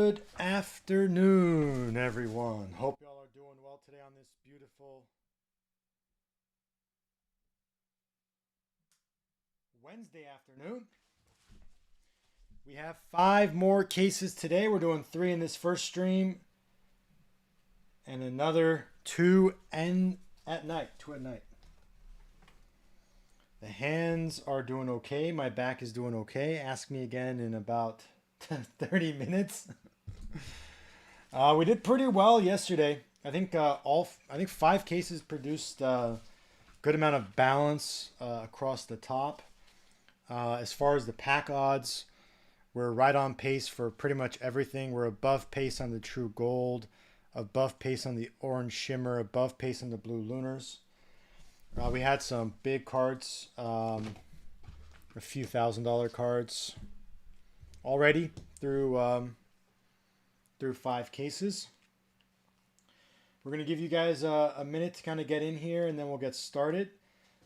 Good afternoon, everyone. Hope y'all are doing well today on this beautiful Wednesday afternoon. We have 5 more cases today. We're doing 3 in this first stream and another 2 at night. The hands are doing okay. My back is doing okay. Ask me again in about 30 minutes. We did pretty well yesterday. I think 5 cases produced a good amount of balance across the top. As far as the pack odds, we're right on pace for pretty much everything. We're above pace on the True Gold, above pace on the Orange Shimmer, above pace on the Blue Lunars. We had some big cards, a few $1,000 cards already through 5 cases. We're going to give you guys a minute to kind of get in here, and then we'll get started.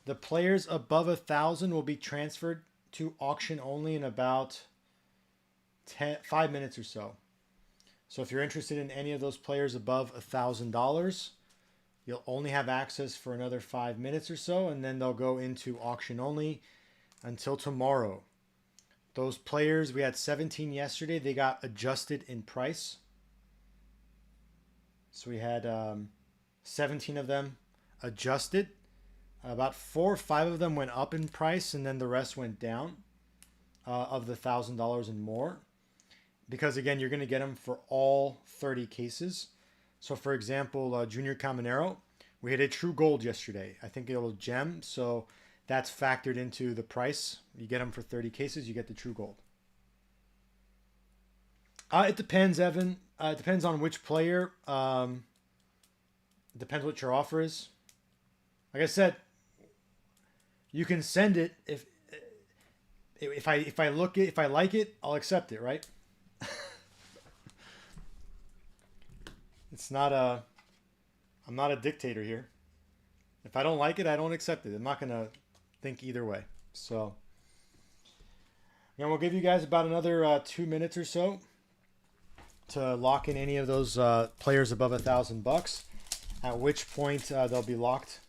The players above 1,000 will be transferred to auction only in about 5 minutes or so. So if you're interested in any of those players above $1,000, you'll only have access for another 5 minutes or so, and then they'll go into auction only until tomorrow. Those players, we had 17 yesterday. They got adjusted in price. So we had 17 of them adjusted. About 4 or 5 of them went up in price, and then the rest went down of the $1,000 and more. Because, again, you're going to get them for all 30 cases. So, for example, Junior Caminero, we had a True Gold yesterday. I think it'll gem, so that's factored into the price. You get them for 30 cases, you get the True Gold. It depends, Evan. It depends on which player. It depends what your offer is. Like I said, you can send it if I like it, I'll accept it, right? I'm not a dictator here. If I don't like it, I don't accept it. I'm not gonna think either way. So, and we'll give you guys about another 2 minutes or so to lock in any of those players above $1,000. At which point they'll be locked.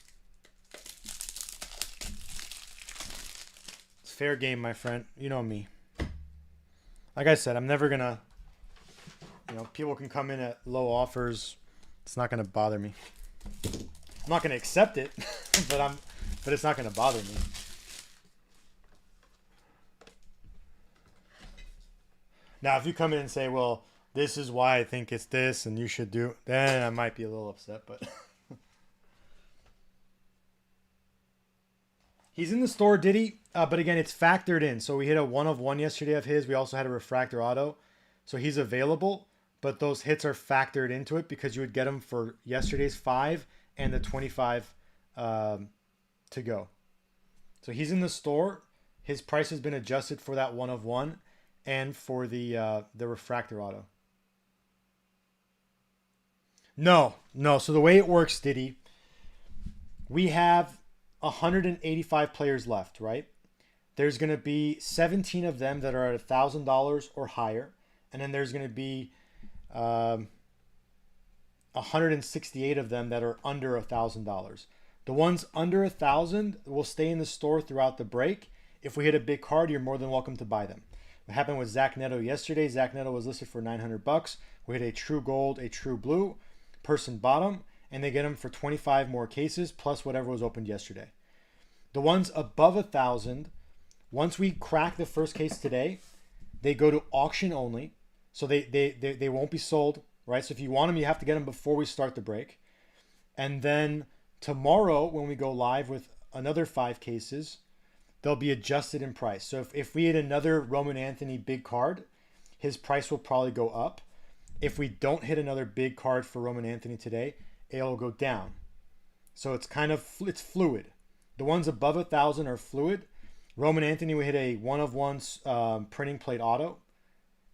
It's fair game, my friend. You know me. Like I said, I'm never gonna. People can come in at low offers. It's not gonna bother me. I'm not gonna accept it, but it's not gonna bother me. Now, if you come in and say, "Well, this is why I think it's this, and you should do," then I might be a little upset. But he's in the store, did he? But again, it's factored in. So we hit a 1 of 1 yesterday of his. We also had a refractor auto, so he's available. But those hits are factored into it because you would get them for yesterday's 5 and the 25 to go. So he's in the store. His price has been adjusted for that 1 of 1 and for the refractor auto. No. So the way it works, Diddy, we have 185 players left, right? There's going to be 17 of them that are at $1,000 or higher, and then there's going to be 168 of them that are under $1,000. The ones under 1,000 will stay in the store throughout the break. If we hit a big card, you're more than welcome to buy them. What happened with Zach Neto yesterday? Zach Neto was listed for $900. We hit a True Gold, a True Blue, person bottom, and they get them for 25 more cases plus whatever was opened yesterday. The ones above 1,000, once we crack the first case today, they go to auction only. So they won't be sold, right? So if you want them, you have to get them before we start the break. And then tomorrow, when we go live with another 5 cases, they'll be adjusted in price. So if we hit another Roman Anthony big card, his price will probably go up. If we don't hit another big card for Roman Anthony today, it'll go down. So it's fluid. The ones above 1,000 are fluid. Roman Anthony, we hit a 1 of 1 printing plate auto.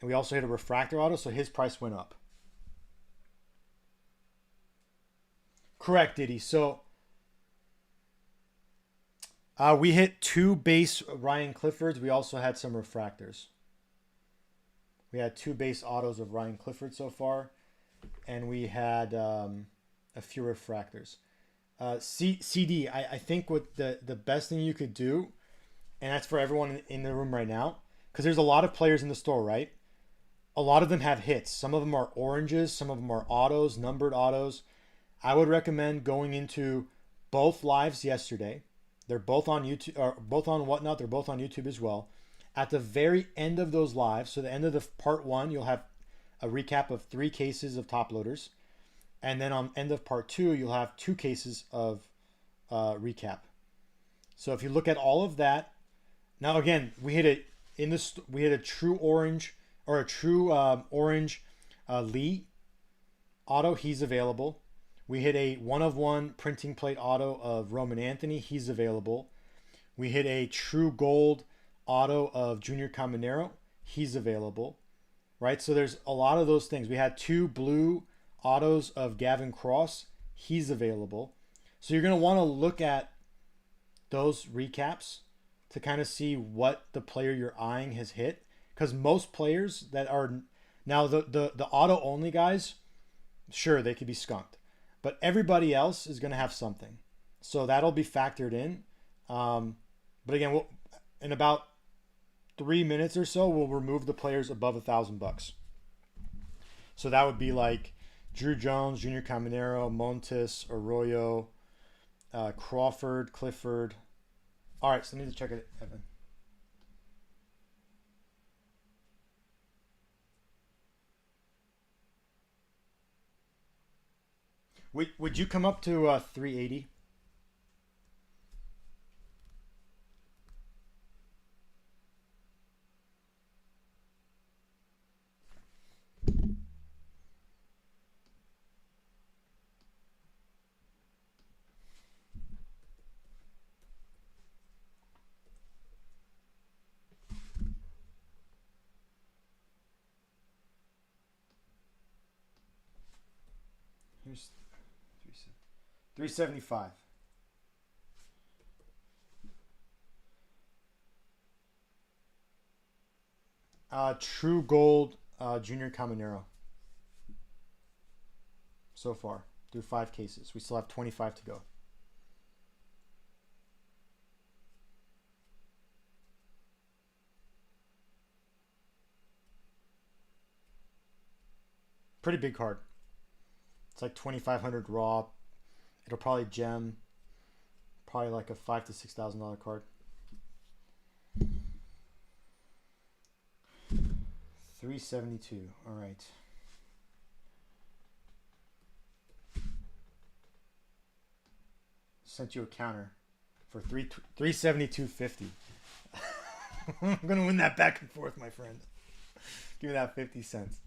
And we also hit a refractor auto, so his price went up. Correct, Diddy. So we hit 2 base Ryan Cliffords. We also had some refractors. We had 2 base autos of Ryan Clifford so far, and we had a few refractors. CD, I think what the best thing you could do, and that's for everyone in the room right now, because there's a lot of players in the store, right? A lot of them have hits. Some of them are oranges, some of them are autos, numbered autos. I would recommend going into both lives yesterday. They're both on YouTube, or both on Whatnot. They're both on YouTube as well. At the very end of those lives, so the end of the part one, you'll have a recap of 3 cases of top loaders, and then on end of part two, you'll have 2 cases of recap. So if you look at all of that, now again, we hit it in this. We hit a true orange or a true orange Lee auto. He's available. We hit a 1 of 1 printing plate auto of Roman Anthony. He's available. We hit a true gold auto of Junior Caminero. He's available. Right? So there's a lot of those things. We had 2 blue autos of Gavin Cross. He's available. So you're going to want to look at those recaps to kind of see what the player you're eyeing has hit. Because most players that are now the auto only guys, sure, they could be skunked. But everybody else is going to have something. So that'll be factored in. But again, in about 3 minutes or so, we'll remove the players above $1,000. So that would be like Drew Jones, Junior Caminero, Montes, Arroyo, Crawford, Clifford. All right, so let me just check it, Evan. Would you come up to 380? Here's 375. True Gold Junior Caminero so far through 5 cases. We still have 25 to go. Pretty big card. It's like 2,500 raw. It'll probably gem. Probably like a $5,000 to $6,000 card. 372. All right. Sent you a counter for 372.50. I'm gonna win that back and forth, my friend. Give me that 50 cents.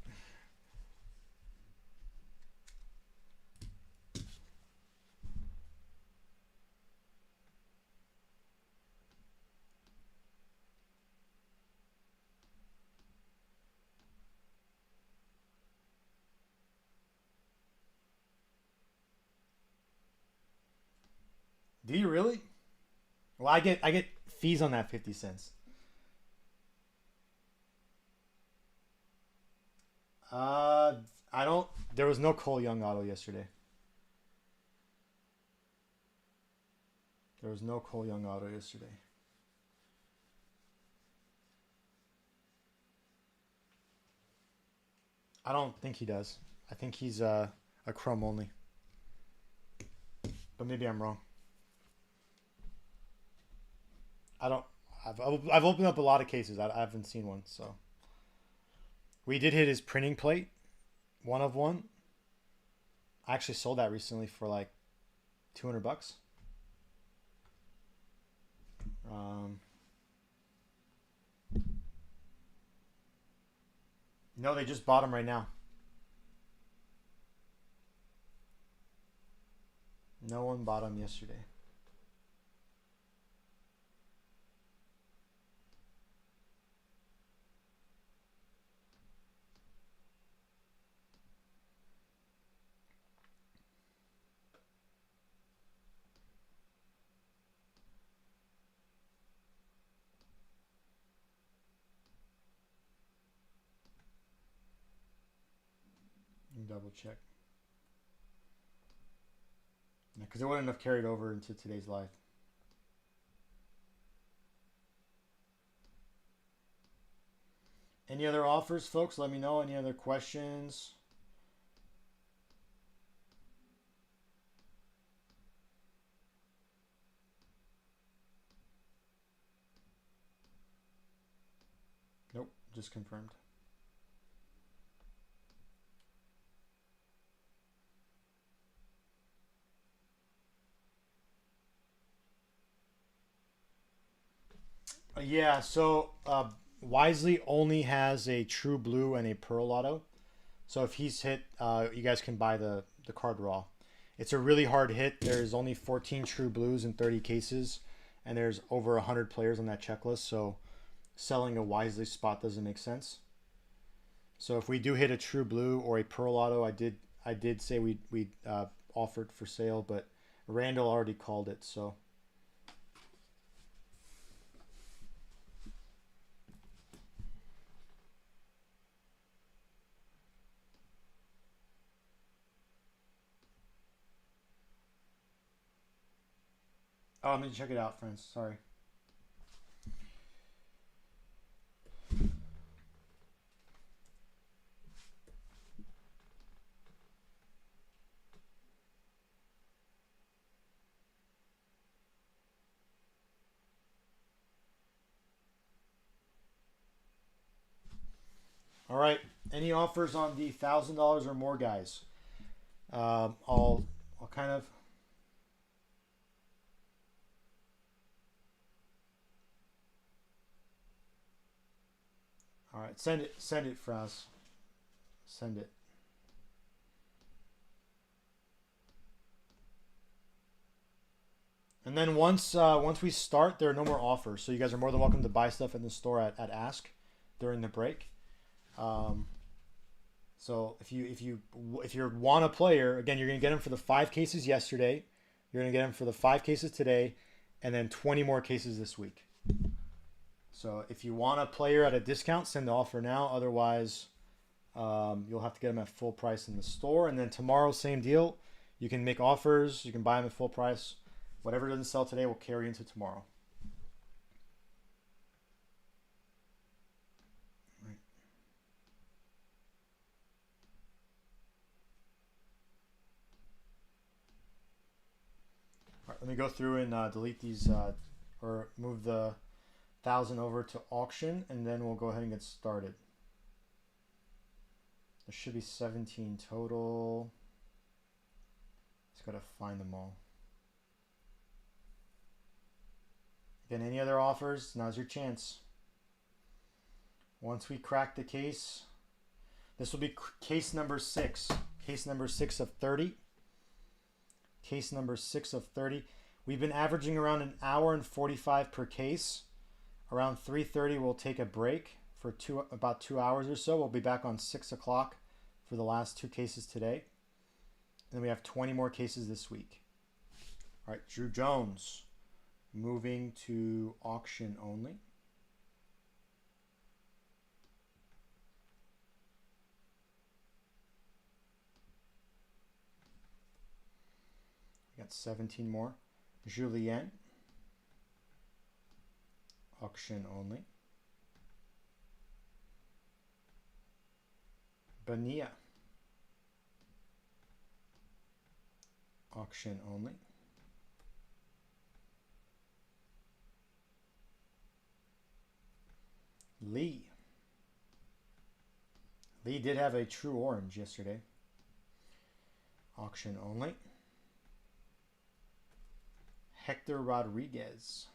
Do you really? Well, I get fees on that 50 cents. Uh, I don't. There was no Cole Young auto yesterday. There was no Cole Young auto yesterday. I don't think he does. I think he's a Chrome only. But maybe I'm wrong. I don't. I've opened up a lot of cases. I haven't seen one. So we did hit his printing plate, 1 of 1. I actually sold that recently for like $200. Um, no, they just bought him right now. No one bought him yesterday. double check. Because it wouldn't have carried over into today's live. Any other offers, folks? Let me know. Any other questions? Nope, just confirmed. Yeah, so Wisely only has a True Blue and a Pearl Auto. So if he's hit, you guys can buy the card raw. It's a really hard hit. There's only 14 True Blues in 30 cases, and there's over 100 players on that checklist. So selling a Wisely spot doesn't make sense. So if we do hit a True Blue or a Pearl Auto, I did say we offered for sale, but Randall already called it. So. Oh, let me check it out, friends. Sorry. All right. Any offers on the $1,000 or more, guys? I'll kind of. All right, send it, Fraz. Send it. And then once we start, there are no more offers. So you guys are more than welcome to buy stuff in the store at Ask during the break. So if you want a player, again, you're gonna get them for the 5 cases yesterday. You're gonna get them for the 5 cases today, and then 20 more cases this week. So if you want a player at a discount, send the offer now. Otherwise, you'll have to get them at full price in the store. And then tomorrow, same deal. You can make offers. You can buy them at full price. Whatever doesn't sell today will carry into tomorrow. Right. All right, let me go through and delete these or move the 1,000 over to auction, and then we'll go ahead and get started. There should be 17 total. Just gotta find them all. Again, any other offers? Now's your chance. Once we crack the case, this will be case number 6. Case number 6 of 30. Case number 6 of 30. We've been averaging around an hour and 45 per case. Around 3:30, we'll take a break for about 2 hours or so. We'll be back on 6 o'clock for the last 2 cases today. And then we have 20 more cases this week. All right, Drew Jones, moving to auction only. We got 17 more. Julien, auction only. Bania, auction only. Lee did have a true orange yesterday. Auction only. Hector Rodriguez,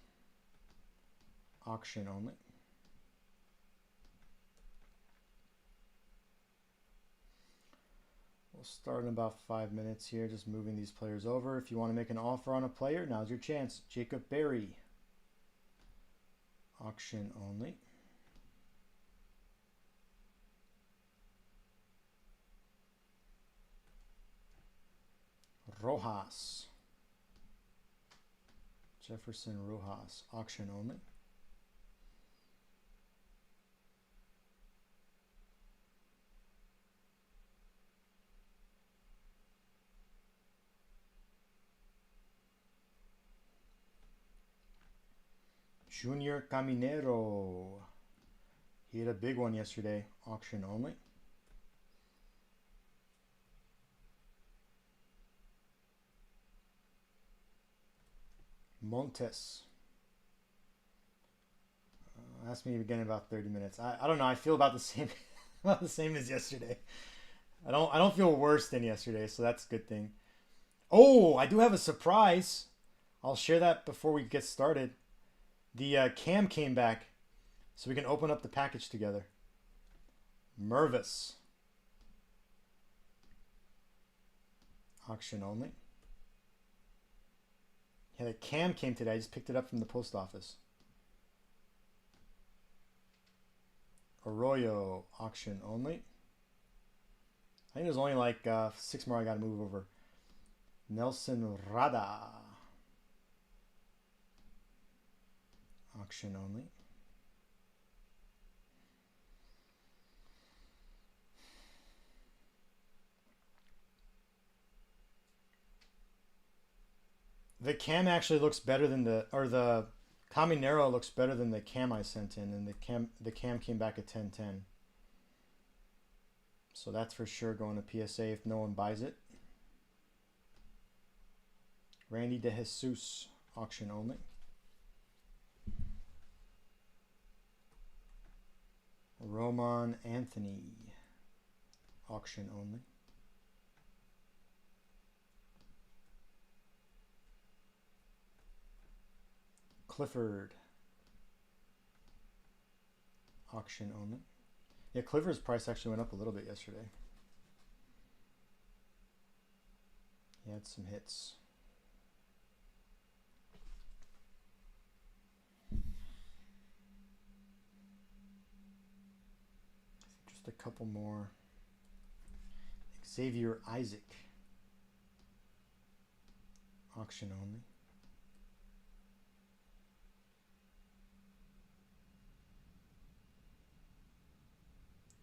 auction only. We'll start in about 5 minutes here, just moving these players over. If you want to make an offer on a player, now's your chance. Jacob Berry, auction only. Rojas, Jefferson Rojas, auction only. Junior Caminero. He had a big one yesterday. Auction only. Montes. Ask me again in about 30 minutes. I don't know. I feel about the same about the same as yesterday. I don't feel worse than yesterday, so that's a good thing. Oh, I do have a surprise. I'll share that before we get started. The cam came back, so we can open up the package together. Mervis. Auction only. Yeah, the cam came today. I just picked it up from the post office. Arroyo. Auction only. I think there's only like 6 more I got to move over. Nelson Rada. Auction only. The cam actually looks better than the Caminero looks better than the cam I sent in, and the cam came back at 1010. So that's for sure going to PSA if no one buys it. Randy De Jesus, auction only. Roman Anthony, auction only. Clifford, auction only. Yeah, Clifford's price actually went up a little bit yesterday. He had some hits. Just a couple more. Xavier Isaac, auction only.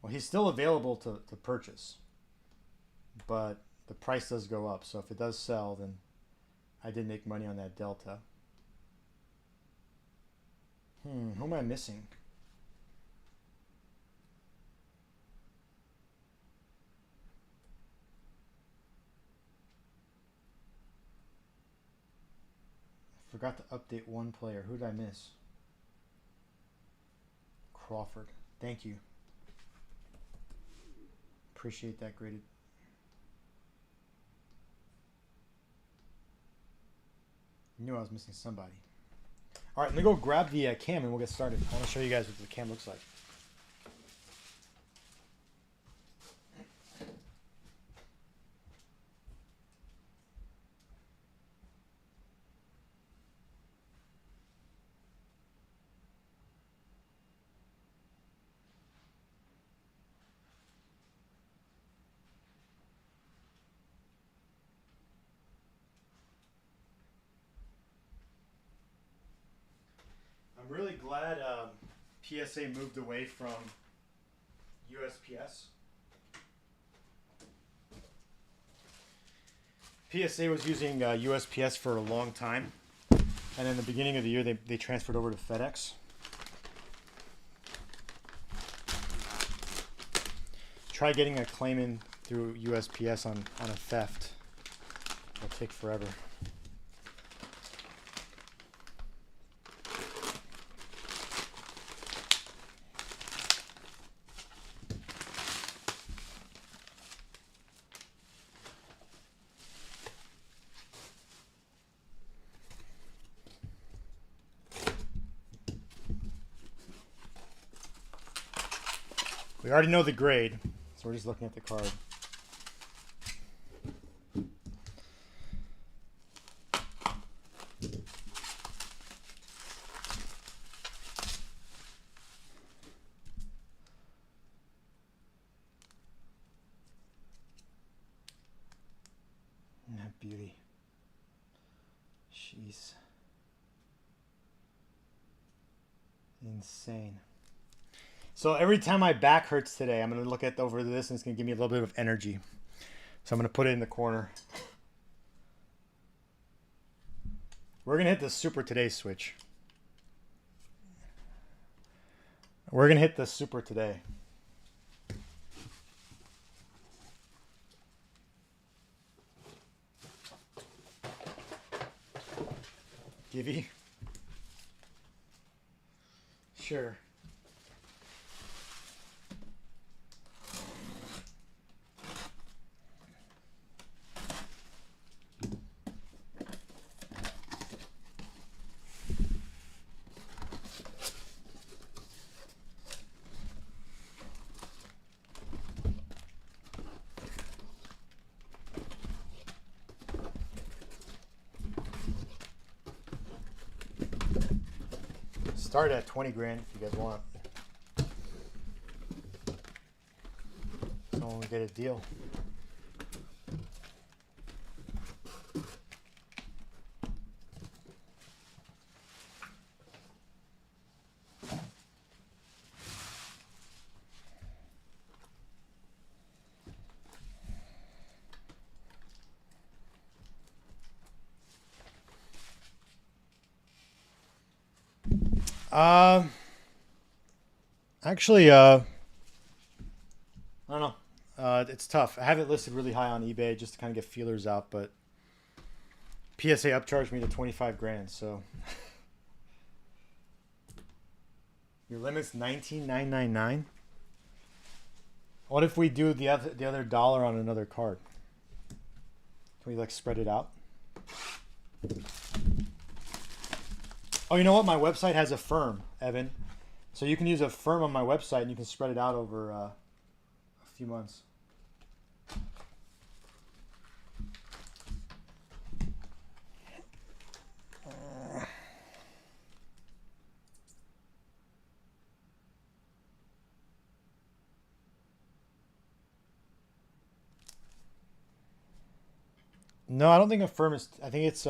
Well, he's still available to purchase, but the price does go up. So if it does sell, then I did make money on that delta. Who am I missing? I forgot to update one player. Who did I miss? Crawford. Thank you. Appreciate that, graded. Knew I was missing somebody. All right, let me go grab the cam and we'll get started. I want to show you guys what the cam looks like. I'm really glad PSA moved away from USPS. PSA was using USPS for a long time, and in the beginning of the year they transferred over to FedEx. Try getting a claim in through USPS on a theft. It'll take forever. We already know the grade, so we're just looking at the card. That beauty. Jeez. Insane. So every time my back hurts today, I'm going to look at over this and it's going to give me a little bit of energy. So I'm going to put it in the corner. We're going to hit the Super Today switch. We're gonna hit the super today. Givey? Sure. Start at 20 grand if you guys want. Someone will get a deal. Actually, I don't know. It's tough. I have it listed really high on eBay just to kind of get feelers out, but PSA upcharged me to 25 grand, so your limit's 19,999. What if we do the other dollar on another card? Can we like spread it out? Oh, you know what? My website has a firm, Evan. So you can use a firm on my website and you can spread it out over a few months. No, I don't think a firm is. I think it's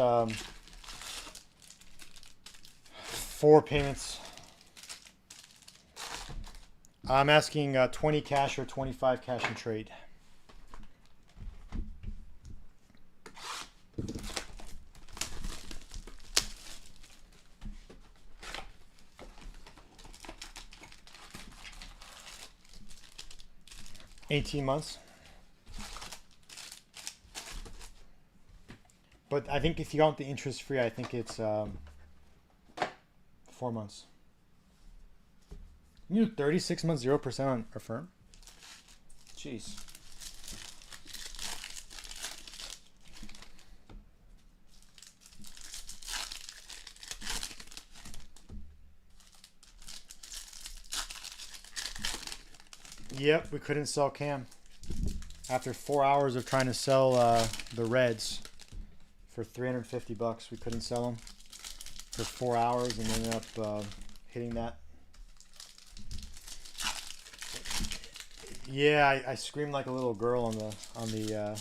4 payments. I'm asking 20 cash or 25 cash and trade. $18 months. But I think if you want the interest free, I think it's 4 months. You do 36 months, 0% on a firm? Jeez. Yep, we couldn't sell Cam. After 4 hours of trying to sell the Reds for 350 bucks, we couldn't sell them for 4 hours and ended up hitting that. Yeah, I screamed like a little girl on here.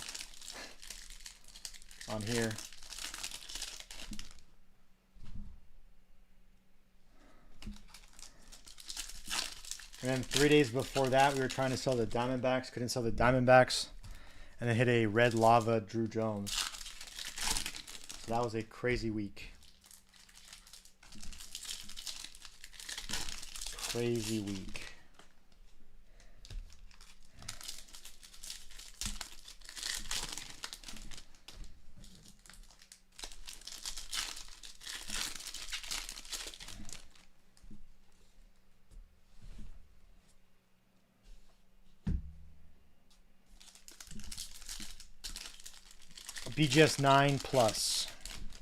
And then 3 days before that, we were trying to sell the Diamondbacks, couldn't sell the Diamondbacks, and then hit a red lava Drew Jones. So that was a crazy week. Crazy week. BGS 9 plus.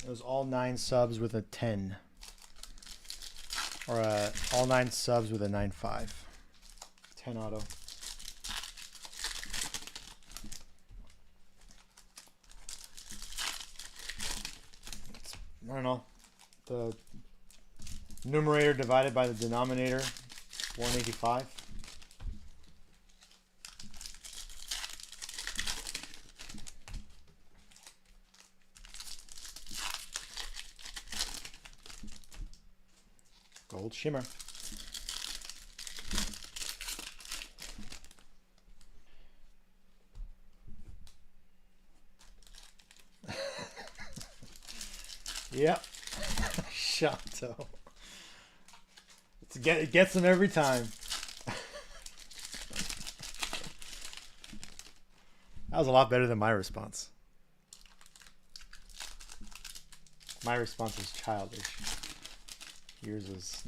It was all 9 subs with a 10. Or all 9 subs with a 9.5. 10 auto. I don't know. The numerator divided by the denominator. 185. Gold shimmer. Yep. Shanto. It gets them every time. That was a lot better than my response. My response was childish. Yours was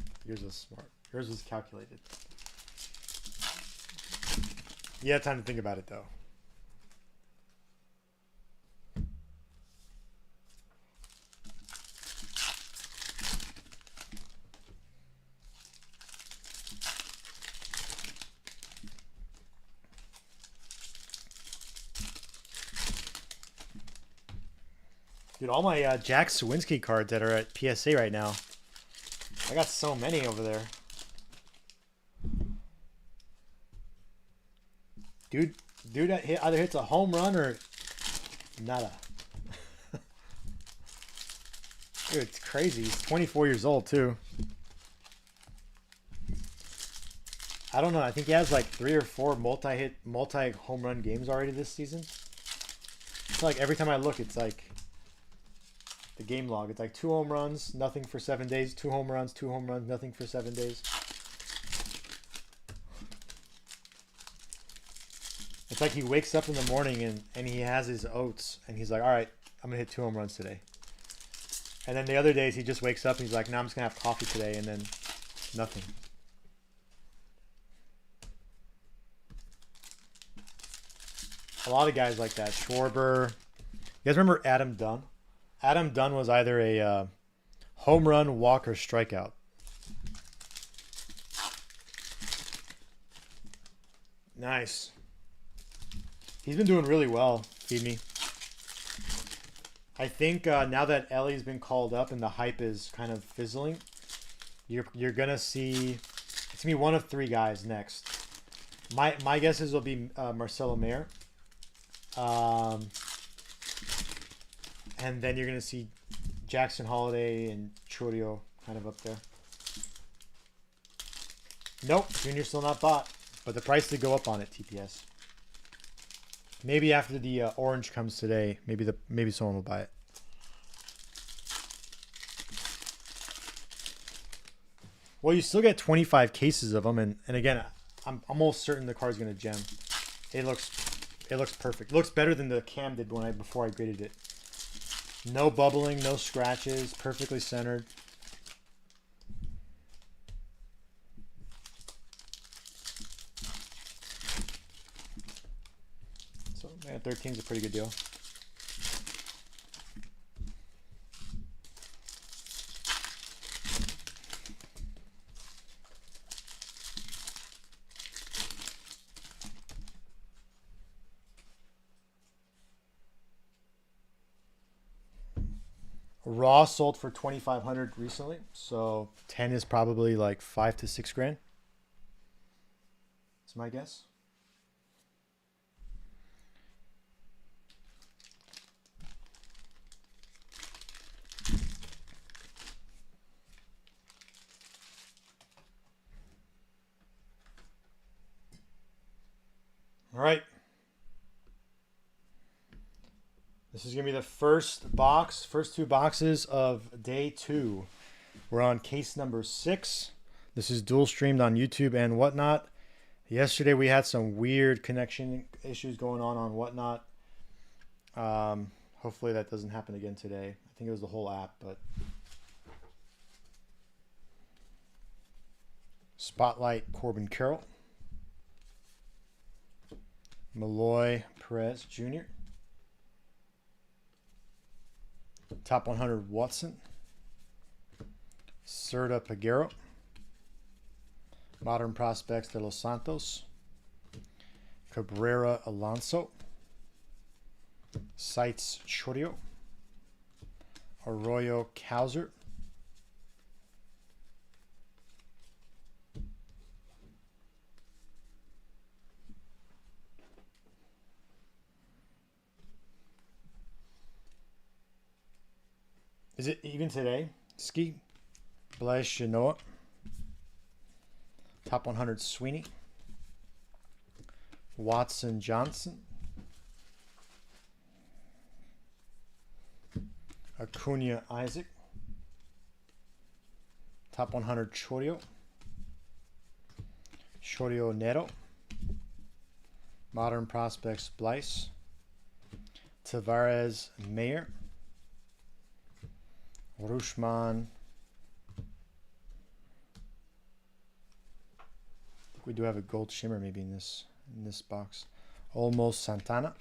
smart. Yours was calculated. You had time to think about it though. Dude, all my Jack Sawinski cards that are at PSA right now. I got so many over there. Dude either hits a home run or nada. Dude, it's crazy. He's 24 years old too. I don't know. I think he has like 3 or 4 multi-home run games already this season. It's like every time I look, it's like the game log. It's like 2 home runs, nothing for 7 days. 2 home runs, 2 home runs, nothing for 7 days. It's like he wakes up in the morning and he has his oats and he's like, all right, I'm going to hit 2 home runs today. And then the other days he just wakes up and he's like, no, I'm just going to have coffee today, and then nothing. A lot of guys like that. Schwarber. You guys remember Adam Dunn? Adam Dunn was either a home run, walk, or strikeout. Nice. He's been doing really well. Feed me. I think now that Ellie's been called up and the hype is kind of fizzling, you're gonna see it's gonna be one of 3 guys next. My guess is it'll be Marcelo Mayer. And then you're going to see Jackson Holiday and Chorio kind of up there. Nope, Junior's still not bought. But the price did go up on it, TPS. Maybe after the orange comes today, maybe someone will buy it. Well, you still get 25 cases of them, and again, I'm almost certain the card's going to gem. It looks perfect. It looks better than the cam did before I graded it. No bubbling, no scratches, perfectly centered. So, man, 13 is a pretty good deal. Raw sold for $2,500 recently, so 10 is probably like $5 to $6 grand. That's my guess. All right. This is going to be the first 2 boxes of day 2. We're on case number 6. This is dual streamed on YouTube and Whatnot. Yesterday we had some weird connection issues going on Whatnot. Hopefully that doesn't happen again today. I think it was the whole app, but Spotlight Corbin Carroll. Malloy Perez Jr. Top 100 Watson. Serta Peguero. Modern Prospects de Los Santos. Cabrera Alonso. Sites Chorio. Arroyo Cowser. Is it even today? Ski. Blaise Shinoa. Top 100 Sweeney. Watson Johnson. Acuna Isaac. Top 100 Chorio. Chorio Nero. Modern Prospects Blyce. Tavares Mayer. Rushman. I think we do have a gold shimmer maybe in this box. Olmos Santana.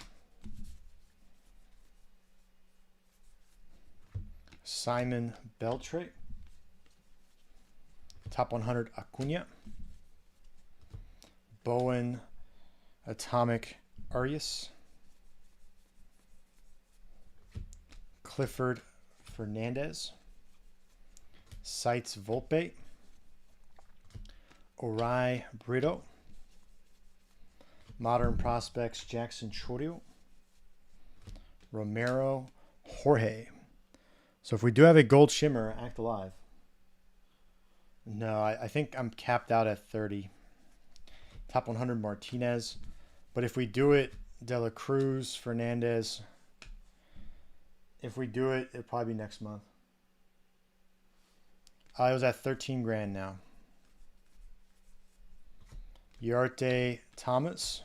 Simon Beltre. Top 100 Acuna. Bowen Atomic Arias. Clifford Fernandez. Sites Volpe. Orai Brito. Modern Prospects Jackson Chorio. Romero Jorge. So if we do have a gold shimmer, act alive. No, I think I'm capped out at 30. Top 100 Martinez. But if we do it, De La Cruz, Fernandez. If we do it, it'll probably be next month. I was at 13 grand now. Yarte Thomas.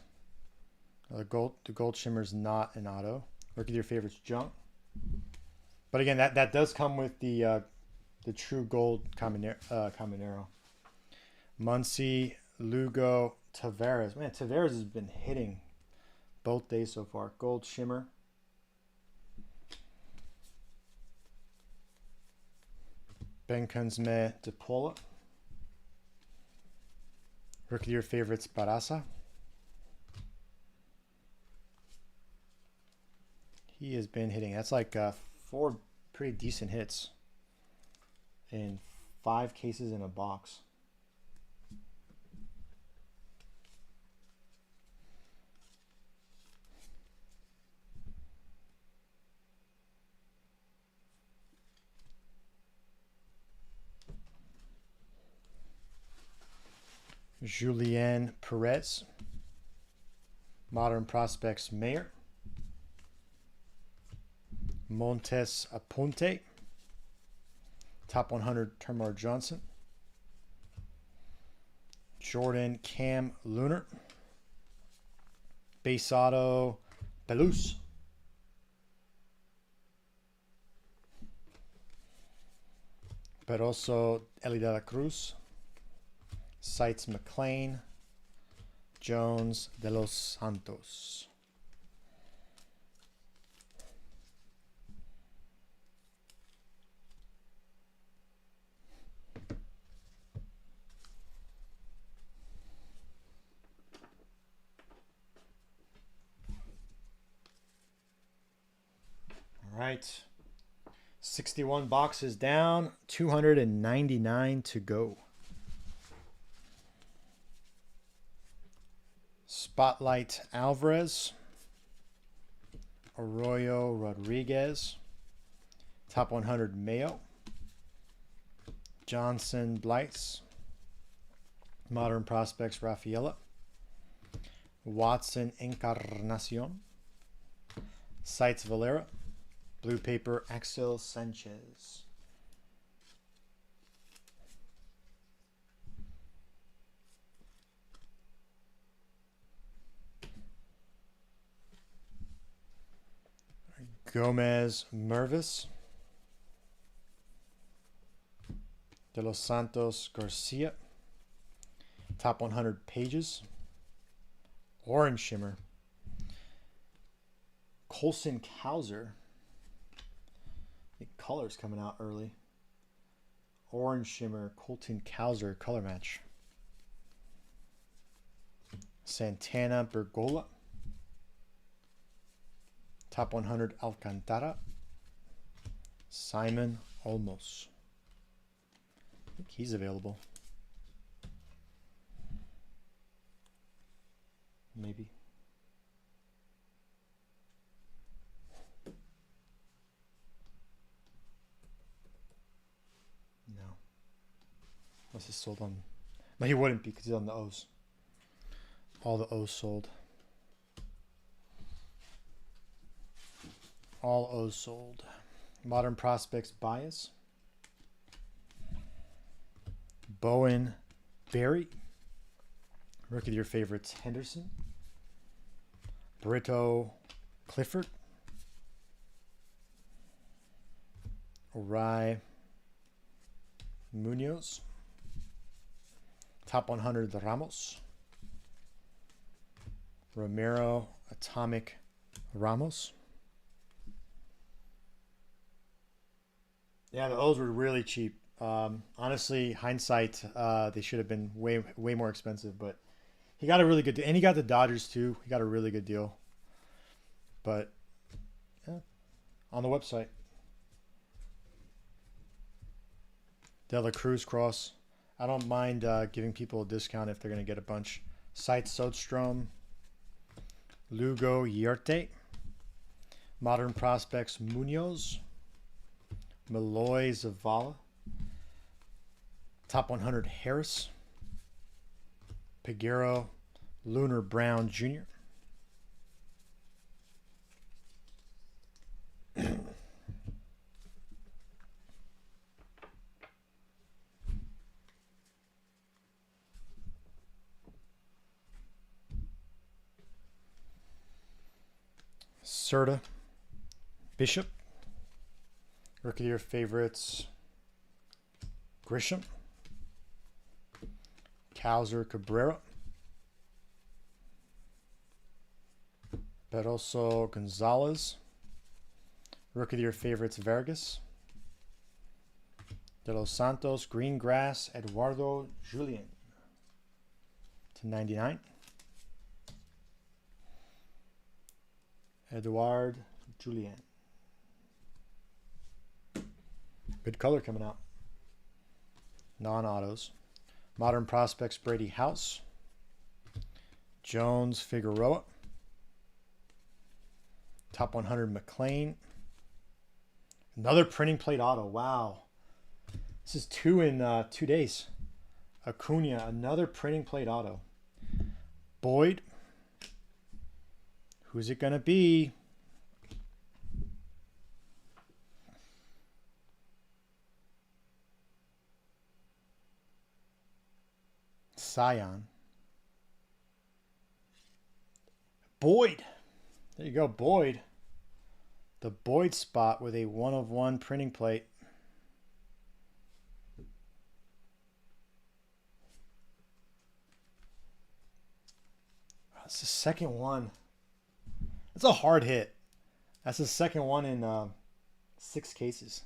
The gold shimmer is not an auto. Look at your favorites, junk. But again, that does come with the true gold Caminero. Muncy, Lugo, Tavares. Man, Tavares has been hitting both days so far. Gold shimmer. Ben Kunzme, DePaula. Rookie of your favorites, Barasa. He has been hitting. That's like 4 pretty decent hits in 5 cases in a box. Julien Perez. Modern Prospects Mayer. Montes Aponte. Top 100 Termar Johnson. Jordan Cam Lunar. Base auto Belus. But also Eli de la Cruz. Sites McLean. Jones de los Santos. All right. 61 boxes down, 299 to go. Spotlight Alvarez. Arroyo Rodriguez. Top 100 Mayo. Johnson Blights. Modern Prospects Rafaela. Watson Encarnacion. Sites Valera. Blue paper Axel Sanchez. Gomez Mervis. De Los Santos Garcia. Top 100 pages. Orange shimmer. Colson Cowser. The color's coming out early. Orange shimmer, Colton Cowser color match. Santana Bergola. Top 100 Alcantara. Simon Olmos. I think he's available. Maybe. No. Unless it's sold on... No, he wouldn't be because he's on the O's. All the O's sold. All O's sold. Modern Prospects Bias. Bowen Berry. Rookie of your favorites, Henderson. Brito Clifford. Rai Munoz. Top 100, Ramos. Romero Atomic Ramos. Yeah, those were really cheap. Honestly, hindsight, they should have been way more expensive, but he got a really good deal. And he got the Dodgers too. He got a really good deal. But yeah, on the website. De La Cruz Cross. I don't mind giving people a discount if they're going to get a bunch. Sight Sodstrom. Lugo Yerte. Modern Prospects Munoz. Malloy Zavala. Top 100 Harris. Peguero Lunar Brown Jr. Serta Bishop. Rookie of your favorites, Grisham. Cowser Cabrera. Peroso Gonzalez. Rookie of your favorites, Vargas. De Los Santos Greengrass Eduardo Julian /99. Eduard Julian. Good color coming out. Non-autos. Modern Prospects Brady House. Jones Figueroa. Top 100 McLean. Another printing plate auto. Wow. This is 2 in 2 days. Acuna, another printing plate auto. Boyd. Who's it going to be? Scion. Boyd. There you go, Boyd. The Boyd spot with a 1/1 printing plate. That's the second one. That's a hard hit. That's the second one in 6 cases.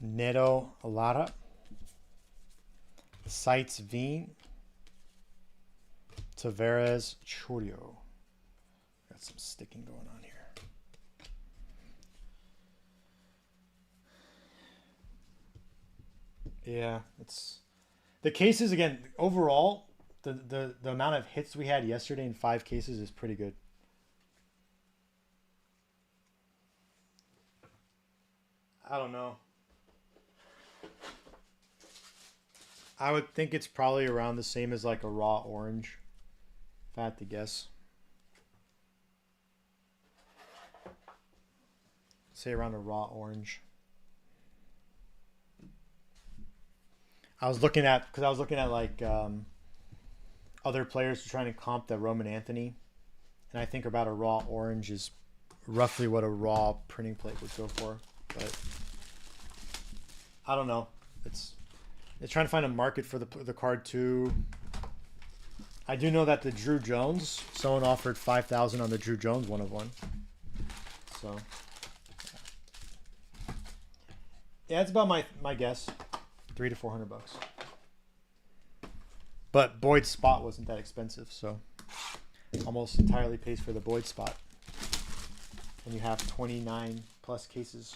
Neto Alada. Sights Veen. Tavares Chorio. Got some sticking going on here. Yeah, it's the cases again. Overall, the amount of hits we had yesterday in 5 cases is pretty good. I don't know. I would think it's probably around the same as like a raw orange, if I had to guess. Say around a raw orange. I was looking at like other players trying to comp the Roman Anthony, and I think about a raw orange is roughly what a raw printing plate would go for, but I don't know. They're trying to find a market for the card too. I do know that the Drew Jones, someone offered $5,000 on the Drew Jones 1/1. So yeah, it's about my guess, $300 to $400. But Boyd's spot wasn't that expensive, so almost entirely pays for the Boyd spot. And you have 29 plus cases.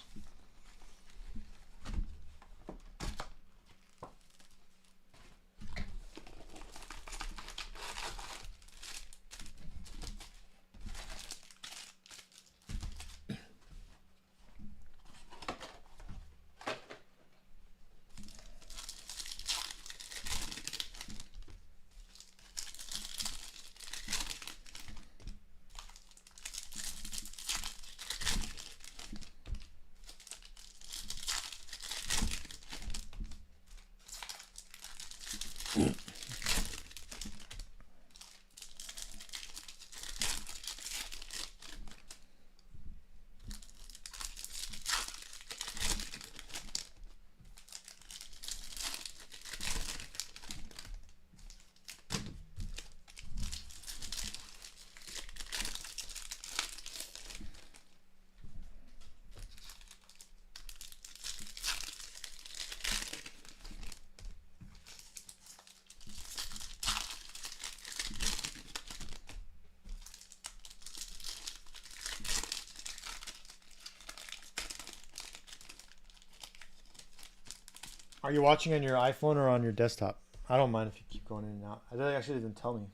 Are you watching on your iPhone or on your desktop? I don't mind if you keep going in and out. I actually didn't tell me.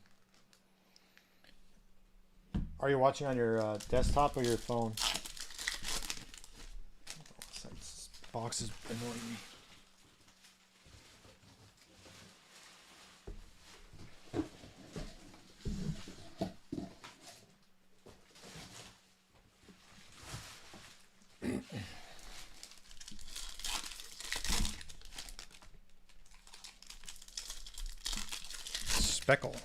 Are you watching on your desktop or your phone? This box is annoying me. Speckle.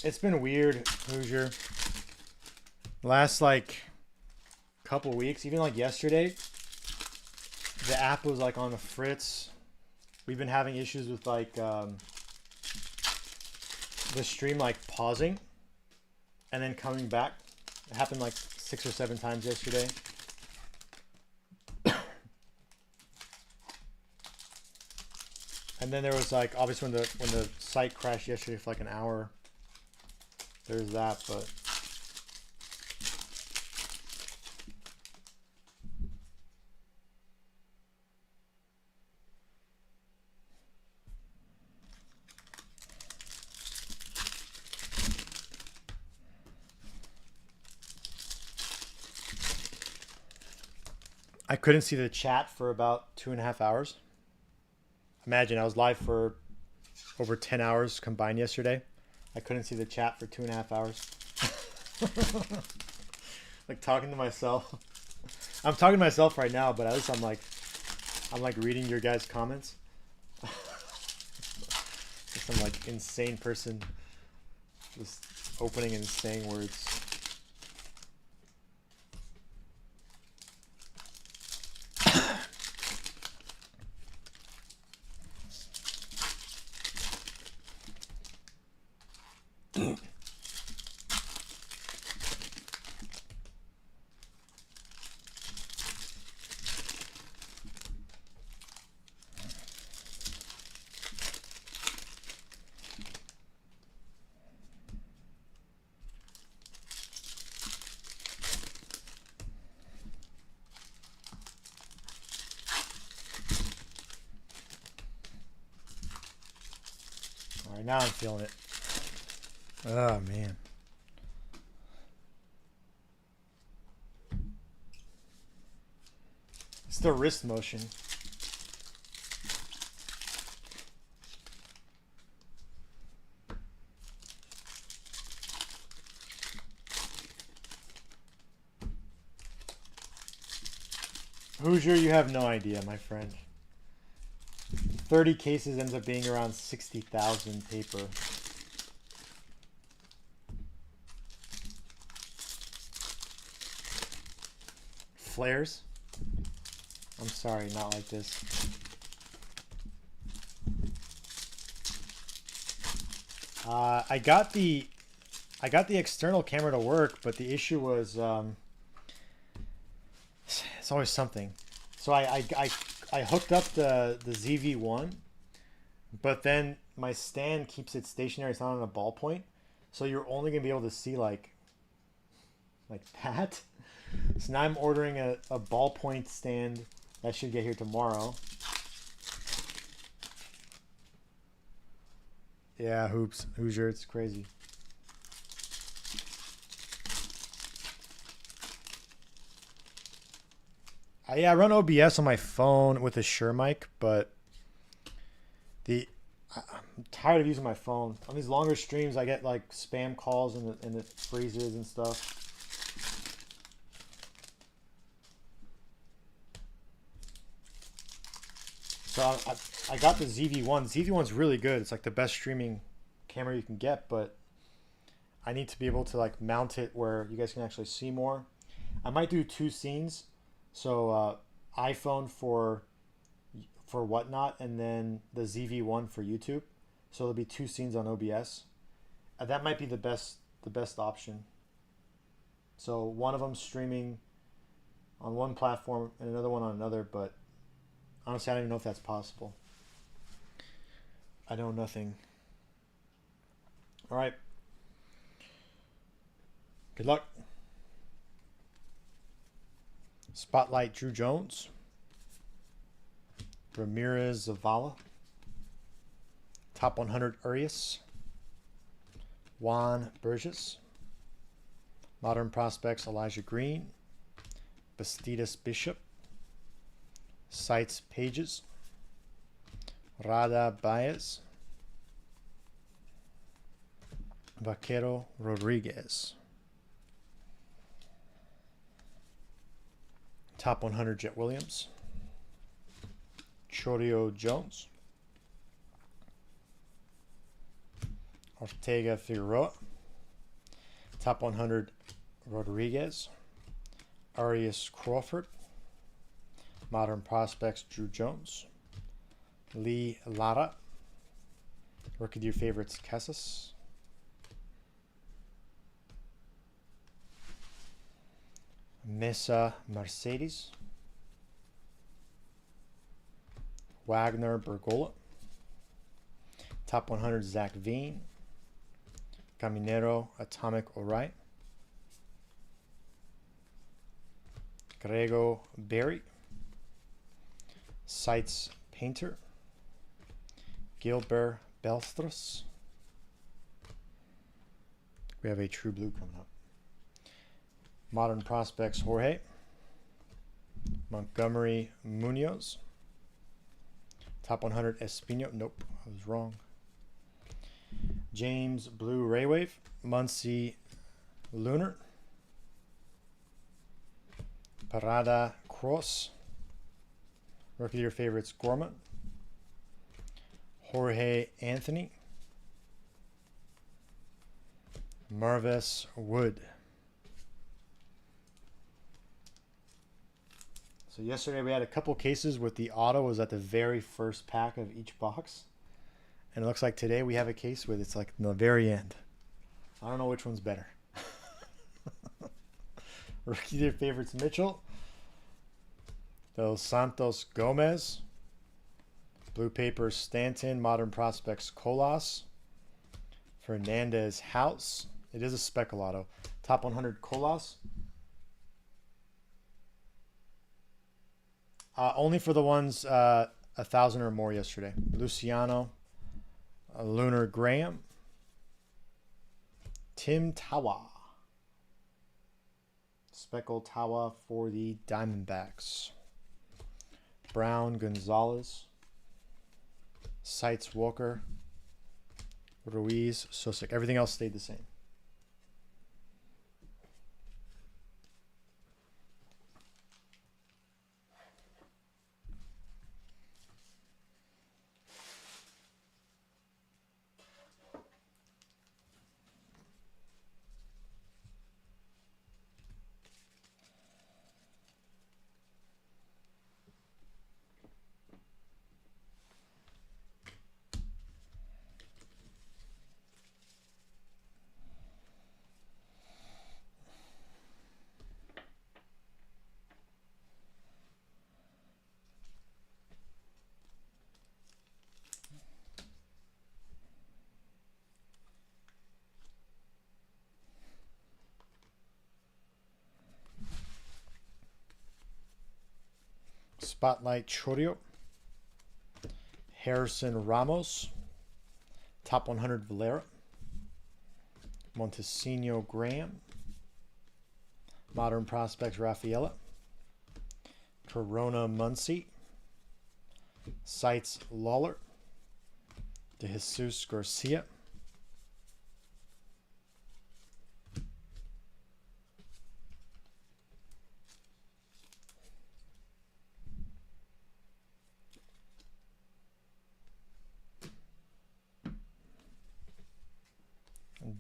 It's been weird, Hoosier. Last like couple weeks, even like yesterday, the app was like on the fritz. We've been having issues with like the stream like pausing and then coming back. It happened like 6 or 7 times yesterday. And then there was like obviously when the site crashed yesterday for like an hour. There's that, but I couldn't see the chat for about 2.5 hours. Imagine I was live for over 10 hours combined yesterday. I couldn't see the chat for 2.5 hours. Like talking to myself. I'm talking to myself right now, but at least I'm like reading your guys' comments. Some like insane person just opening and saying words. Alright, now I'm feeling it. Oh man. It's the wrist motion. Hoosier, you have no idea, my friend. 30 cases ends up being around 60,000 paper. Flares? I'm sorry, not like this. I got the external camera to work, but the issue was it's always something. So I hooked up the ZV-1, but then my stand keeps it stationary. It's not on a ballpoint, so you're only gonna be able to see like that. So now I'm ordering a ballpoint stand that should get here tomorrow. Yeah, Hoosier, it's crazy. Yeah, I run OBS on my phone with a Shure mic, but I'm tired of using my phone. On these longer streams, I get like spam calls and it freezes and stuff. So I got the ZV-1. ZV-1's really good. It's like the best streaming camera you can get, but I need to be able to like mount it where you guys can actually see more. I might do 2 scenes. So iPhone for whatnot, and then the ZV-1 for YouTube. So there'll be 2 scenes on OBS. That might be the best option. So one of them streaming on one platform and another one on another, but honestly, I don't even know if that's possible. I know nothing. All right. Good luck. Spotlight Drew Jones. Ramirez Zavala. Top 100 Urias. Juan Burgess. Modern Prospects Elijah Green. Bastidas Bishop. Sites Pages. Rada Baez. Vaquero Rodriguez. Top 100 Jet Williams. Chorio Jones. Ortega Figueroa. Top 100 Rodriguez. Arias Crawford. Modern Prospects Drew Jones. Lee Lara. Rookie of your favorites Casas. Mesa Mercedes. Wagner Bergola. Top 100 Zach Veen. Caminero Atomic O'Reilly. Grego Berry. Sites Painter. Gilbert Belstros. We have a True Blue coming up. Modern Prospects Jorge. Montgomery Munoz. Top 100 Espino. Nope, I was wrong. James Blue Raywave. Muncie Lunar. Parada Cross. Rookie of your favorites Gorman. Jorge Anthony. Marvis Wood. So yesterday we had a couple cases with the auto was at the very first pack of each box. And it looks like today we have a case with it's like in the very end. I don't know which one's better. Rookie of your favorites Mitchell. Dos Santos Gomez. Blue Papers Stanton. Modern Prospects Colas. Fernandez House. It is a speckle auto. Top 100 Colas. Only for the ones 1,000 or more yesterday. Luciano. Lunar Graham. Tim Tawa. Speckle Tawa for the Diamondbacks. Brown Gonzalez. Sites Walker. Ruiz Sosek. Everything else stayed the same. Spotlight Chorio. Harrison Ramos. Top 100 Valera. Montesino Graham. Modern Prospects Rafaela. Corona Muncie. Sites Lawler. De Jesus Garcia.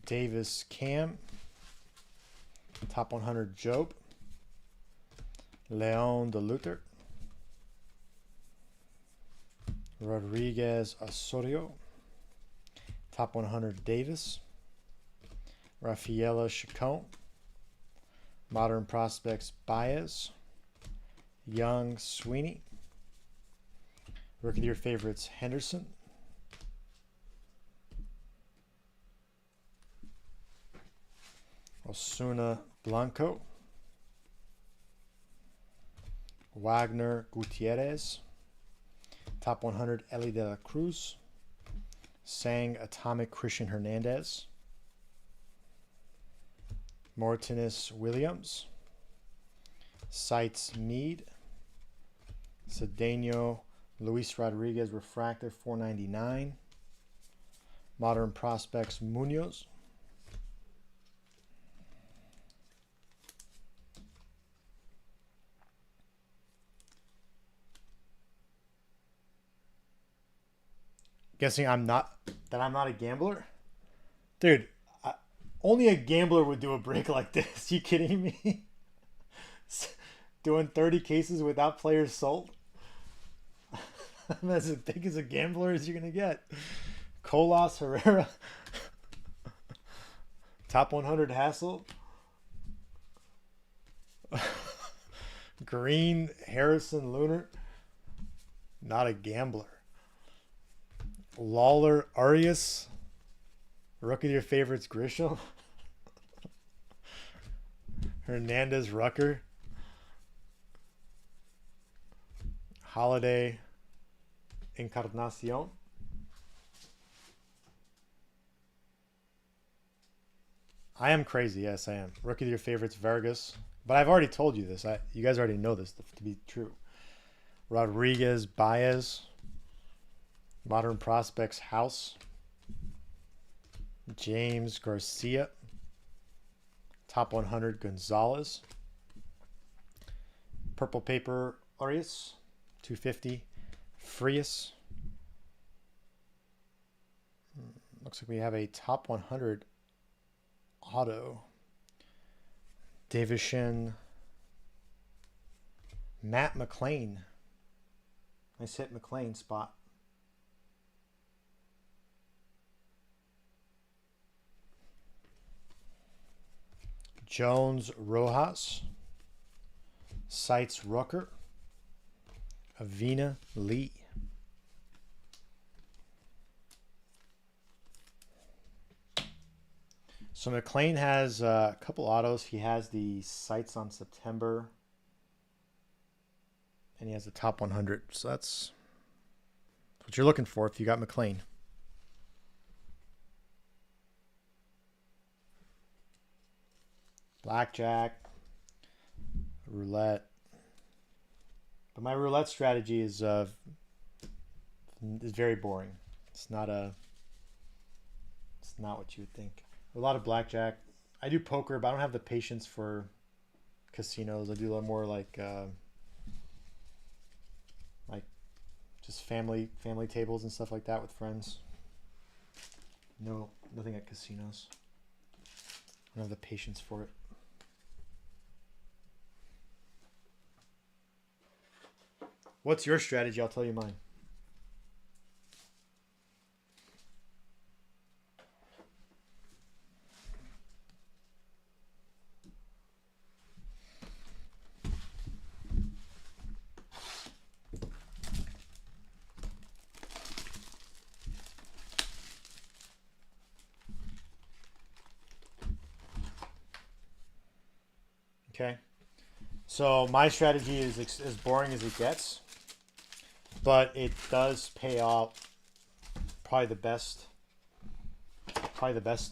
Davis Cam. Top 100 Job. Leon DeLuther. Rodriguez Osorio. Top 100 Davis. Rafaela Chacon. Modern Prospects Baez. Young Sweeney. Rookie of your favorites Henderson. Osuna Blanco. Wagner Gutierrez. Top 100 Ellie de la Cruz. Sang Atomic Christian Hernandez. Martinez Williams. Sites Mead. Cedeno Luis Rodriguez Refractor 499. Modern Prospects Munoz. Guessing I'm not a gambler? Dude, only a gambler would do a break like this. You kidding me? Doing 30 cases without players sold? I'm as big as a gambler as you're going to get. Colas Herrera. Top 100 Hassel. Green Harrison Lunar. Not a gambler. Lawler Arias. Rookie of your favorites Grisham. Hernandez Rucker. Holiday Encarnacion. I am crazy. Yes, I am. Rookie of your favorites Vargas. But I've already told you this. You guys already know this to be true. Rodriguez Baez. Modern Prospects House. James Garcia. Top 100 Gonzalez. Purple Paper Arias. 250 Frias. Looks like we have a top 100 auto. Davison. Matt McLean. Nice hit McLean spot. Jones Rojas. Sites Rucker. Avina Lee. So McLean has a couple autos. He has the sights on September. And he has the top 100. So that's what you're looking for if you got McLean. Blackjack. Roulette. But my roulette strategy is very boring. It's not what you would think. A lot of blackjack. I do poker, but I don't have the patience for casinos. I do a lot more like just family tables and stuff like that with friends. No, nothing at casinos. I don't have the patience for it. What's your strategy? I'll tell you mine. Okay. So my strategy is as boring as it gets, but it does pay off. Probably the best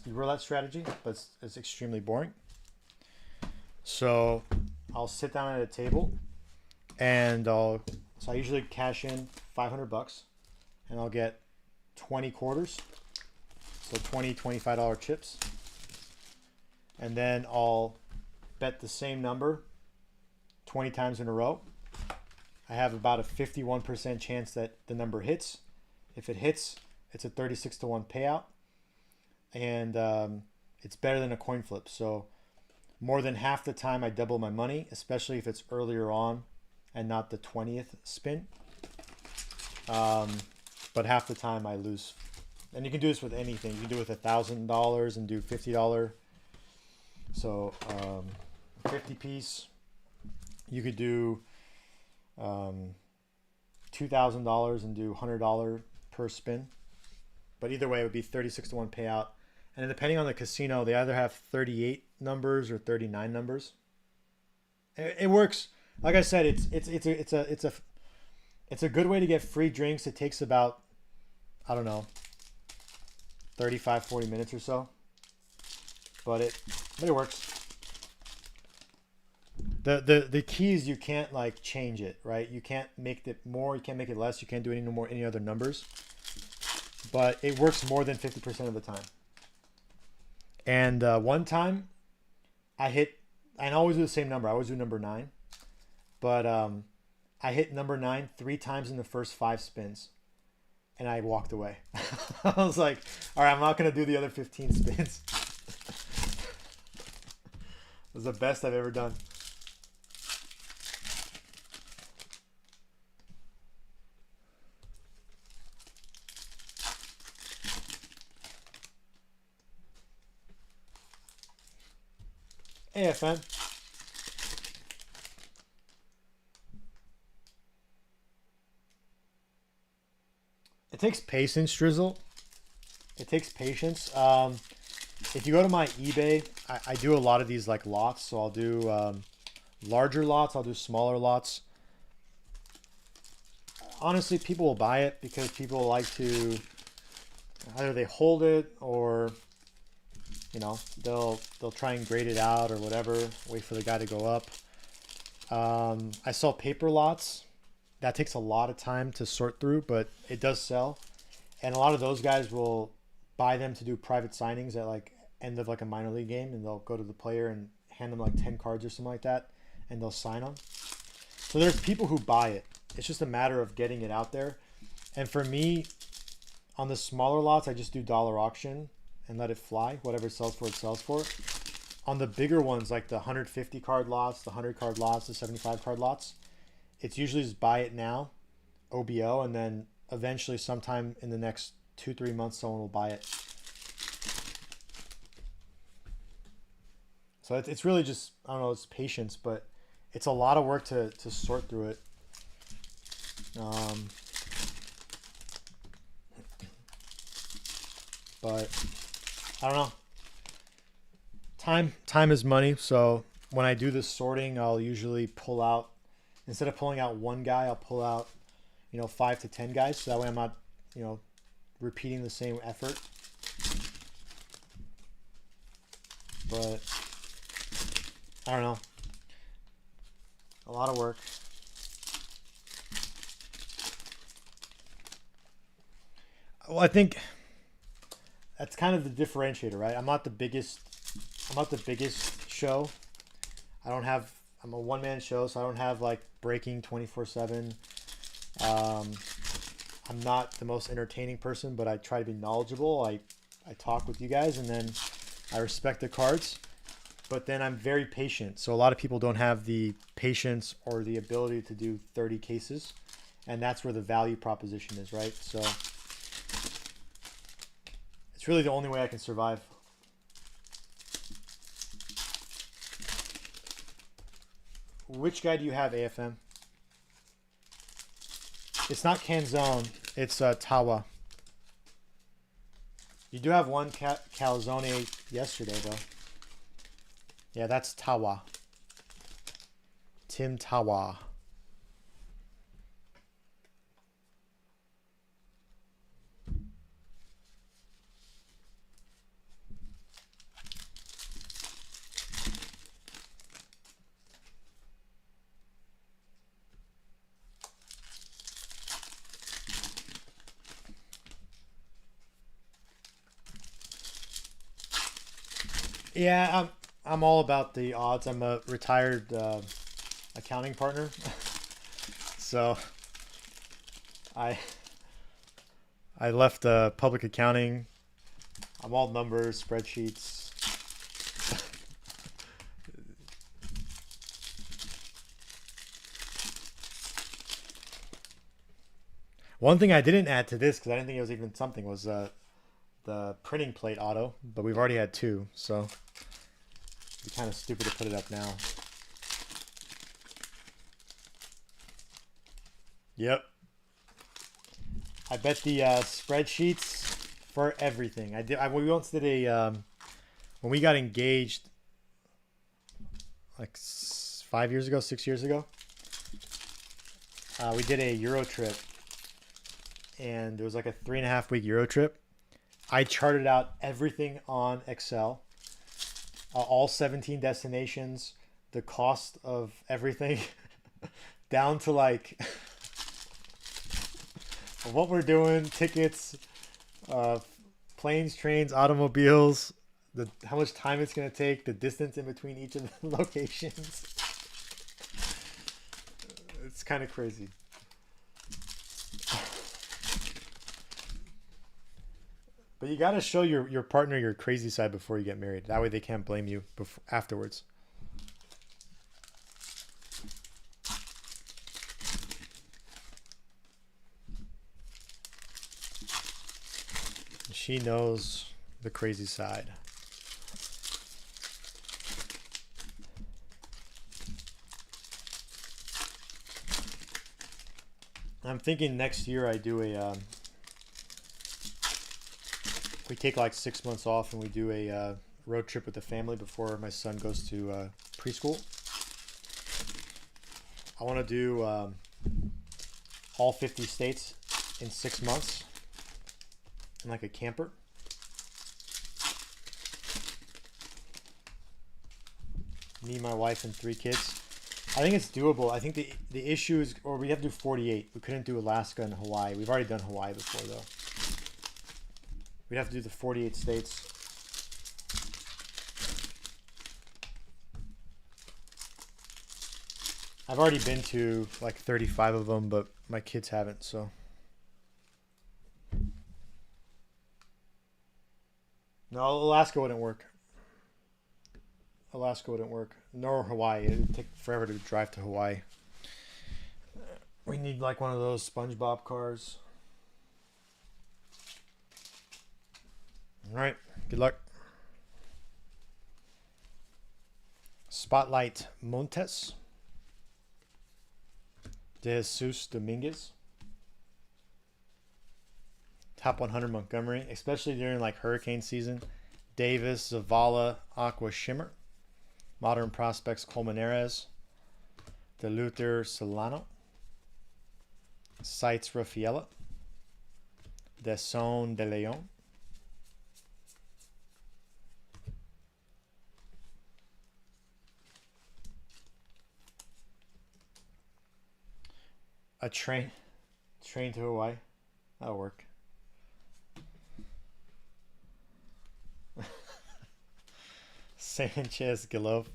roulette strategy, but it's extremely boring. So I'll sit down at a table and I usually cash in $500 and I'll get 20 quarters. So $25 chips. And then I'll bet the same number 20 times in a row. I have about a 51% chance that the number hits. If it hits, it's a 36-1 payout. And it's better than a coin flip. So more than half the time I double my money, especially if it's earlier on and not the 20th spin. But half the time I lose. And you can do this with anything. You can do it with $1,000 and do $50. So 50 piece. You could do $2,000 and do $100 per spin. But either way, it would be 36-1 payout. And depending on the casino, they either have 38 numbers or 39 numbers. It works. Like I said, it's a good way to get free drinks. It takes about, I don't know, 35, 40 minutes or so. But it works. The key is you can't like change it, right? You can't make it more, you can't make it less, you can't do any other numbers. But it works more than 50% of the time. And one time I always do the same number. I always do number 9. But I hit number 9 3 times in the first 5 spins. And I walked away. I was like, all right, I'm not going to do the other 15 spins. It was the best I've ever done. AFM. It takes patience, Drizzle. It takes patience. If you go to my eBay, I do a lot of these like lots. So I'll do larger lots. I'll do smaller lots. Honestly, people will buy it because people like to either they hold it or they'll try and grade it out or whatever. Wait for the guy to go up. I sell paper lots. That takes a lot of time to sort through, but it does sell. And a lot of those guys will buy them to do private signings at like end of like a minor league game, and they'll go to the player and hand them like 10 cards or something like that, and they'll sign them. So there's people who buy it. It's just a matter of getting it out there. And for me, on the smaller lots, I just do dollar auction and let it fly. Whatever it sells for, it sells for. On the bigger ones, like the 150 card lots, the 100 card lots, the 75 card lots, it's usually just buy it now, OBO, and then eventually sometime in the next 2-3 months, someone will buy it. So it's really just, I don't know, it's patience, but it's a lot of work to sort through it. But I don't know. Time is money. So when I do this sorting, I'll usually pull out, instead of pulling out one guy, I'll pull out, 5 to 10 guys. So that way I'm not, repeating the same effort. But I don't know. A lot of work. Well, I think that's kind of the differentiator, right? I'm not the biggest show. I'm a one-man show, so I don't have like breaking 24/7. I'm not the most entertaining person, but I try to be knowledgeable. I talk with you guys, and then I respect the cards. But then I'm very patient. So a lot of people don't have the patience or the ability to do 30 cases. And that's where the value proposition is, right? So it's really the only way I can survive. Which guy do you have, AFM? It's not Canzone. It's Tawa. You do have one calzone yesterday, though. Yeah, that's Tawa. Tim Tawa. Yeah, I'm all about the odds. I'm a retired accounting partner, so I left public accounting. I'm all numbers, spreadsheets. One thing I didn't add to this because I didn't think it was even something was the printing plate auto, but we've already had 2, so it'd be kind of stupid to put it up now. Yep. I bet the spreadsheets for everything. We once did a when we got engaged. like 5 years ago, 6 years ago. We did a Euro trip, and it was like a 3.5 week Euro trip. I charted out everything on Excel, all 17 destinations, the cost of everything, down to like what we're doing, tickets, uh, planes, trains, automobiles, how much time it's going to take, the distance in between each of the locations. It's kind of crazy. But you got to show your partner your crazy side before you get married. That way they can't blame you afterwards. She knows the crazy side. I'm thinking next year I do we take like 6 months off and we do a road trip with the family before my son goes to preschool. I want to do all 50 states in 6 months in like a camper. Me, my wife, and 3 kids. I think it's doable. I think the issue is, or we have to do 48. We couldn't do Alaska and Hawaii. We've already done Hawaii before, though. We'd have to do the 48 states. I've already been to like 35 of them, but my kids haven't, so. No, Alaska wouldn't work. Alaska wouldn't work. Nor Hawaii. It'd take forever to drive to Hawaii. We need like one of those SpongeBob cars. All right. Good luck. Spotlight Montes. De Jesus Dominguez. Top 100 Montgomery, especially during like hurricane season. Davis, Zavala, Aqua Shimmer. Modern Prospects Colmenares. De Luther Solano. Sites Rafaela. Deson de Leon. A train to Hawaii. That'll work. Sanchez Galov.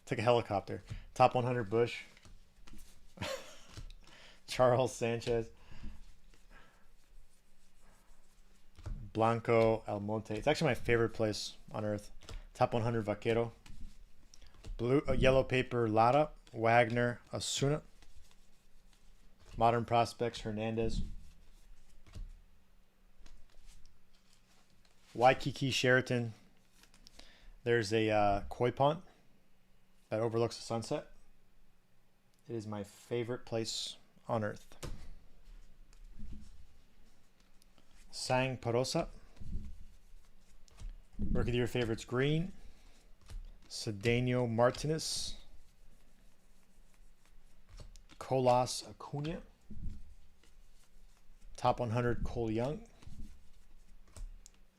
Took a helicopter. Top 100 Bush. Charles Sanchez. Blanco Almonte. It's actually my favorite place on earth. Top 100 Vaquero. Yellow Paper Lara. Wagner Asuna. Modern Prospects Hernandez. Waikiki Sheraton. There's a koi pond that overlooks the sunset. It is my favorite place on earth. Sang Parosa. Rookie of your favorites Green. Cedeno Martinez. Colas Acuna. Top 100 Cole Young.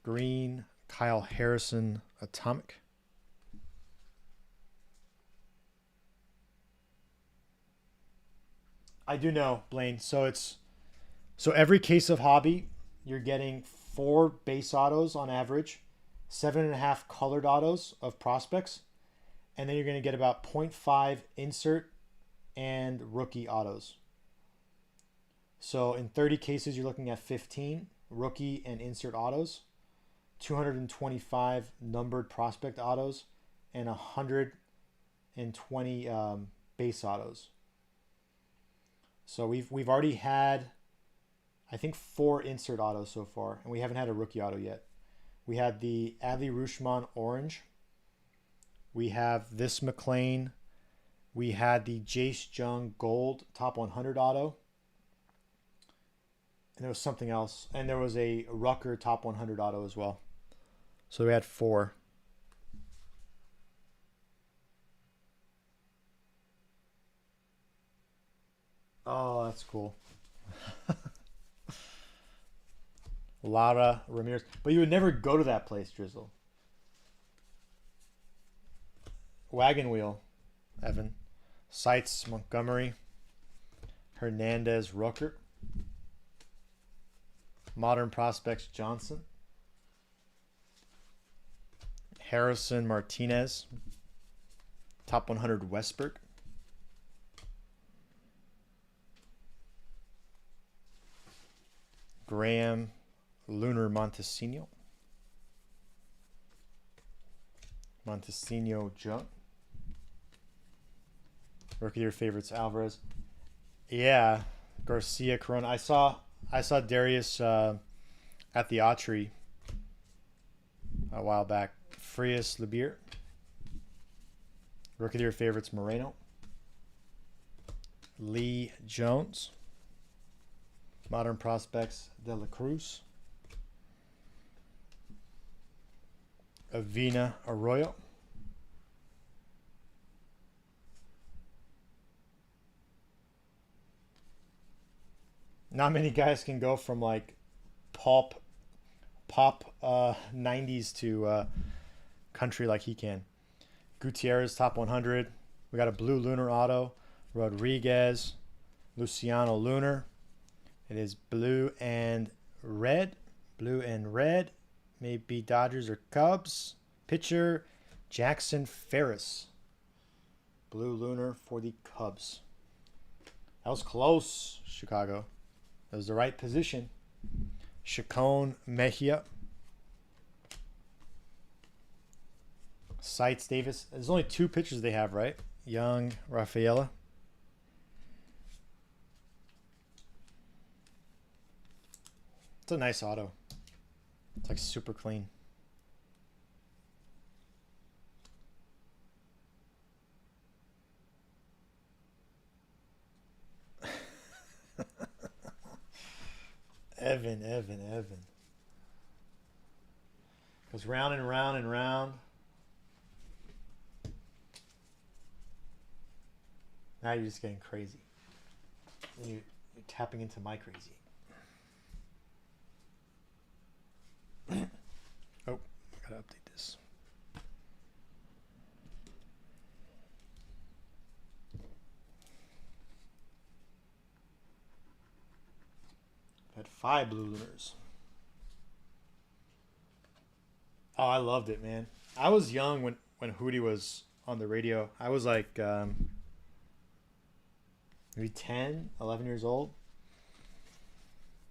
Green Kyle Harrison Atomic. I do know, Blaine. So every case of hobby, you're getting 4 base autos on average, 7.5 colored autos of prospects, and then you're going to get about 0.5 insert and rookie autos. So in 30 cases, you're looking at 15 rookie and insert autos, 225 numbered prospect autos, and 120 base autos. So we've already had, I think, 4 insert autos so far, and we haven't had a rookie auto yet. We had the Adley Rutschman Orange. We have this McLean. We had the Jace Jung Gold Top 100 auto. And there was something else. And there was a Rucker Top 100 auto as well. So we had 4. Oh, that's cool. Lara Ramirez. But you would never go to that place, Drizzle. Wagon Wheel, Evan. Sites Montgomery. Hernandez Rucker. Modern Prospects Johnson. Harrison Martinez. Top 100 Westberg. Graham Lunar Montesino. Montesino Junk. Rookie of your favorites, Alvarez. Yeah, Garcia Corona. I saw Darius at the Autry a while back. Frias Lebier. Rookie of your favorites, Moreno. Lee Jones. Modern Prospects, De La Cruz. Avina Arroyo. Not many guys can go from like pop 90s to country like he can. Gutierrez top 100. We got a blue Lunar auto. Rodriguez, Luciano Lunar. It is blue and red. Blue and red. Maybe Dodgers or Cubs. Pitcher Jackson Ferris. Blue Lunar for the Cubs. That was close, Chicago. That was the right position. Chacon Mejia. Sites Davis. There's only 2 pitchers they have, right? Young, Rafaela. It's a nice auto. It's like super clean. Evan. Goes round and round and round. Now you're just getting crazy. And you're tapping into my crazy. Oh, I gotta update this. Had 5 blue lunars. Oh, I loved it, man. I was young when Hootie was on the radio. I was like maybe 10, 11 years old.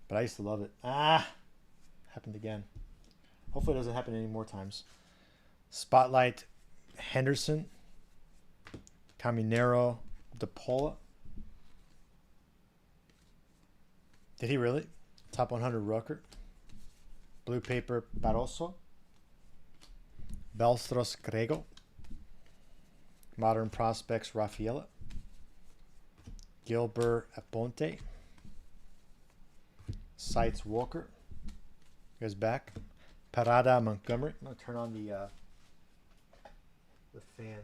But I used to love it. Happened again. Hopefully it doesn't happen any more times. Spotlight Henderson. Caminero DePaula. Did he really? Top 100 Rucker. Blue Paper Barroso. Belstros Grego. Modern Prospects Rafaela. Gilbert Aponte. Sites Walker. You guys back? Parada Montgomery. I'm gonna turn on the fan.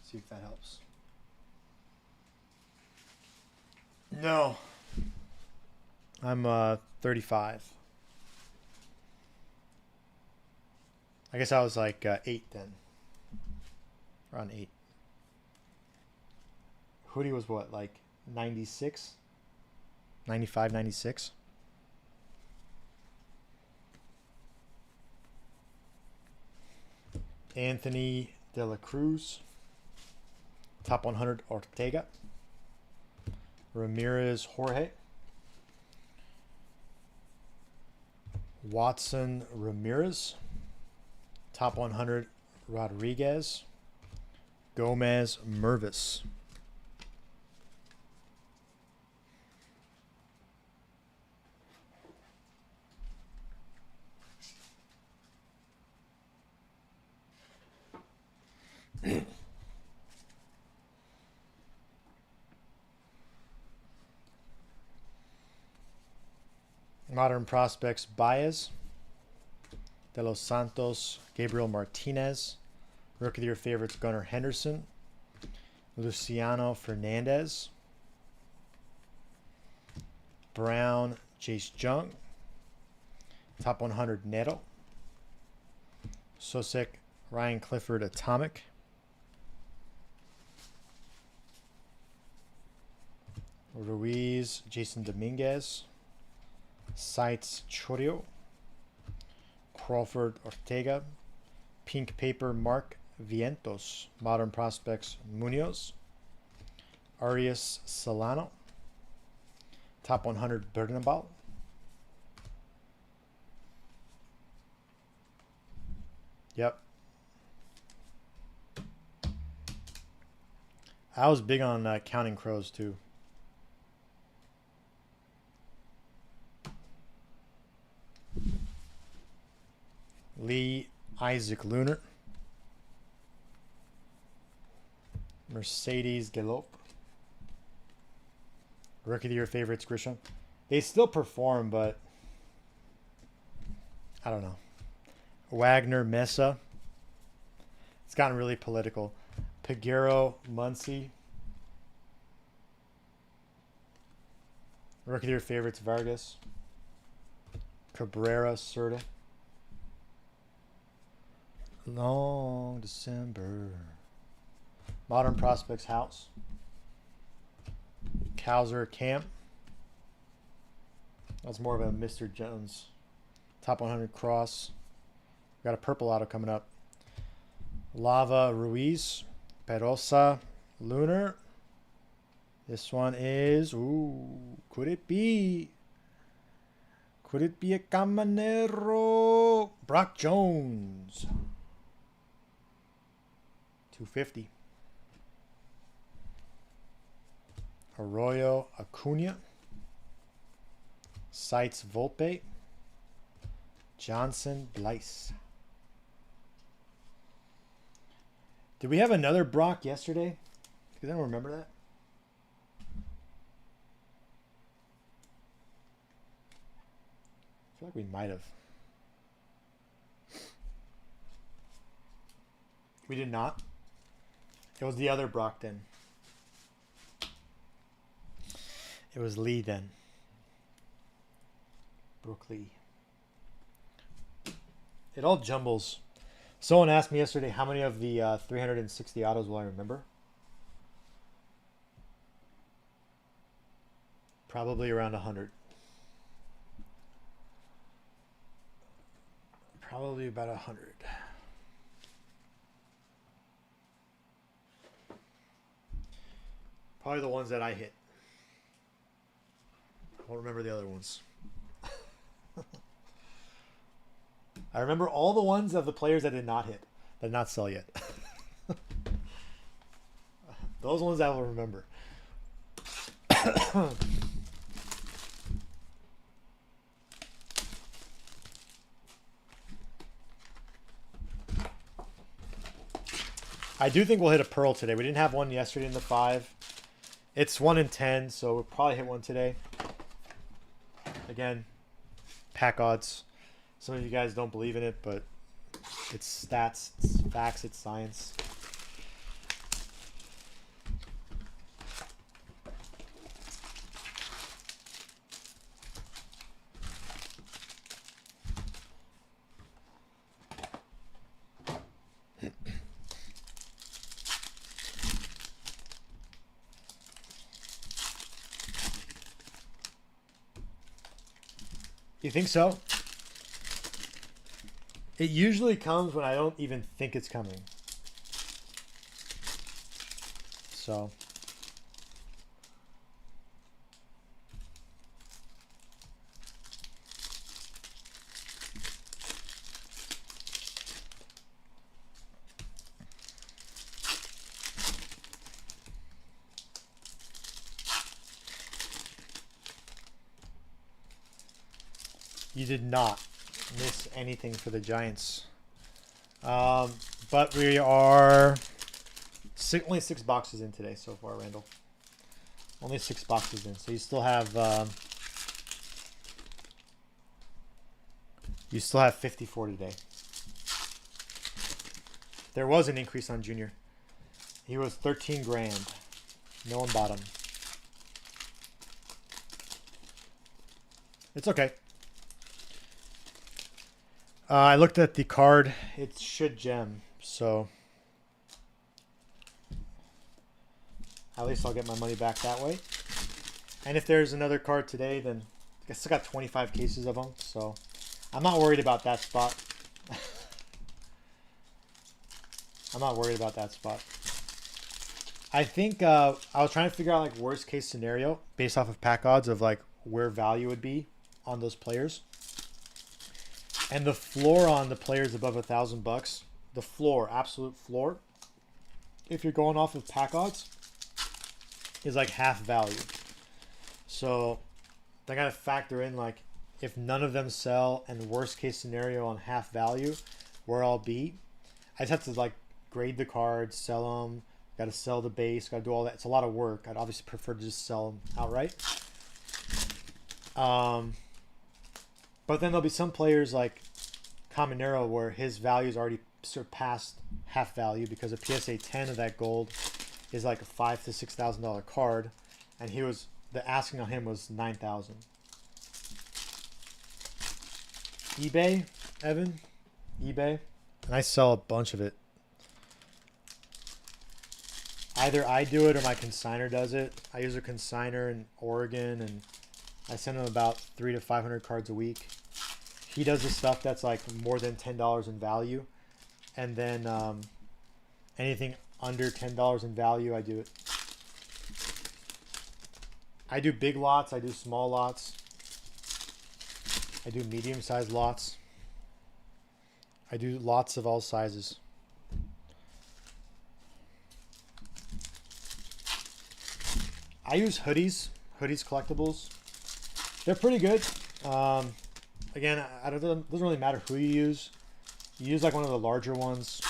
See if that helps. No. I'm 35. I guess I was like 8 then. Around 8. Hootie was what, like 96? 95, 96? Anthony De La Cruz. Top 100 Ortega. Ramirez Jorge. Watson Ramirez. Top 100 Rodriguez. Gomez Mervis. Modern Prospects Baez. De Los Santos, Gabriel Martinez. Rookie of your favorites, Gunnar Henderson. Luciano Fernandez. Brown, Chase Jung. Top 100, Neto. Sosek, Ryan Clifford, Atomic. Ruiz, Jason Dominguez. Sites, Chorio. Crawford, Ortega. Pink Paper, Mark Vientos. Modern Prospects, Munoz. Arias Solano. Top 100, Bernabal. Yep. I was big on Counting Crows, too. Lee Isaac Lunar. Mercedes Galop. Rookie of the Year favorites, Grisham. They still perform, but I don't know. Wagner Mesa. It's gotten really political. Piguero Muncy. Rookie of the Year favorites, Vargas. Cabrera Serta. Long December. Modern Prospects House. Cowser Camp. That's more of a Mr. Jones. Top 100 Cross. Got a purple auto coming up. Lava Ruiz. Perosa Lunar. This one is, ooh, could it be? Could it be a Caminero? Brock Jones. 250. Arroyo Acuna. Sites Volpe. Johnson Blyce. Did we have another Brock yesterday? Because I don't remember that. I feel like we might have. We did not. It was the other Brock then. It was Lee then. Brooke Lee. It all jumbles. Someone asked me yesterday how many of the 360 autos will I remember. Probably around 100. Probably about 100. Probably the ones that I hit. I won't remember the other ones. I remember all the ones of the players that did not hit, that did not sell yet. Those ones I will remember. I do think we'll hit a pearl today. We didn't have one yesterday in the 5. It's 1 in 10, so we'll probably hit one today. Again, pack odds. Some of you guys don't believe in it, but it's stats, it's facts, it's science. You think so? It usually comes when I don't even think it's coming. So. You did not miss anything for the Giants. But we are only 6 boxes in today so far, Randall. Only 6 boxes in. So you still have You still have 54 today. There was an increase on Junior. He was 13 grand. No one bought him. It's okay. I looked at the card. It should gem, so at least I'll get my money back that way. And if there's another card today, then I still got 25 cases of them, so I'm not worried about that spot. I'm not worried about that spot. I think I was trying to figure out like worst case scenario based off of pack odds of like where value would be on those players. And the floor on the players above $1,000, the floor, absolute floor, if you're going off of pack odds, is like half value. So I gotta factor in like if none of them sell and worst case scenario on half value, where I'll be. I just have to like grade the cards, sell them, gotta sell the base, gotta do all that. It's a lot of work. I'd obviously prefer to just sell them outright. But then there'll be some players like Caminero where his value's already surpassed half value because a PSA 10 of that gold is like a $5,000 to $6,000 card, and he was the asking on him was $9,000. eBay, Evan, eBay, and I sell a bunch of it. Either I do it or my consignor does it. I use a consignor in Oregon, and I send him about 300 to 500 cards a week. He does the stuff that's like more than $10 in value, and then anything under $10 in value, I do it. I do big lots. I do small lots. I do medium-sized lots. I do lots of all sizes. I use hoodies collectibles. They're pretty good. Again, it doesn't really matter who you use. You use like one of the larger ones.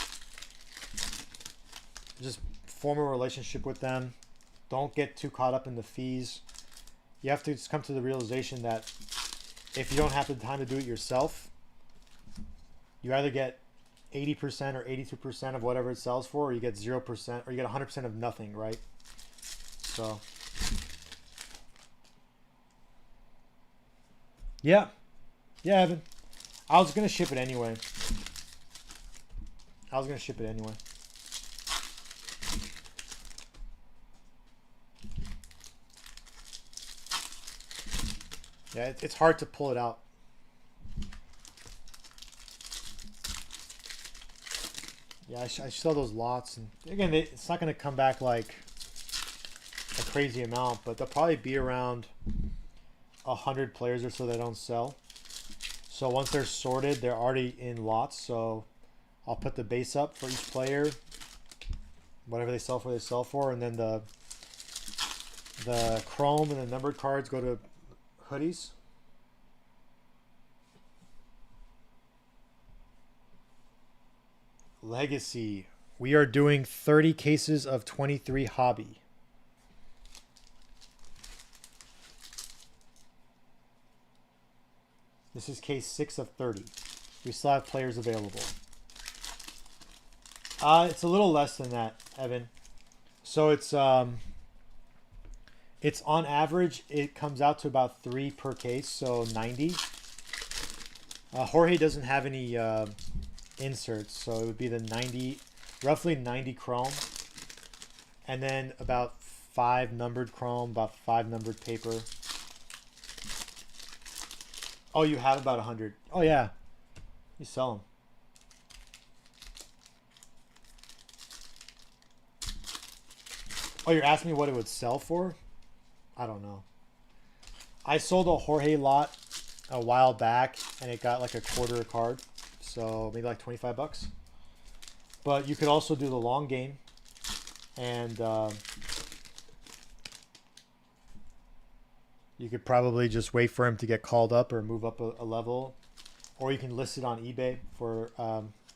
Just form a relationship with them. Don't get too caught up in the fees. You have to just come to the realization that if you don't have the time to do it yourself, you either get 80% or 82% of whatever it sells for, or you get 0%, or you get 100% of nothing, right? So, yeah, Evan. I was gonna ship it anyway. Yeah, it's hard to pull it out. Yeah, I sell those lots, and again, it's not going to come back like a crazy amount, but there'll probably be around 100 players or so that don't sell. So once they're sorted, they're already in lots. So I'll put the base up for each player, whatever they sell for, and then the chrome and the numbered cards go to hoodies. Legacy. We are doing 30 cases of 23 hobby. This is case 6 of 30. We still have players available. It's a little less than that, Evan. So it's on average, it comes out to about 3 per case, so 90. Jorge doesn't have any inserts, so it would be the 90, roughly 90 chrome, and then about 5 numbered chrome, about 5 numbered paper. Oh, you have about 100. Oh yeah, you sell them. Oh, you're asking me what it would sell for? I don't know. I sold a Jorge lot a while back, and it got like a quarter a card, so maybe like 25 bucks. But you could also do the long game, and you could probably just wait for him to get called up or move up a level, or you can list it on eBay for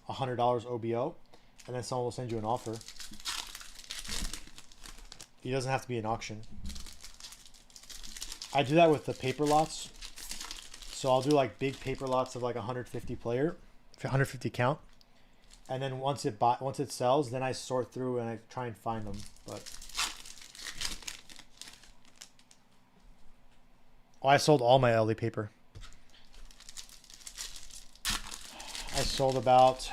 $100 OBO, and then someone will send you an offer. It doesn't have to be an auction. I do that with the paper lots. So I'll do like big paper lots of like 150 player, 150 count, and then once it sells, then I sort through and I try and find them. But oh, I sold all my LD paper. I sold about,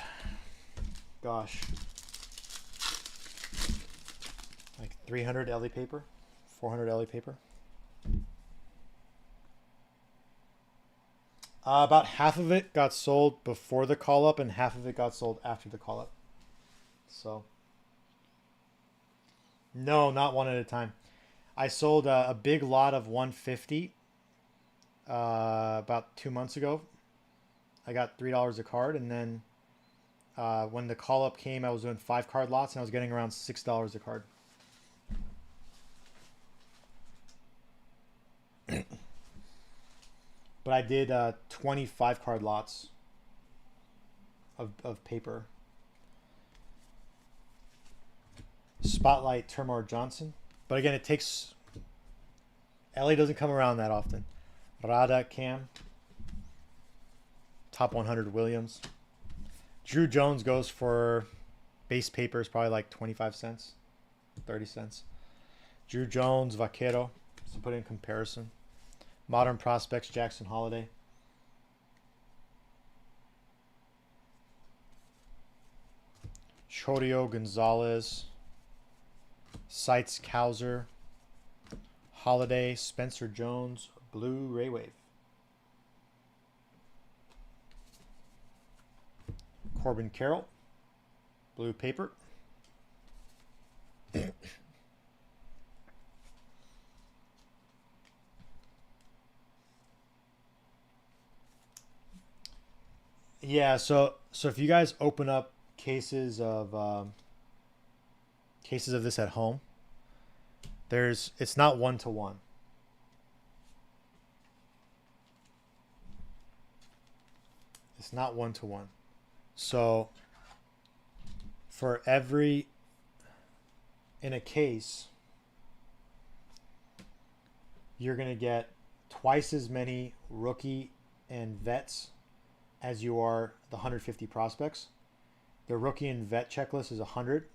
gosh, like 300 LD paper, 400 LD paper. About half of it got sold before the call up and half of it got sold after the call up. So, no, not one at a time. I sold a big lot of 150 about 2 months ago. I got $3 a card, and then when the call up came, I was doing 5 card lots and I was getting around $6 a card. But I did 25 card lots of paper. Spotlight Termar Johnson. But again, it takes... LA doesn't come around that often. Rada Cam. Top 100 Williams. Drew Jones goes for base paper is probably like 25 cents. 30 cents. Drew Jones, Vaquero. So put it in comparison. Modern Prospects, Jackson Holiday. Chorio Gonzalez. Sites Cowser. Holiday, Spencer Jones, Blue Ray Wave. Corbin Carroll, blue paper. Yeah, so if you guys open up cases of this at home, it's not 1-to-1. It's not 1-to-1. So for every in a case, you're going to get twice as many rookie and vets as you are the 150 prospects. The rookie and vet checklist is 100.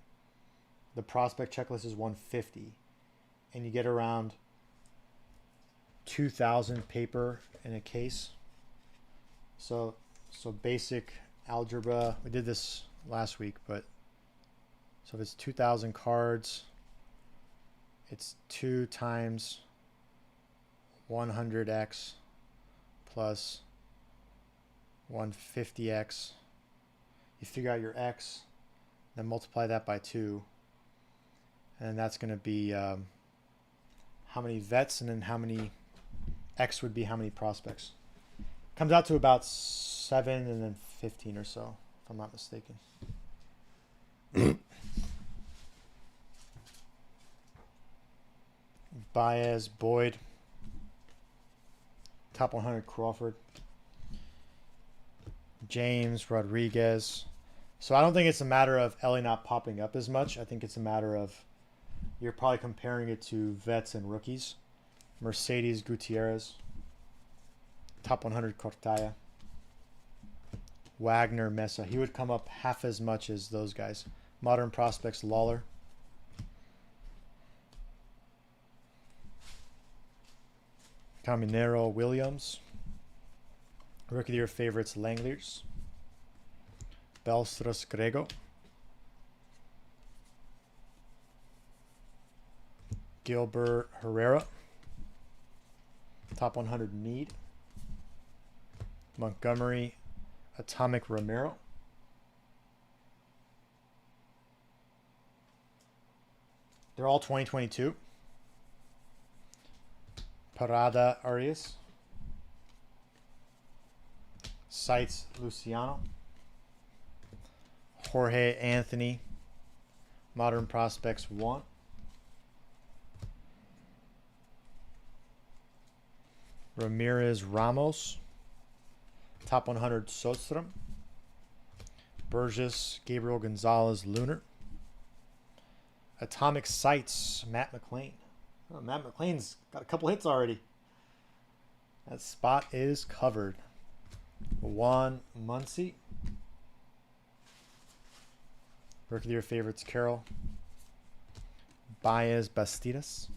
The prospect checklist is 150. And you get around 2,000 paper in a case. So basic algebra, we did this last week, but so if it's 2,000 cards, it's 2 times 100x plus 150x. You figure out your x, then multiply that by 2, and that's going to be how many vets, and then how many x would be how many prospects. Comes out to about 7 and then 15 or so, if I'm not mistaken. Baez, Boyd, top 100 Crawford, James, Rodriguez. So I don't think it's a matter of Ellie not popping up as much. I think it's a matter of you're probably comparing it to vets and rookies. Mercedes, Gutierrez, top 100 Cortaya, Wagner, Mesa. He would come up half as much as those guys. Modern Prospects, Lawler. Caminero, Williams. Rookie of the Year favorites, Langliers. Belstras, Grego. Gilbert, Herrera. Top 100 Mead. Montgomery, Atomic Romero. They're all 2022. Parada, Arias. Sites, Luciano. Jorge Anthony. Modern Prospects 1. Ramirez Ramos. Top 100 Sostrom. Burgess, Gabriel Gonzalez, Lunar. Atomic Sights, Matt McLean. Oh, Matt McLean's got a couple hits already. That spot is covered. Juan Muncy. Rookie of your favorites, Carol. Baez Bastidas.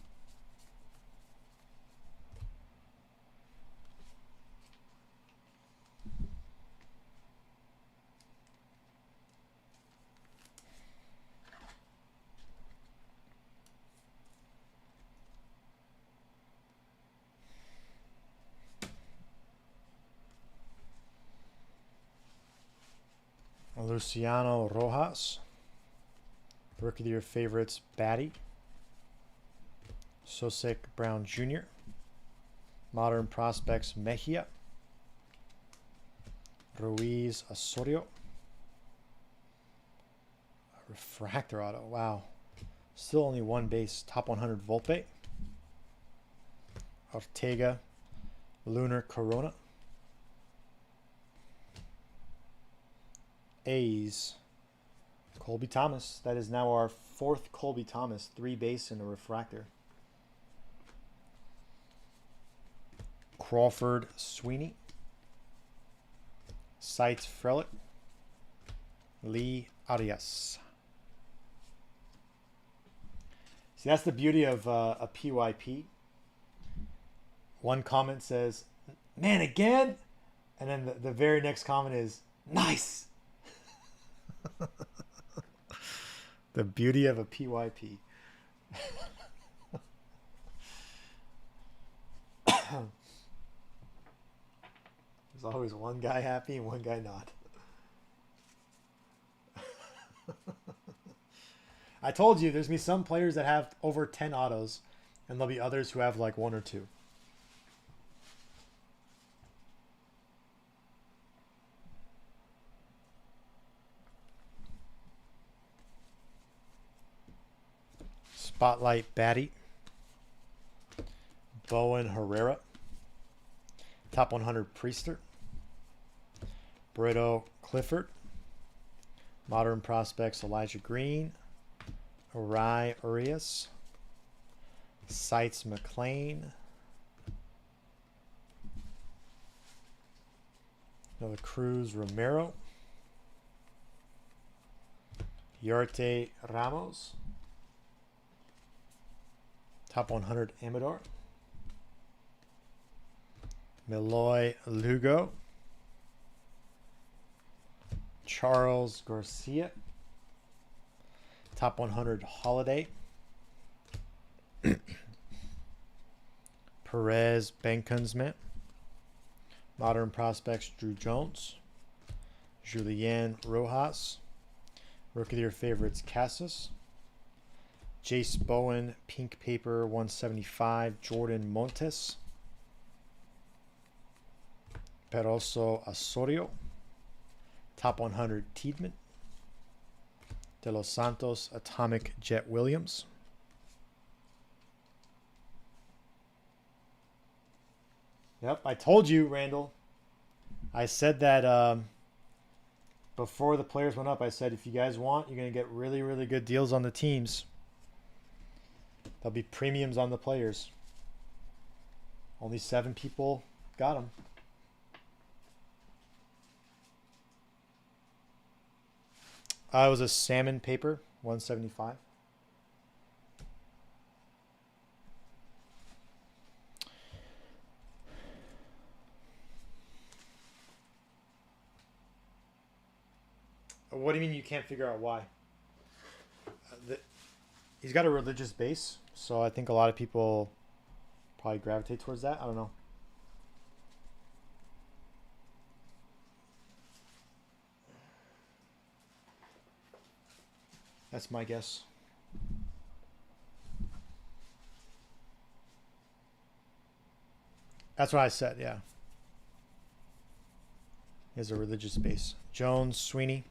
Luciano Rojas. Rookie of your favorites, Batty. Sosek Brown Jr. Modern prospects, Mejia. Ruiz Osorio. Refractor auto. Wow. Still only one base. Top 100 Volpe. Ortega. Lunar Corona. A's. Colby Thomas. That is now our fourth Colby Thomas. 3 base and a refractor. Crawford Sweeney. Sites Frelick. Lee Arias. See, that's the beauty of a PYP. One comment says, "Man, again?" And then the very next comment is, "Nice." The beauty of a PYP. There's always one guy happy and one guy not. I told you there's going to be some players that have over 10 autos, and there'll be others who have like 1 or 2. Spotlight Batty. Bowen Herrera. Top 100 Priester. Brito Clifford. Modern prospects Elijah Green. Rai Urias. Sites McLean. Another Cruz Romero. Yarte Ramos. Top 100 Amador. Meloy Lugo. Charles Garcia. Top 100 Holiday. Perez Benkunzman. Modern prospects Drew Jones. Julian Rojas. Rookie of your favorites Casas. Jace Bowen, Pink Paper 175, Jordan Montes. Peroso Osorio. Top 100 Tiedemann. De Los Santos, Atomic Jet Williams. Yep, I told you, Randall. I said that before the players went up. I said if you guys want, you're going to get really, really good deals on the teams. There'll be premiums on the players. Only 7 people got them. It was a salmon paper, 175. What do you mean you can't figure out why? He's got a religious base, so I think a lot of people probably gravitate towards that. I don't know. That's my guess. That's what I said, yeah. He has a religious base. Jones, Sweeney.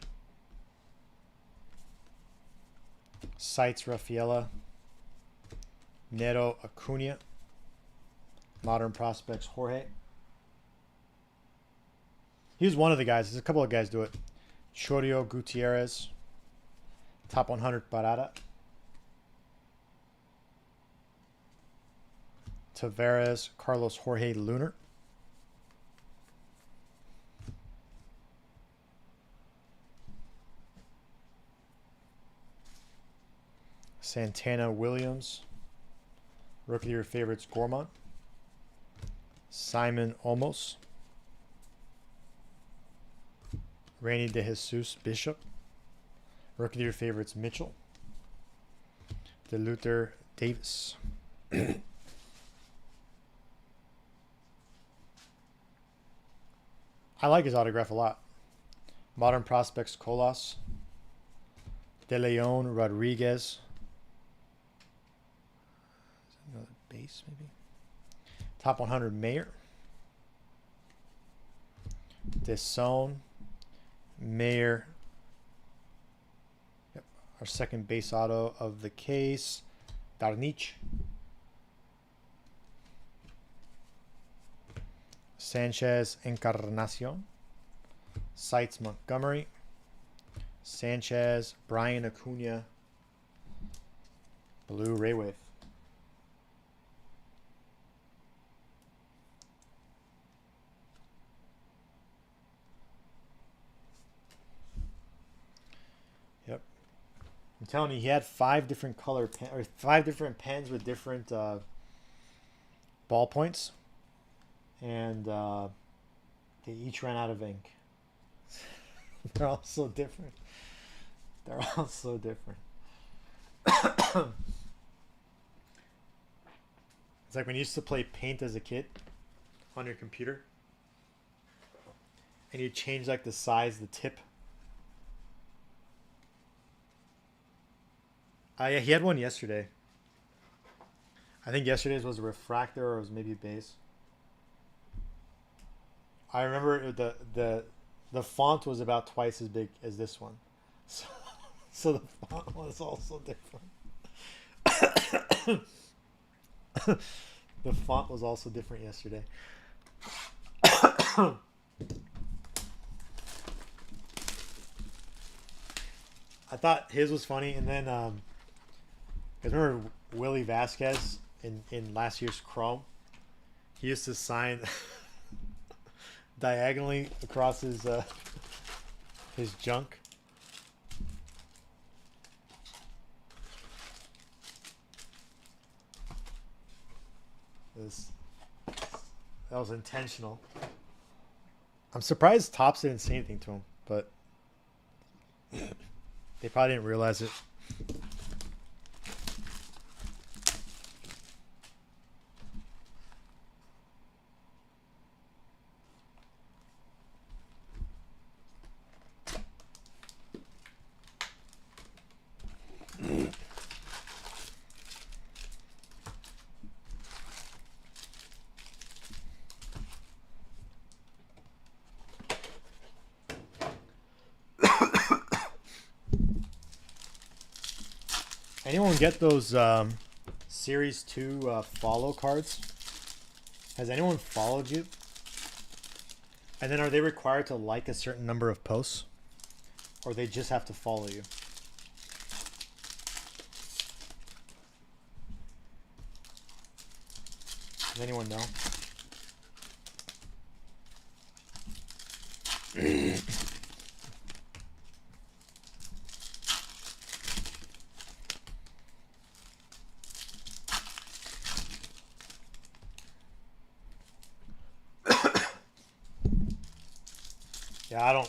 Sites, Rafaela. Neto, Acuna. Modern prospects, Jorge. He's one of the guys. There's a couple of guys do it. Chorio Gutierrez. Top 100 Parada. Tavares, Carlos Jorge Lunar. Santana Williams. Rookie of your favorites, Gormont. Simon Olmos. Randy DeJesus Bishop. Rookie of your favorites, Mitchell. DeLuther Davis. I like his autograph a lot. Modern Prospects Colas. De Leon Rodriguez. Another base, maybe. Top 100 Mayer. Deson. Mayer. Yep. Our second base auto of the case. Darnich. Sanchez Encarnacion. Sites Montgomery. Sanchez, Brian Acuna. Blue Raywave. Yep. I'm telling you, he had 5 different color pen, or 5 different pens with different ballpoints. And they each ran out of ink. They're all so different. They're all so different. It's like when you used to play Paint as a kid on your computer. And you change like the size, the tip. Yeah, he had one yesterday. I think yesterday's was a refractor or it was maybe base. I remember the font was about twice as big as this one. So the font was also different. The font was also different yesterday. I thought his was funny, and then I remember Willie Vasquez in last year's Chrome. He used to sign diagonally across his junk. That was intentional. I'm surprised Topps didn't say anything to him, but they probably didn't realize it. Anyone get those Series 2 follow cards? Has anyone followed you? And then are they required to like a certain number of posts? Or they just have to follow you? Does anyone know? Yeah,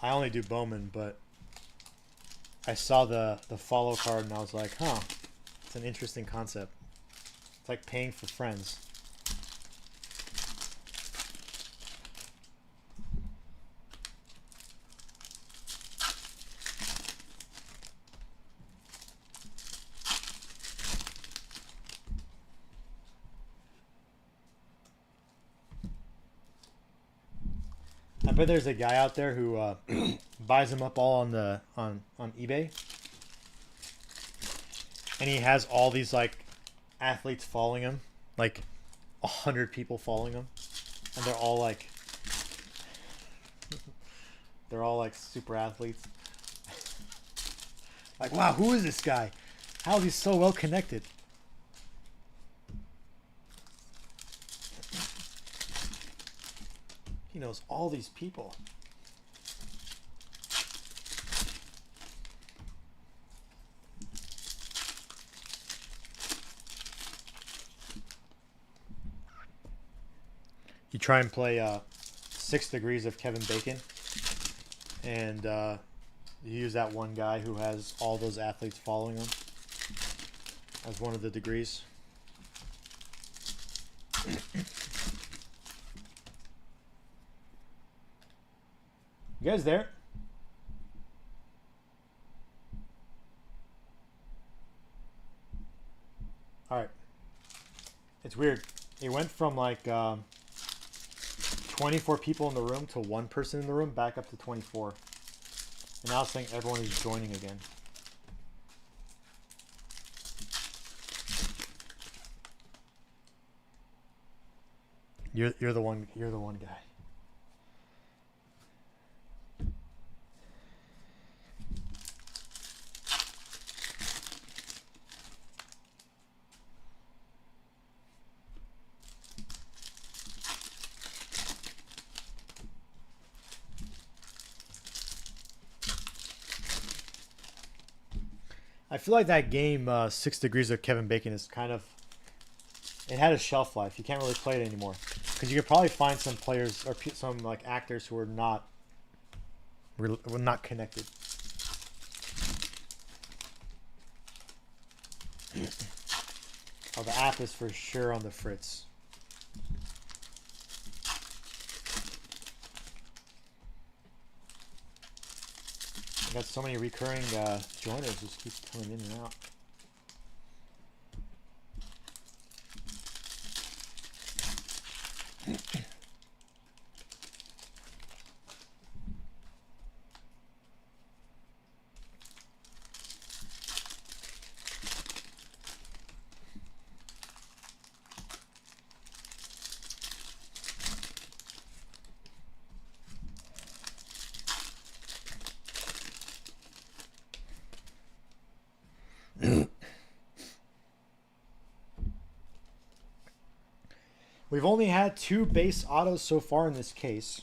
I only do Bowman, but I saw the follow card and I was like, huh, it's an interesting concept. It's like paying for friends. I bet there's a guy out there who buys them up all on eBay, and he has all these like athletes following him, like 100 people following him, and they're all like super athletes. Like, wow, who is this guy? How is he so well connected? He knows all these people. You try and play 6 degrees of Kevin Bacon, and you use that one guy who has all those athletes following him as one of the degrees. You guys there? All right. It's weird. It went from like 24 people in the room to 1 person in the room, back up to 24. And now it's saying everyone is joining again. You're the one guy. I feel like that game, 6 Degrees of Kevin Bacon, is kind of... It had a shelf life. You can't really play it anymore. Because you could probably find some players, or some like actors who are not connected. Oh, the app is for sure on the fritz. I got so many recurring joiners just keep coming in and out. We've only had 2 base autos so far in this case.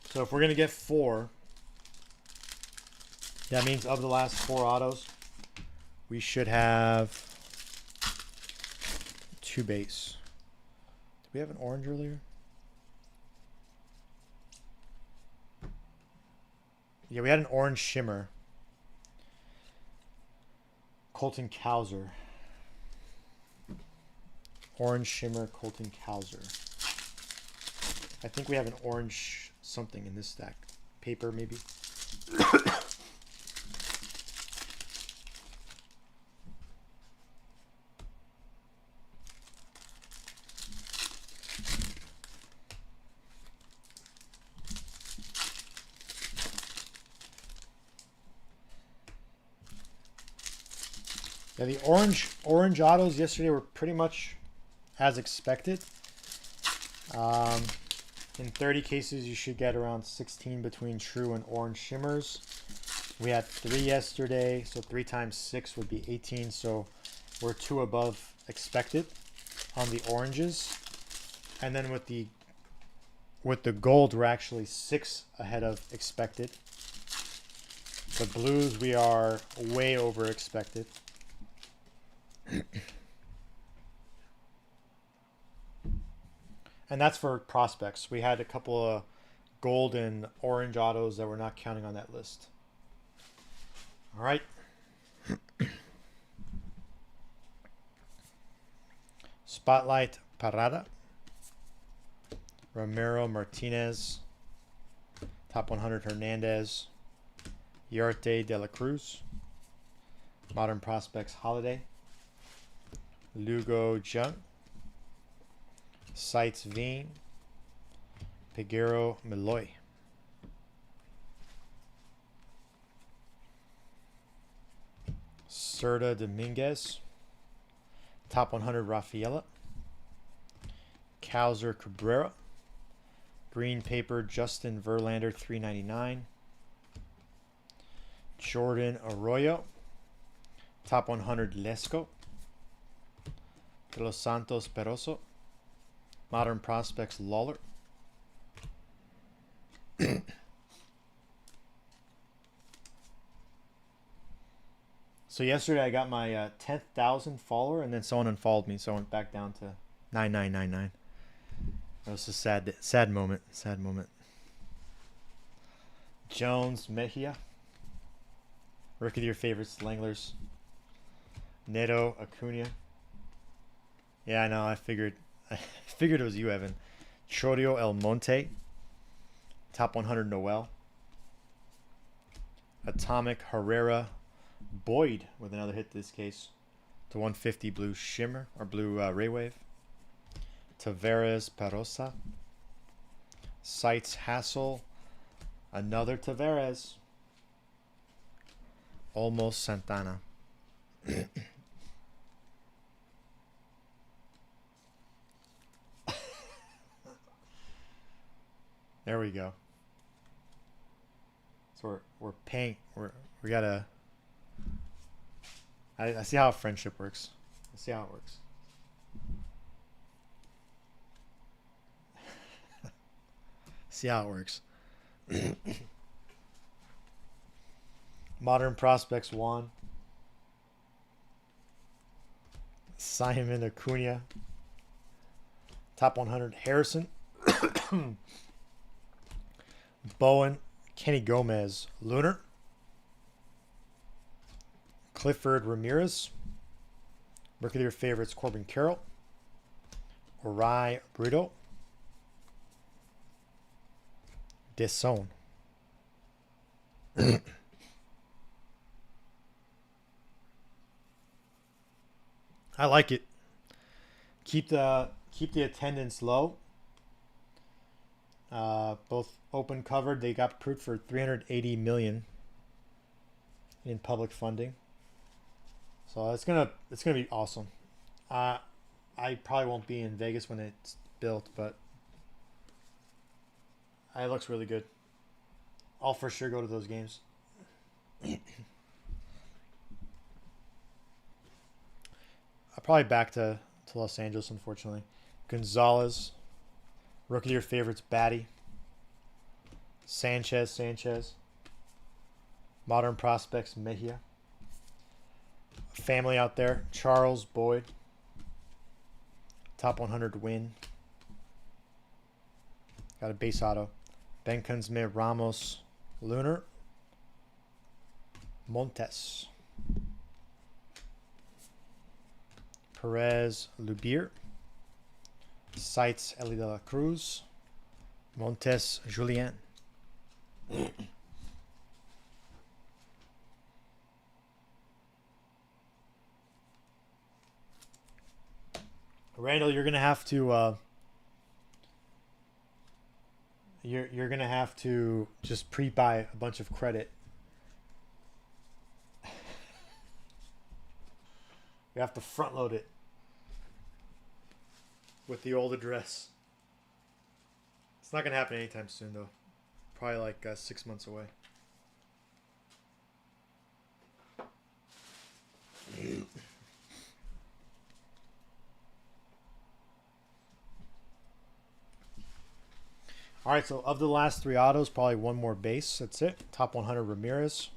So if we're going to get 4, that means of the last 4 autos, we should have 2 base. Did we have an orange earlier? Yeah, we had an orange shimmer. Colton Cowser. Orange shimmer, Colton Cowser. I think we have an orange something in this stack. Paper, maybe. Yeah, the orange autos yesterday were pretty much as expected. In 30 cases, you should get around 16 between true and orange shimmers. We had 3 yesterday, so 3 times 6 would be 18. So we're 2 above expected on the oranges, and then with the gold, we're actually 6 ahead of expected. The blues, we are way over expected. And that's for prospects. We had a couple of gold and orange autos that we're not counting on that list. All right. Spotlight Parada. Ramiro Martinez. Top 100 Hernandez. Yarte de la Cruz. Modern Prospects Holiday. Lugo Jung. Sites Veen. Peguero Meloy. Serta Dominguez. Top 100 Rafaela. Cowser Cabrera. Green paper Justin Verlander $3.99. Jordan Arroyo. Top 100 Lesko. De Los Santos Peroso. Modern Prospects Lawler. So yesterday I got my 10,000 follower, and then someone unfollowed me, so I went back down to 9999. That was a sad moment. Sad moment. Jones, Mejia. Rookie of your favorites, Langlers. Neto, Acuna. Yeah, I know. I figured it was you, Evan. Chorio El Monte. Top 100 Noel. Atomic Herrera Boyd with another hit this case. To 150 Blue Shimmer or Blue Ray Wave. Tavares Perosa. Sights Hassel. Another Tavares. Almost Santana. There we go. So we're paying. We gotta. I see how friendship works. I see how it works. See how it works. Modern Prospects 1. Simon Acuna. Top 100 Harrison. Bowen. Kenny Gomez. Lunar. Clifford Ramirez. Rookie of your favorites, Corbin Carroll. Orai Brito. Deson. I like it. Keep the attendance low. Both open covered. They got approved for $380 million in public funding. So it's gonna be awesome. I probably won't be in Vegas when it's built, but it looks really good. I'll for sure go to those games. I'll probably back to Los Angeles, unfortunately. Gonzalez. Rookie of your favorites, Batty. Sanchez. Modern Prospects, Mejia. Family out there, Charles Boyd. Top 100 win. Got a base auto. Ben Kensme, Ramos, Lunar. Montes. Perez, Lubier. Sights, Eli de la Cruz. Montes, Julien. Randall, you're gonna have to you're gonna have to just pre-buy a bunch of credit. You have to front load it with the old address. It's not gonna happen anytime soon, though. Probably like 6 months away. All right, so of the last 3 autos, probably one more base. That's it. Top 100 Ramirez.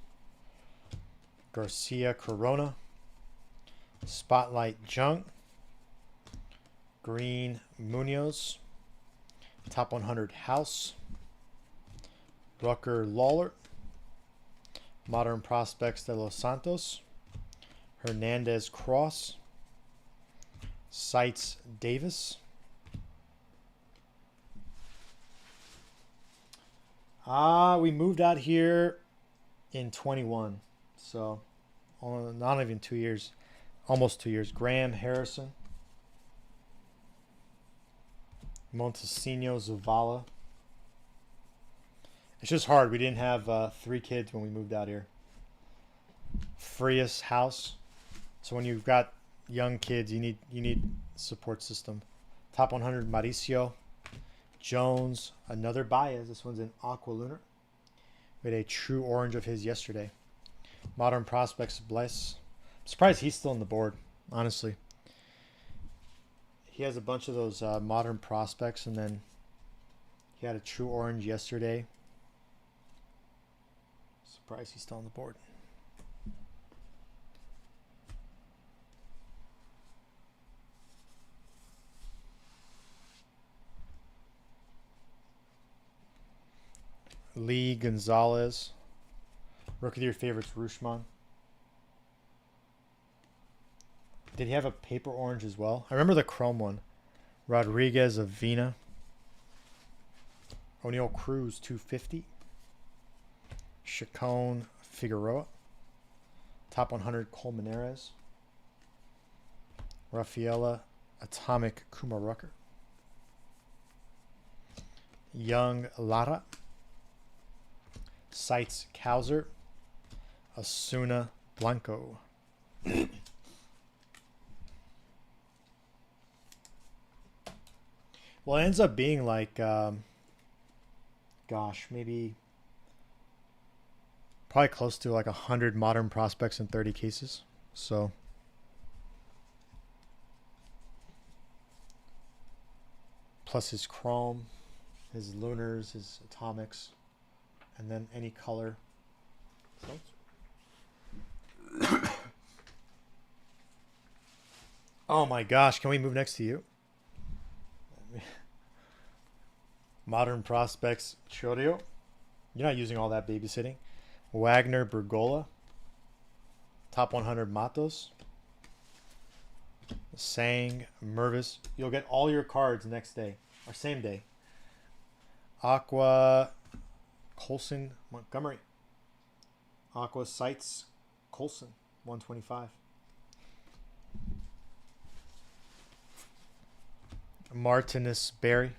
Garcia Corona. Spotlight Jung. Green Munoz. Top 100 House. Rucker Lawler. Modern Prospects de Los Santos. Hernandez Cross. Sights Davis. We moved out here in 21. So, not even 2 years. Almost 2 years. Graham Harrison. Montesino Zavala. It's just hard. We didn't have 3 kids when we moved out here. Frias House. So when you've got young kids, you need support system. Top 100 Mauricio. Jones, another Baez. This one's in Aqua Lunar. We had a true orange of his yesterday. Modern Prospects Bless. I'm surprised he's still on the board, honestly. He has a bunch of those Modern Prospects, and then he had a true orange yesterday. Surprised he's still on the board. Lee Gonzalez. Rookie of the Year favorites, Rushman. Did he have a paper orange as well? I remember the chrome one. Rodriguez of Vina. O'Neal Cruz, 250. Chacon Figueroa. Top 100, Colmenares. Rafaela Atomic Kumar Rucker. Young Lara. Sites Kauser. Asuna Blanco. Well, it ends up being like, gosh, maybe probably close to like 100 modern prospects in 30 cases. So plus his chrome, his lunars, his atomics, and then any color. Oh my gosh, can we move next to you? Modern prospects, Chorio. You're not using all that babysitting. Wagner Bergola. Top 100 Matos. Sang Mervis. You'll get all your cards next day or same day. Aqua Colson Montgomery. Aqua Sites Colson 125. Martinez Berry.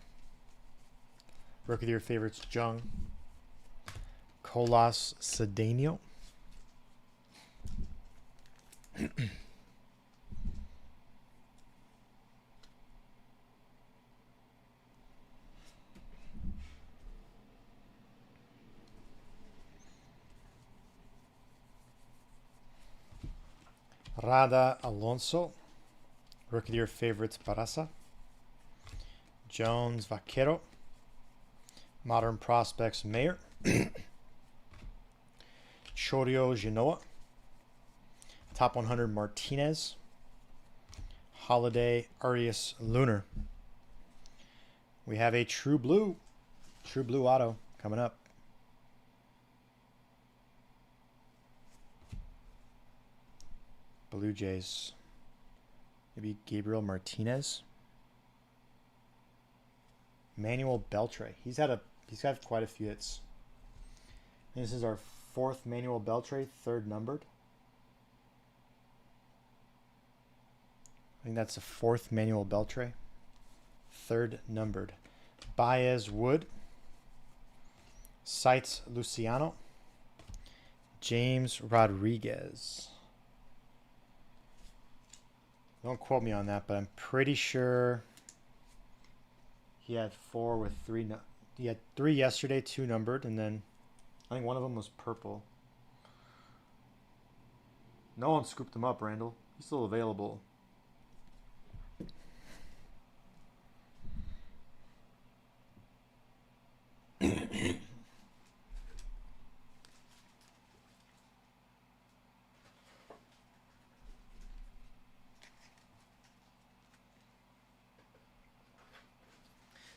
Rookie of the Year favorites, Jung. Colas Cedeno. Rada Alonso. Rookie of the Year favorites, Barasa. Jones Vaquero. Modern prospects, Mayer. Chorio Genoa. Top 100 Martinez. Holiday Arias Lunar. We have a True Blue auto coming up. Blue Jays. Maybe Gabriel Martinez. Manuel Beltre. He's got quite a few hits. And this is our 4th Manuel Beltre, 3rd numbered. I think that's the 4th Manuel Beltre, 3rd numbered. Baez Wood. Sites Luciano. James Rodriguez. Don't quote me on that, but I'm pretty sure he had 4 with 3. He had 3 yesterday, 2 numbered, and then I think one of them was purple. No one scooped him up, Randall. He's still available.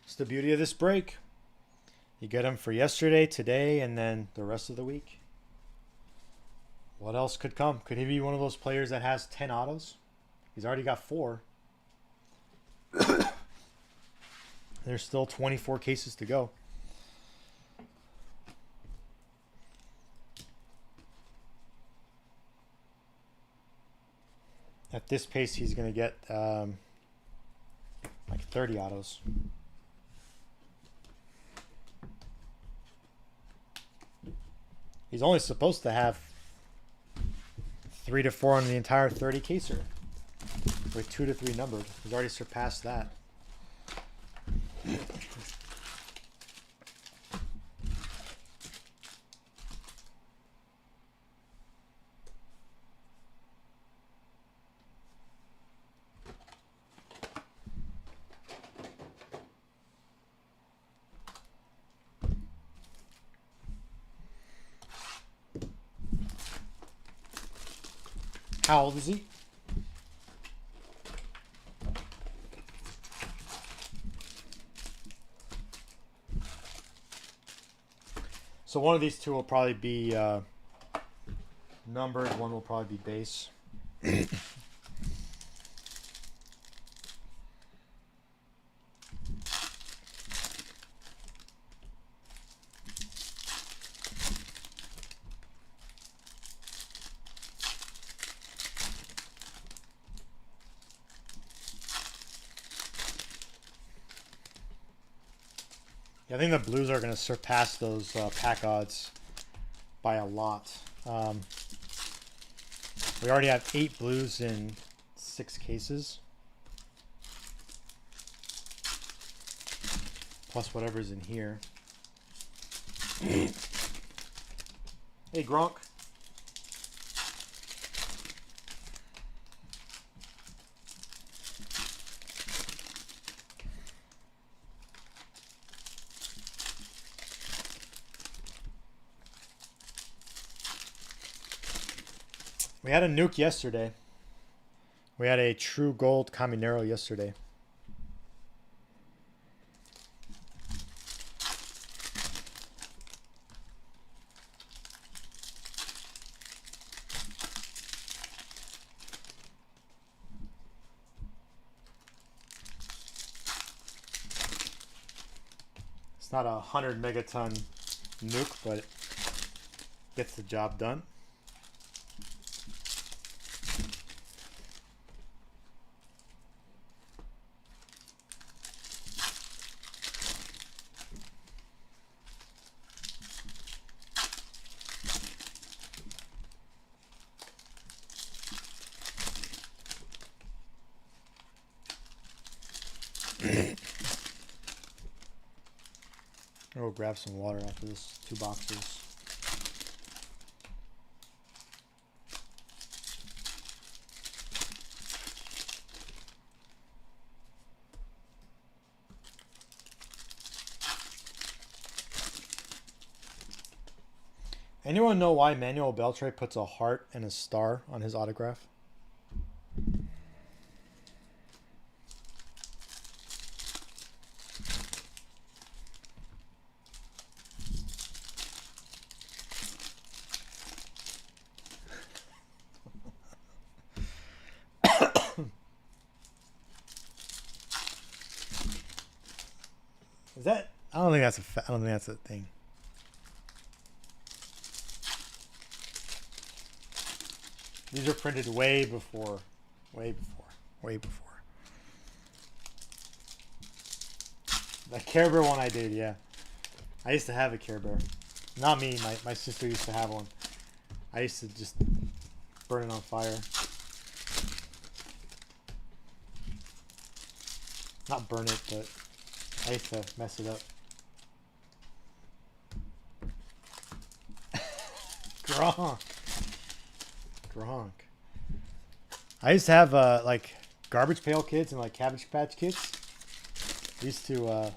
It's the beauty of this break. You get them for yesterday, today, and then the rest of the week. What else could come? Could he be one of those players that has 10 autos? He's already got 4. There's still 24 cases to go. At this pace, he's going to get like 30 autos. He's only supposed to have 3 to 4 on the entire 30 caser, with 2 to 3 numbered. He's already surpassed that. How old is he? So one of these two will probably be numbered. One will probably be base. I think the blues are going to surpass those pack odds by a lot. We already have 8 blues in 6 cases. Plus whatever's in here. Hey, Gronk. We had a nuke yesterday. We had a true gold Caminero yesterday. It's not a 100 megaton nuke, but it gets the job done. I'll grab some water after this 2 boxes. Anyone know why Manuel Beltre puts a heart and a star on his autograph? Is that? I don't think that's a. I don't think that's a thing. These are printed way before. The Care Bear one I did, yeah. I used to have a Care Bear. Not me. My sister used to have one. I used to just burn it on fire. Not burn it, but I used to mess it up. Gronk. I used to have like Garbage Pail Kids and like Cabbage Patch Kids. I used to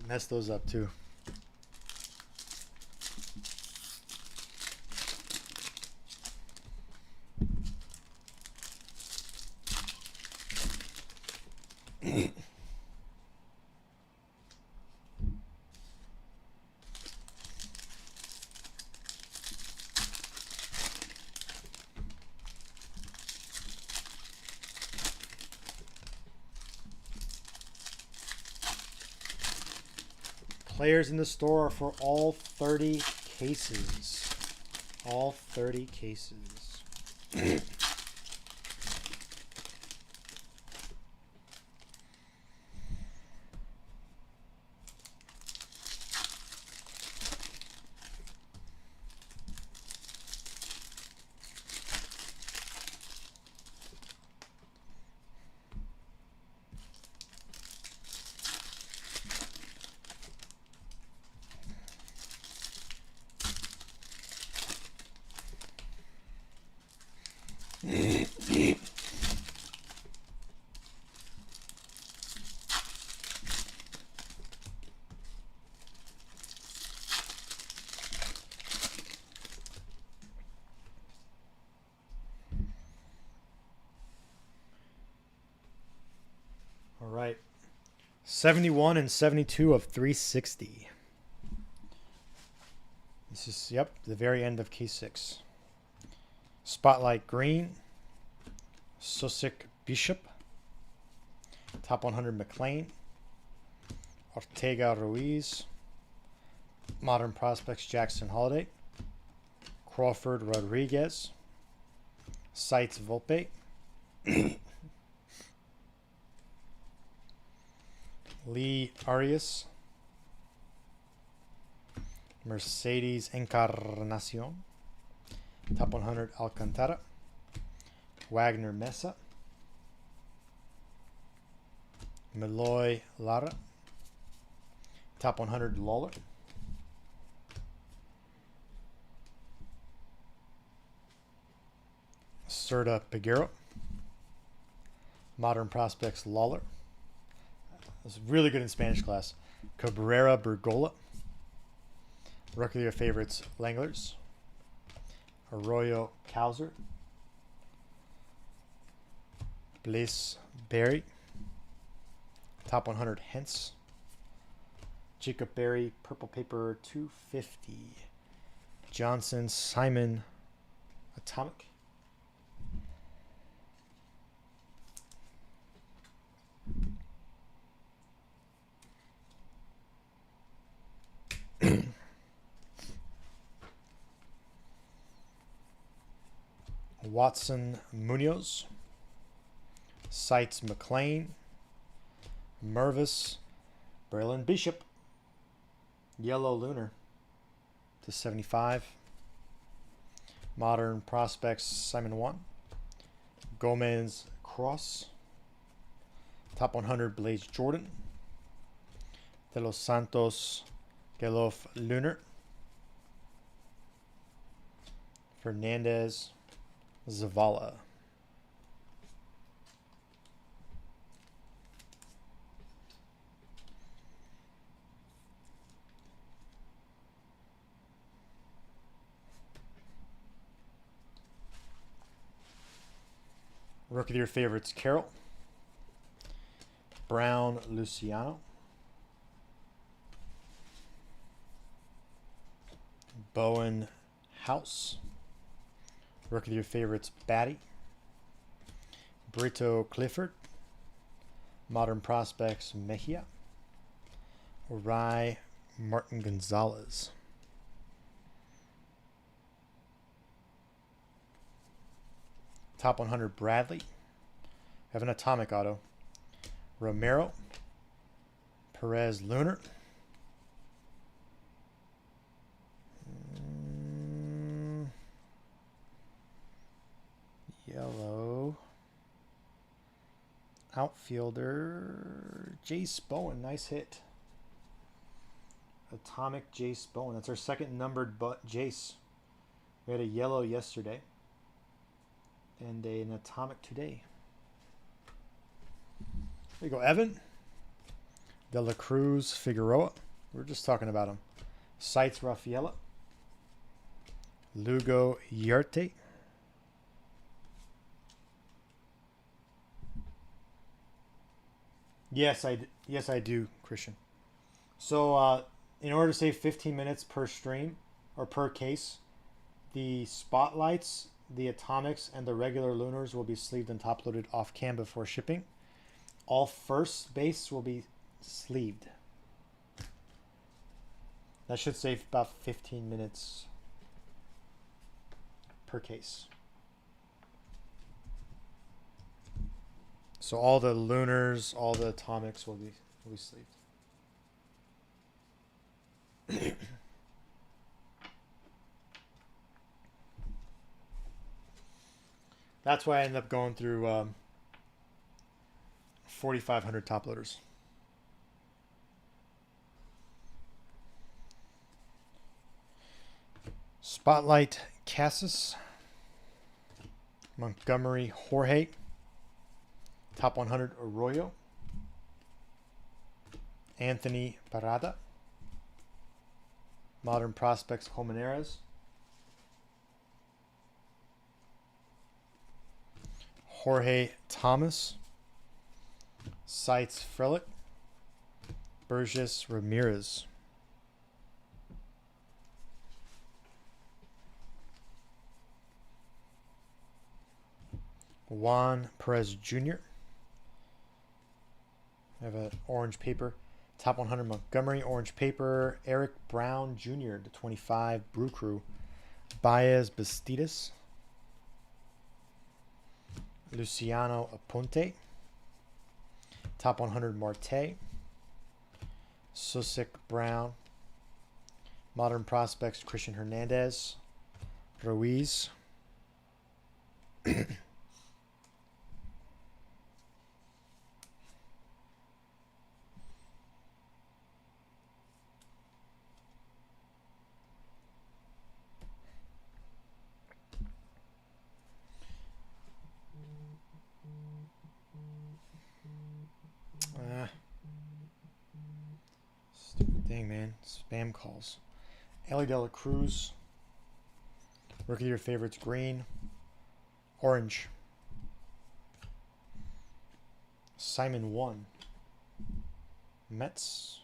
mess those up too. Players in the store are for all 30 cases. All 30 cases. All right. 71 and 72 of 360. This is, yep, the very end of case 6. Spotlight Green. Susik Bishop. Top 100 McLean. Ortega Ruiz. Modern Prospects Jackson Holiday. Crawford Rodriguez. Sites Volpe. Lee Arias. Mercedes Encarnacion. Top 100 Alcantara. Wagner Mesa. Meloy Lara. Top 100 Lawler. Serta Peguero. Modern Prospects Lawler. This is really good in Spanish class. Cabrera Bergola. Rookie of your favorites, Langlers. Arroyo Cowser. Bliss Berry. Top 100 Hence. Jacob Berry, Purple Paper 250. Johnson Simon Atomic. Watson Munoz. Sites McLean. Mervis. Braylon Bishop. Yellow Lunar to 75. Modern Prospects Simon 1. Gomez Cross. Top 100 Blaze Jordan. De Los Santos Gelof Lunar. Fernandez Zavala. Rookie of your favorites, Carroll. Brown Luciano. Bowen House. Rookie of your favorites, Batty. Brito Clifford. Modern Prospects, Mejia. Rai Martin Gonzalez. Top 100 Bradley. Have an Atomic Auto. Romero. Perez Lunar. Yellow. Outfielder Jace Bowen. Nice hit. Atomic Jace Bowen. That's our second numbered Jace. We had a yellow yesterday. And an Atomic today. There you go, Evan. De La Cruz Figueroa. We were just talking about him. Sites Rafaela. Lugo Yarte. Yes, I do, Christian. So, in order to save 15 minutes per stream or per case, the spotlights, the atomics, and the regular lunars will be sleeved and top loaded off cam before shipping. All first base will be sleeved. That should save about 15 minutes per case. So all the lunars, all the atomics will be sleeved. That's why I ended up going through 4,500 top loaders. Spotlight Cassis. Montgomery Jorge. Top 100 Arroyo. Anthony Parada. Modern Prospects Colmenares. Jorge Thomas. Sites Frelick. Burgess Ramirez. Juan Perez Jr. I have an orange paper. Top 100 Montgomery, orange paper. Eric Brown Jr., the 25 Brew Crew. Baez Bastidas. Luciano Aponte. Top 100 Marte. Susik Brown. Modern Prospects Christian Hernandez. Ruiz. Stupid thing, man. Spam calls. Ellie De La Cruz. Rookie of your favorites, green. Orange. Simon 1. Mets.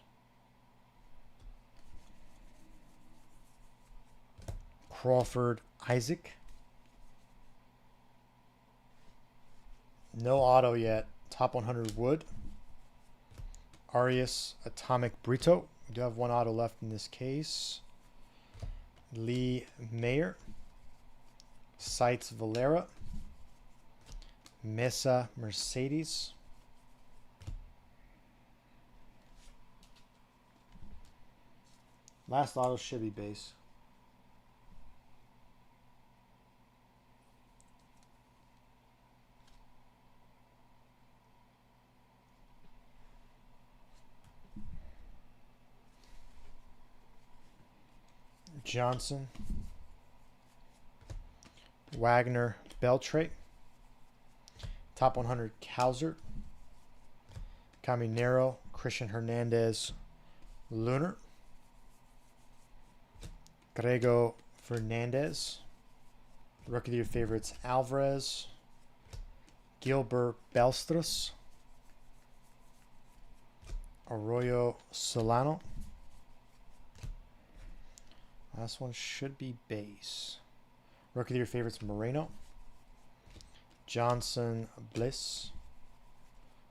Crawford Isaac. No auto yet. Top 100 Wood. Arias Atomic Brito. We do have one auto left in this case. Lee Mayer. Sites Valera. Mesa Mercedes. Last auto should be base. Johnson. Wagner Beltre. Top 100 Cowser. Caminero Christian Hernandez Lunar. Grego Fernandez. Rookie of your favorites Alvarez. Gilbert Belstras. Arroyo Solano. Last one should be base. Rookie of your favorites Moreno. Johnson Bliss.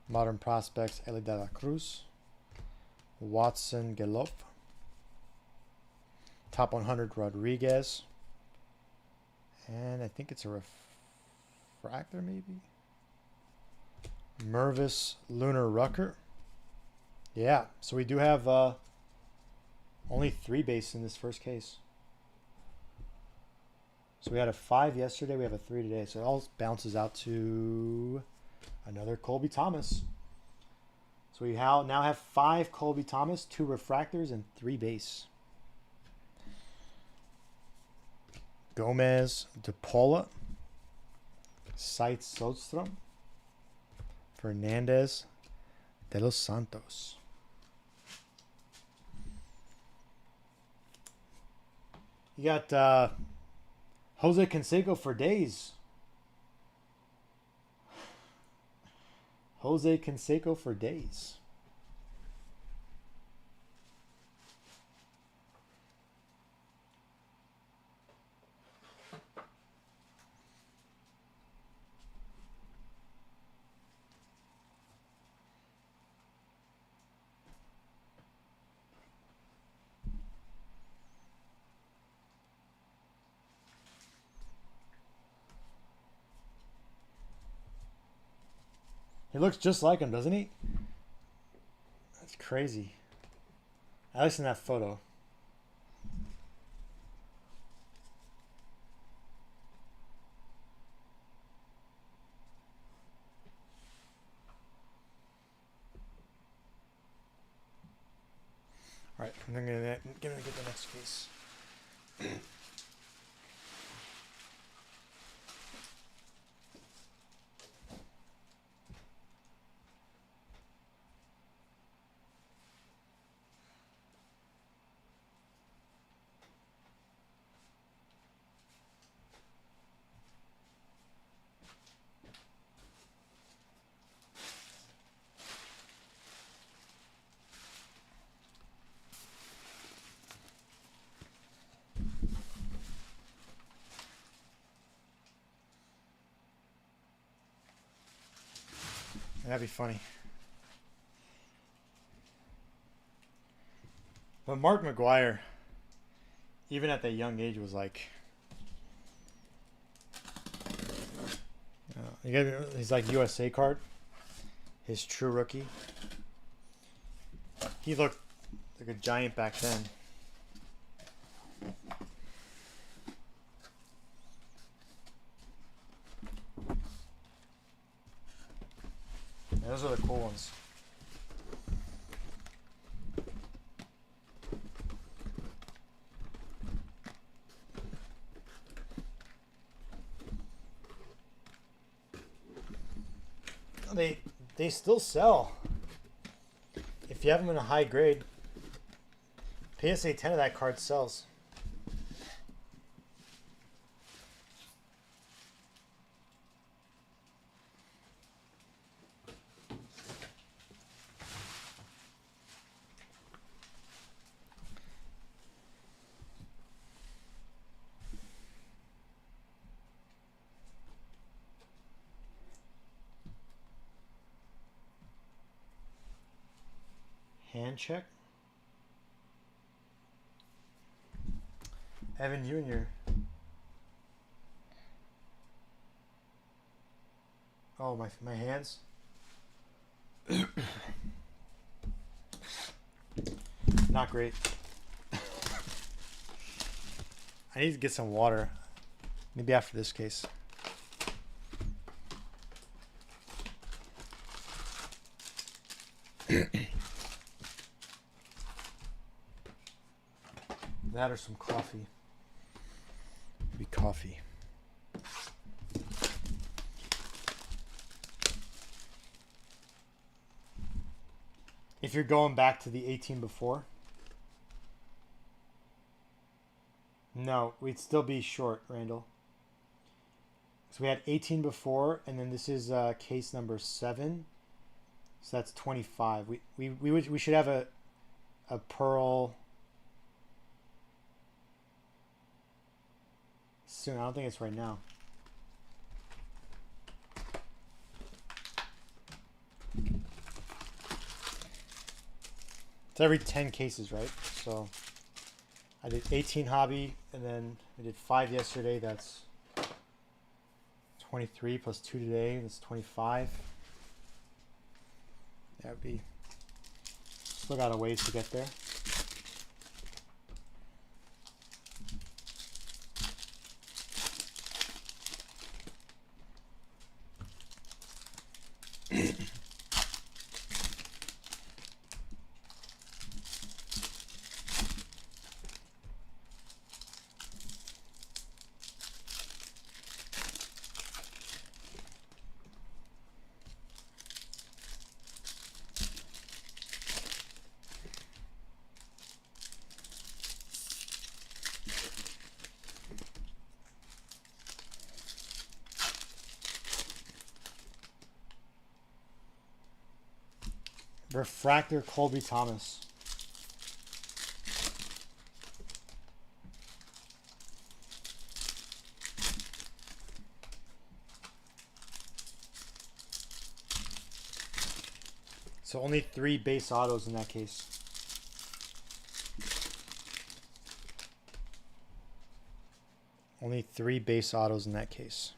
Modern Prospects Ellie De La Cruz. Watson Galop. Top 100 Rodriguez. And I think it's a refractor maybe. Mervis Lunar Rucker. Yeah, so we do have only 3 base in this first case. So we had a 5 yesterday. We have a 3 today. So it all bounces out to another Colby Thomas. So we now have 5 Colby Thomas, 2 refractors, and 3 base. Gomez DePaula. Sites Sodstrom. Fernandez de los Santos. You got Jose Canseco for days. Jose Canseco for days. He looks just like him, doesn't he? That's crazy. At least in that photo. All right, I'm gonna get the next case. That'd be funny. But Mark McGuire, even at that young age, was like, he's like USA card, his true rookie. He looked like a giant back then. Yeah, those are the cool ones. They still sell. If you have them in a high grade, PSA 10 of that card sells. Hand check. Evan Jr. Oh, my hands. Not great. I need to get some water. Maybe after this case. That or some coffee. Maybe coffee. If you're going back to the 18 before, no, we'd still be short, Randall. So we had 18 before, and then this is case number 7. So that's 25. We should have a pearl soon. I don't think it's right now. It's every 10 cases, right? So I did 18 hobby, and then I did 5 yesterday. That's 23 plus 2 today. That's 25. That would be, still got a ways to get there. Refractor Colby Thomas. So only 3 base autos in that case. Only 3 base autos in that case.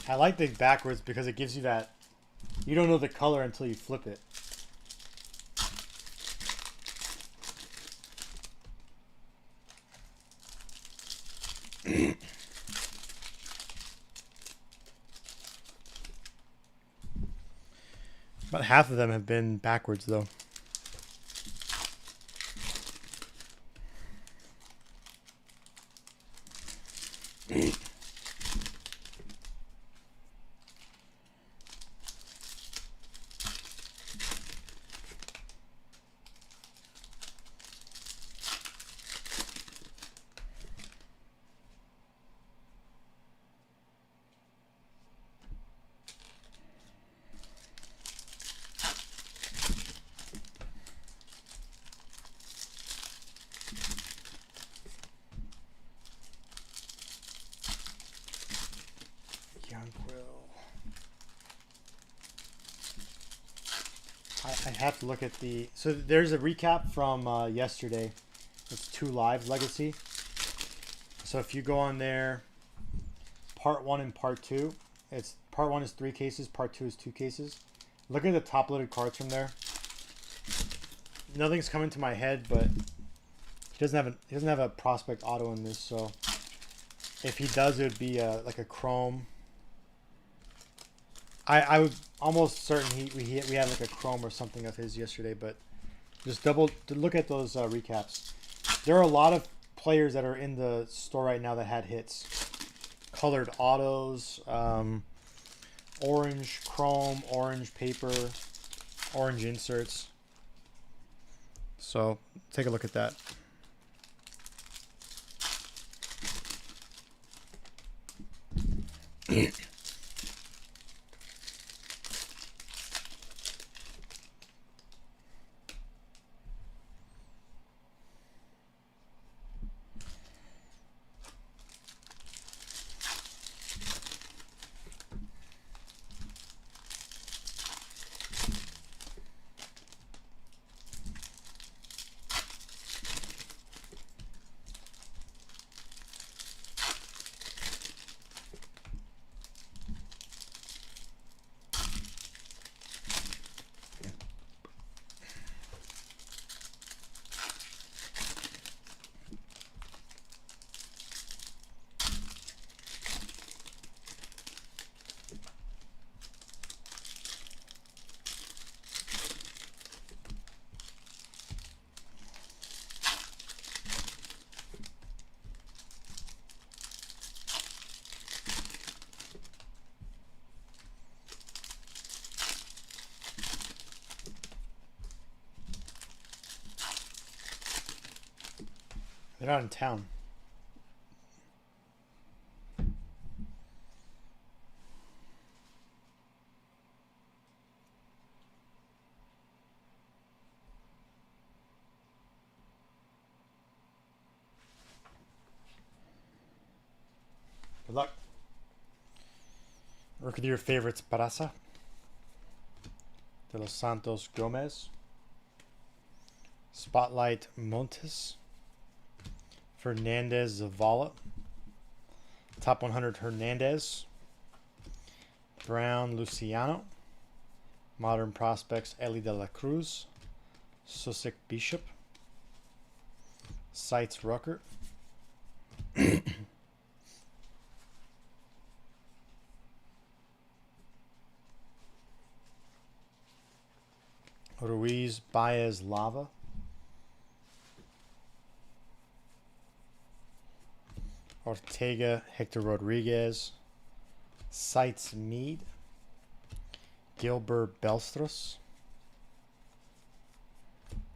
I like the backwards because it gives you that, you don't know the color until you flip it. About half of them have been backwards though. Jonquil. I have to look at the... So there's a recap from yesterday. It's 2 Lives Legacy. So if you go on there, part 1 and part 2, it's part 1 is 3 cases, part 2 is 2 cases. Look at the top loaded cards from there. Nothing's coming to my head, but he doesn't have a prospect auto in this, so if he does, it would be like a chrome. I was almost certain we had like a chrome or something of his yesterday, but just look at those recaps. There are a lot of players that are in the store right now that had hits. Colored autos, orange chrome, orange paper, orange inserts. So take a look at that. They're not in town. Good luck. Work with your favorites, Barasa, De Los Santos Gomez, Spotlight Montes, Fernandez Zavala, Top 100 Hernandez, Brown Luciano, Modern Prospects Eli de la Cruz, Susik Bishop, Sites Rucker, Ruiz Baez Lava, Ortega Hector Rodriguez, Sites Mead, Gilbert Belstros,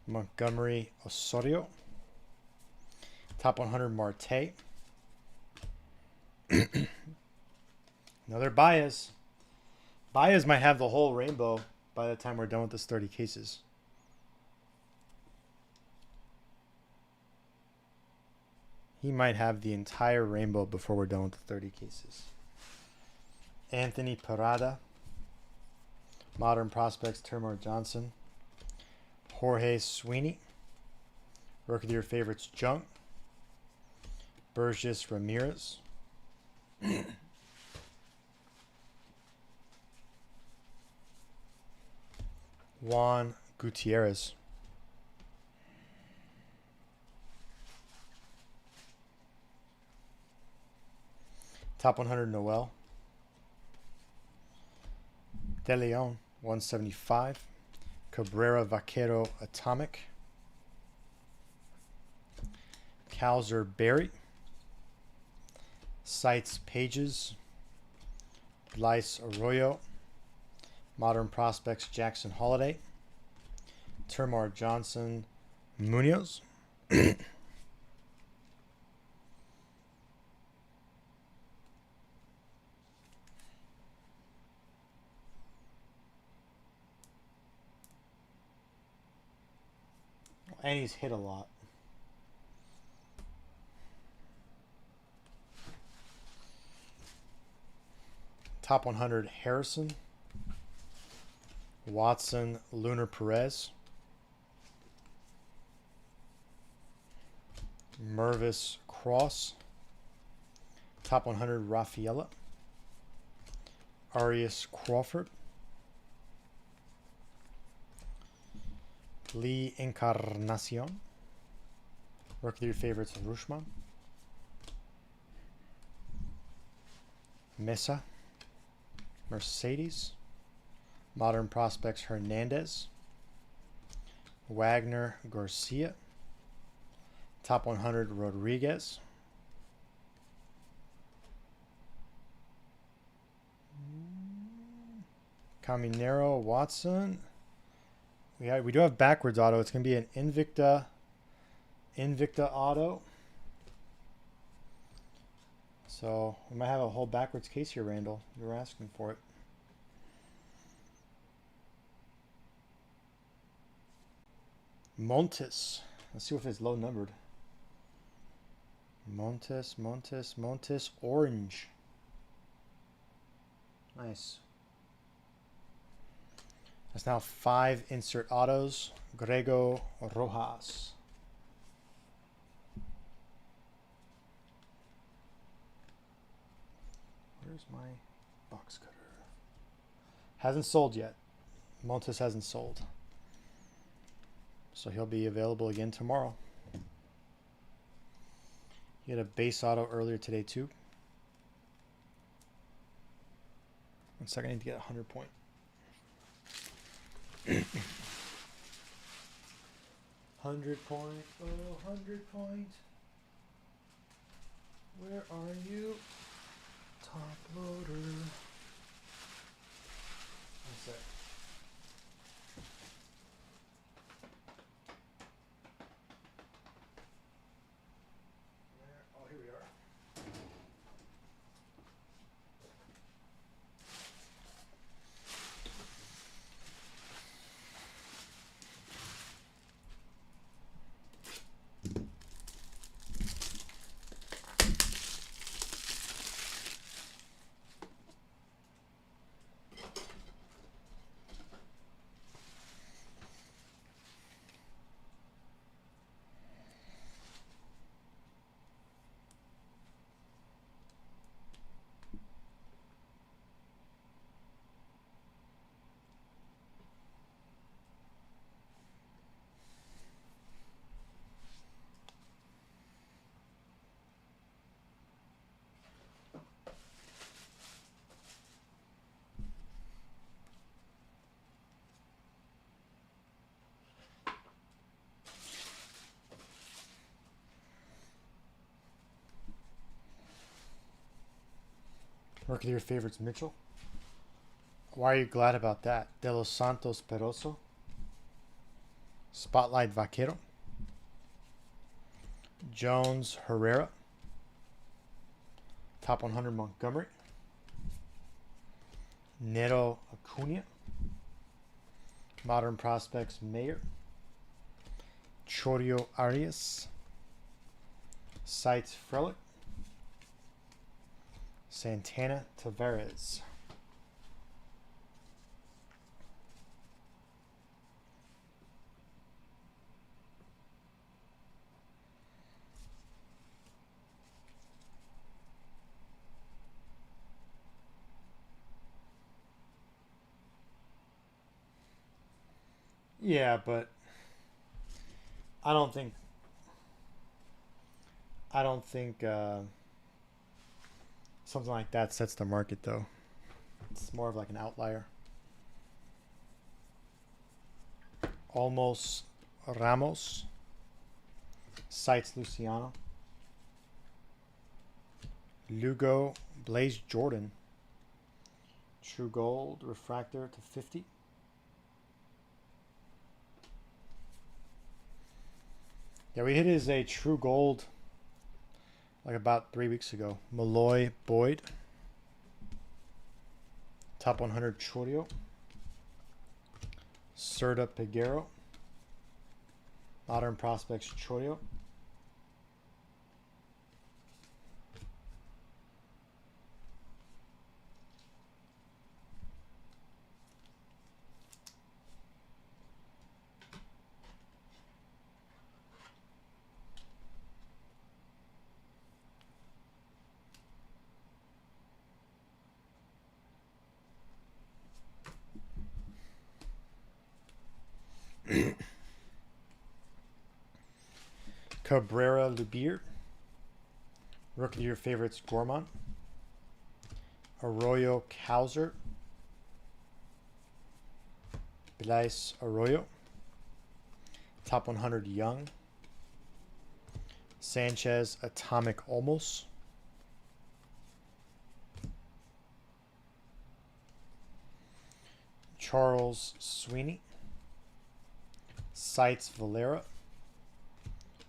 Montgomery Osorio, Top 100 Marte, another Baez. Baez might have the whole rainbow by the time we're done with this 30 cases. He might have the entire rainbow before we're done with the 30 cases. Anthony Parada, Modern Prospects Termar Johnson, Jorge Sweeney, work with your favorites Junk, Burgess Ramirez, Juan Gutierrez, Top 100 Noel, De Leon 175, Cabrera Vaquero Atomic, Calzer Berry, Sites Pages, Lice Arroyo, Modern Prospects Jackson Holiday, Termar Johnson Munoz, and he's hit a lot. Top 100 Harrison, Watson, Lunar Perez, Mervis Cross, Top 100 Rafaela, Arias Crawford, Lee Encarnacion, work with your favorites Rushman, Mesa, Mercedes, Modern Prospects Hernandez, Wagner Garcia, Top 100 Rodriguez, Caminero Watson. We do have backwards auto. It's going to be an Invicta auto. So we might have a whole backwards case here, Randall. You were asking for it. Montes. Let's see if it's low numbered. Montes, orange. Nice. That's now 5 insert autos. Grego Rojas. Where's my box cutter? Hasn't sold yet. Montes hasn't sold. So he'll be available again tomorrow. He had a base auto earlier today too. 1 second, I need to get 100 point. 100 point, oh 100 point. Where are you? Top loader. 1 sec. Oh, here we are. Work with your favorites, Mitchell. Why are you glad about that? De Los Santos Peroso. Spotlight Vaquero. Jones Herrera. Top 100 Montgomery. Nero Acuna. Modern Prospects Mayer. Chorio Arias. Sites Frelick. Santana Tavares. Yeah, but I don't think something like that sets the market, though. It's more of like an outlier. Almost Ramos. Sites Luciano. Lugo Blaze Jordan. True Gold Refractor to 50. Yeah, we hit it as a True Gold like about 3 weeks ago. Malloy Boyd. Top 100 Chorio. Serta Peguero. Modern Prospects Chorio. Cabrera Lubir. Rookie of your favorites, Gorman. Arroyo Cowser. Blaise Arroyo. Top 100 Young. Sanchez Atomic Olmos. Charles Sweeney. Sites Valera.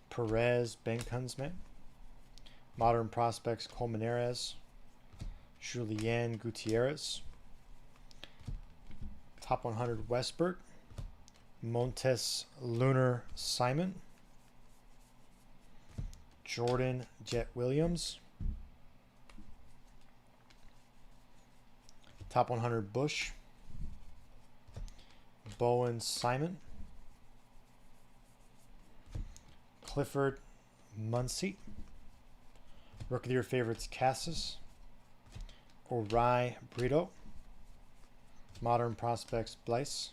Perez Benkunzman. Modern Prospects Colmenares. Julian Gutierrez. Top 100 Westberg. Montes Lunar Simon. Jordan Jet Williams. Top 100 Bush. Bowen Simon. Clifford Muncy. Rookie of your favorites, Cassis. O'Rai Brito. Modern Prospects, Blaise.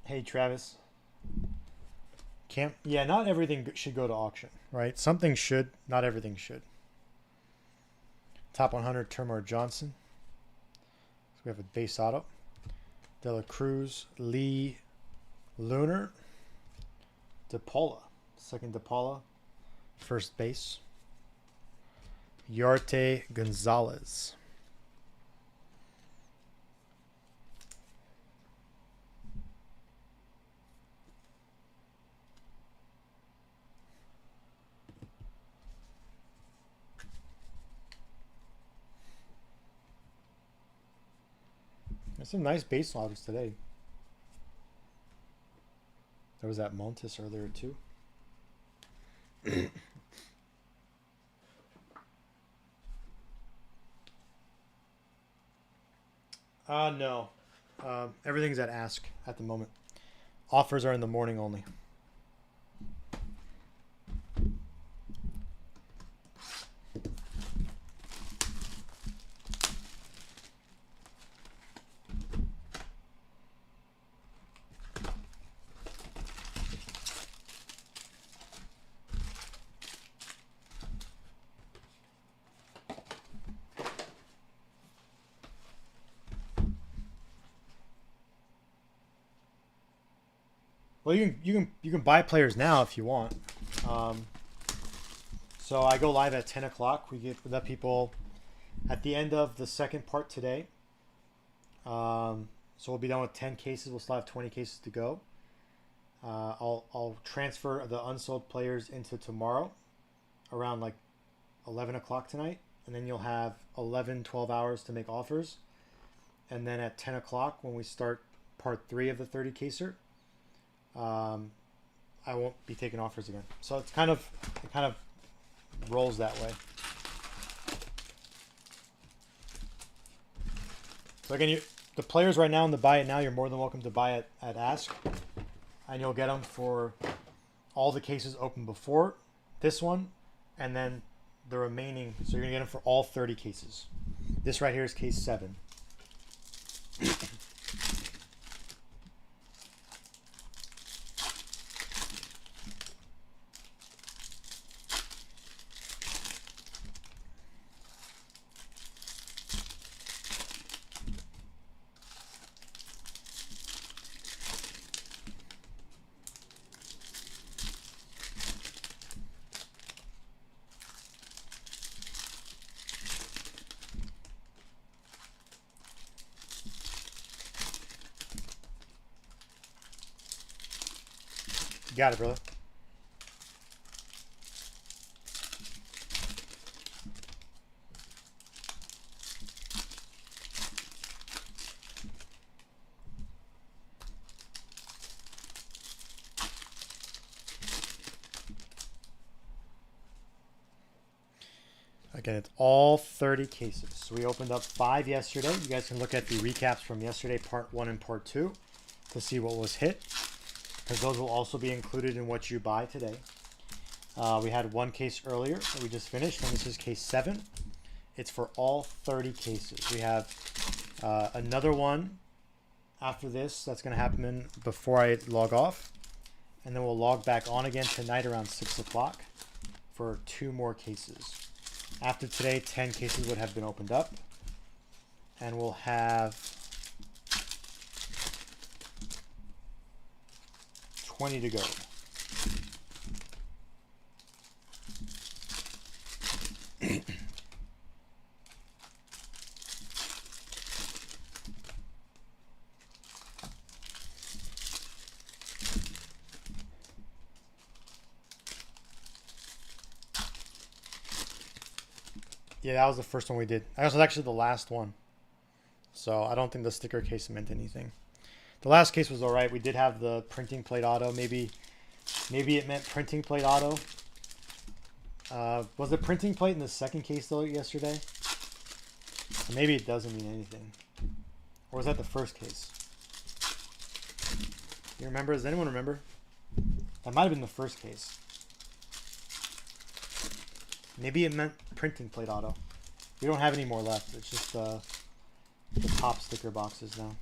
Hey, Travis. Yeah, not everything should go to auction, right? Something should, not everything should. Top 100, Termar Johnson. So we have a base auto. De La Cruz, Lee Lunar. DePaula, second DePaula. First base. Yarte Gonzalez. There's some nice base autos today. There was that Montes earlier too. No. Everything's at ask at the moment. Offers are in the morning only. Well, you can buy players now if you want. So I go live at 10 o'clock. We let people at the end of the second part today. So we'll be done with 10 cases. We'll still have 20 cases to go. I'll transfer the unsold players into tomorrow around like 11 o'clock tonight. And then you'll have 12 hours to make offers. And then at 10 o'clock when we start part 3 of the 30 caser, I won't be taking offers again. So it kind of rolls that way. So again, the players right now in the buy it now, you're more than welcome to buy it at ask, and you'll get them for all the cases open before this one, and then the remaining. So you're gonna get them for all 30 cases. This right here is case 7. Got it, brother. Again, it's all 30 cases. So we opened up 5 yesterday. You guys can look at the recaps from yesterday, part 1 and part 2, to see what was hit, because those will also be included in what you buy today. We had one case earlier that we just finished, and this is case 7. It's for all 30 cases. We have another one after this that's going to happen before I log off, and then we'll log back on again tonight around 6 o'clock for 2 more cases. After today, 10 cases would have been opened up, and we'll have 20 to go. Yeah, that was the first one we did. That was actually the last one. So I don't think the sticker case meant anything. The last case was all right. We did have the printing plate auto. Maybe it meant printing plate auto. Was the printing plate in the second case though yesterday? So maybe it doesn't mean anything. Or was that the first case? You remember? Does anyone remember? That might have been the first case. Maybe it meant printing plate auto. We don't have any more left. It's just the top sticker boxes now.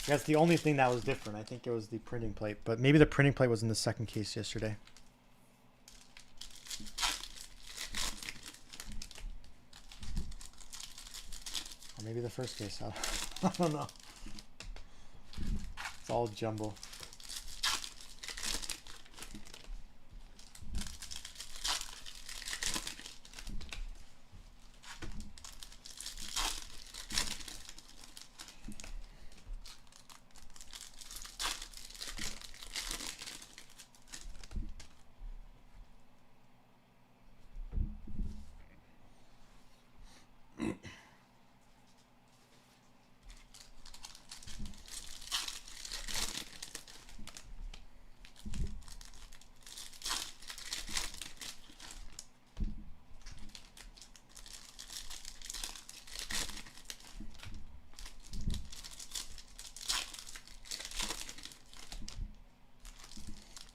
That's the only thing that was different. I think it was the printing plate, but maybe the printing plate was in the second case yesterday. Or maybe the first case. I don't know. It's all jumble.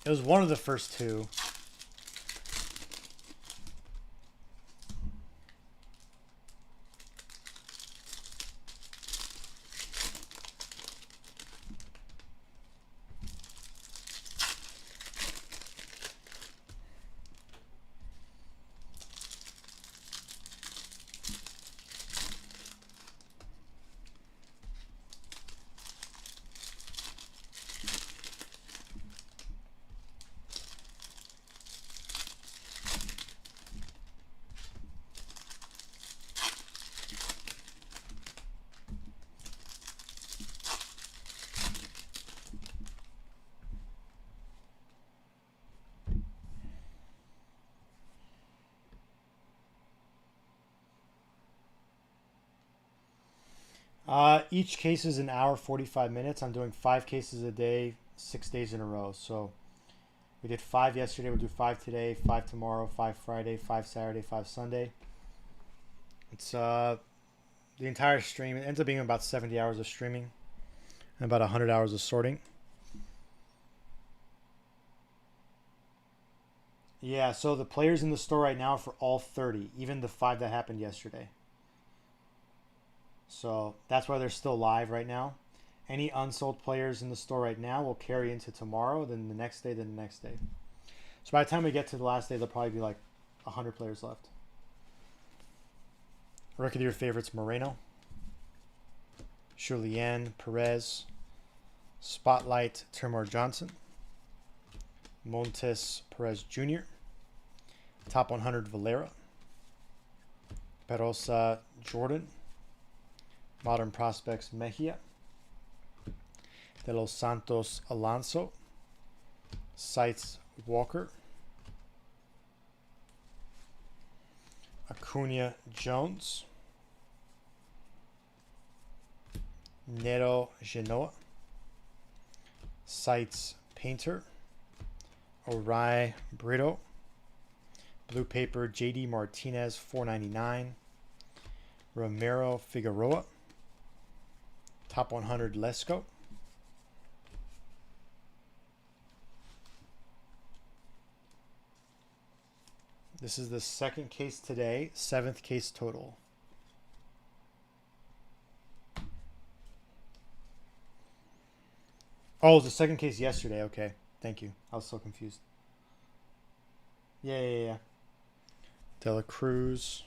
It was one of the first 2. Each case is an hour 45 minutes. I'm doing 5 cases a day, 6 days in a row. So we did 5 yesterday. We'll do 5 today, 5 tomorrow, 5 Friday, 5 Saturday, 5 Sunday. It's the entire stream. It ends up being about 70 hours of streaming and about 100 hours of sorting. Yeah, so the players in the store right now for all 30, even the 5 that happened yesterday. So that's why they're still live right now. Any unsold players in the store right now will carry into tomorrow, then the next day, then the next day. So by the time we get to the last day, there'll probably be like 100 players left. Rookie of the Year favorites: Moreno, Julian Perez, Spotlight Termor Johnson, Montes Perez Jr., Top 100 Valera, Perosa Jordan, Modern Prospects Mejia, De Los Santos Alonso, Sites Walker, Acuna Jones, Nero Genoa, Sites Painter, Orai Brito, Blue Paper JD Martinez 499, Romero Figueroa, Top 100 Lesko, This is the second case today, 7th case total. Oh, it was the second case yesterday. Okay, thank you. I was so confused. Yeah. De La Cruz,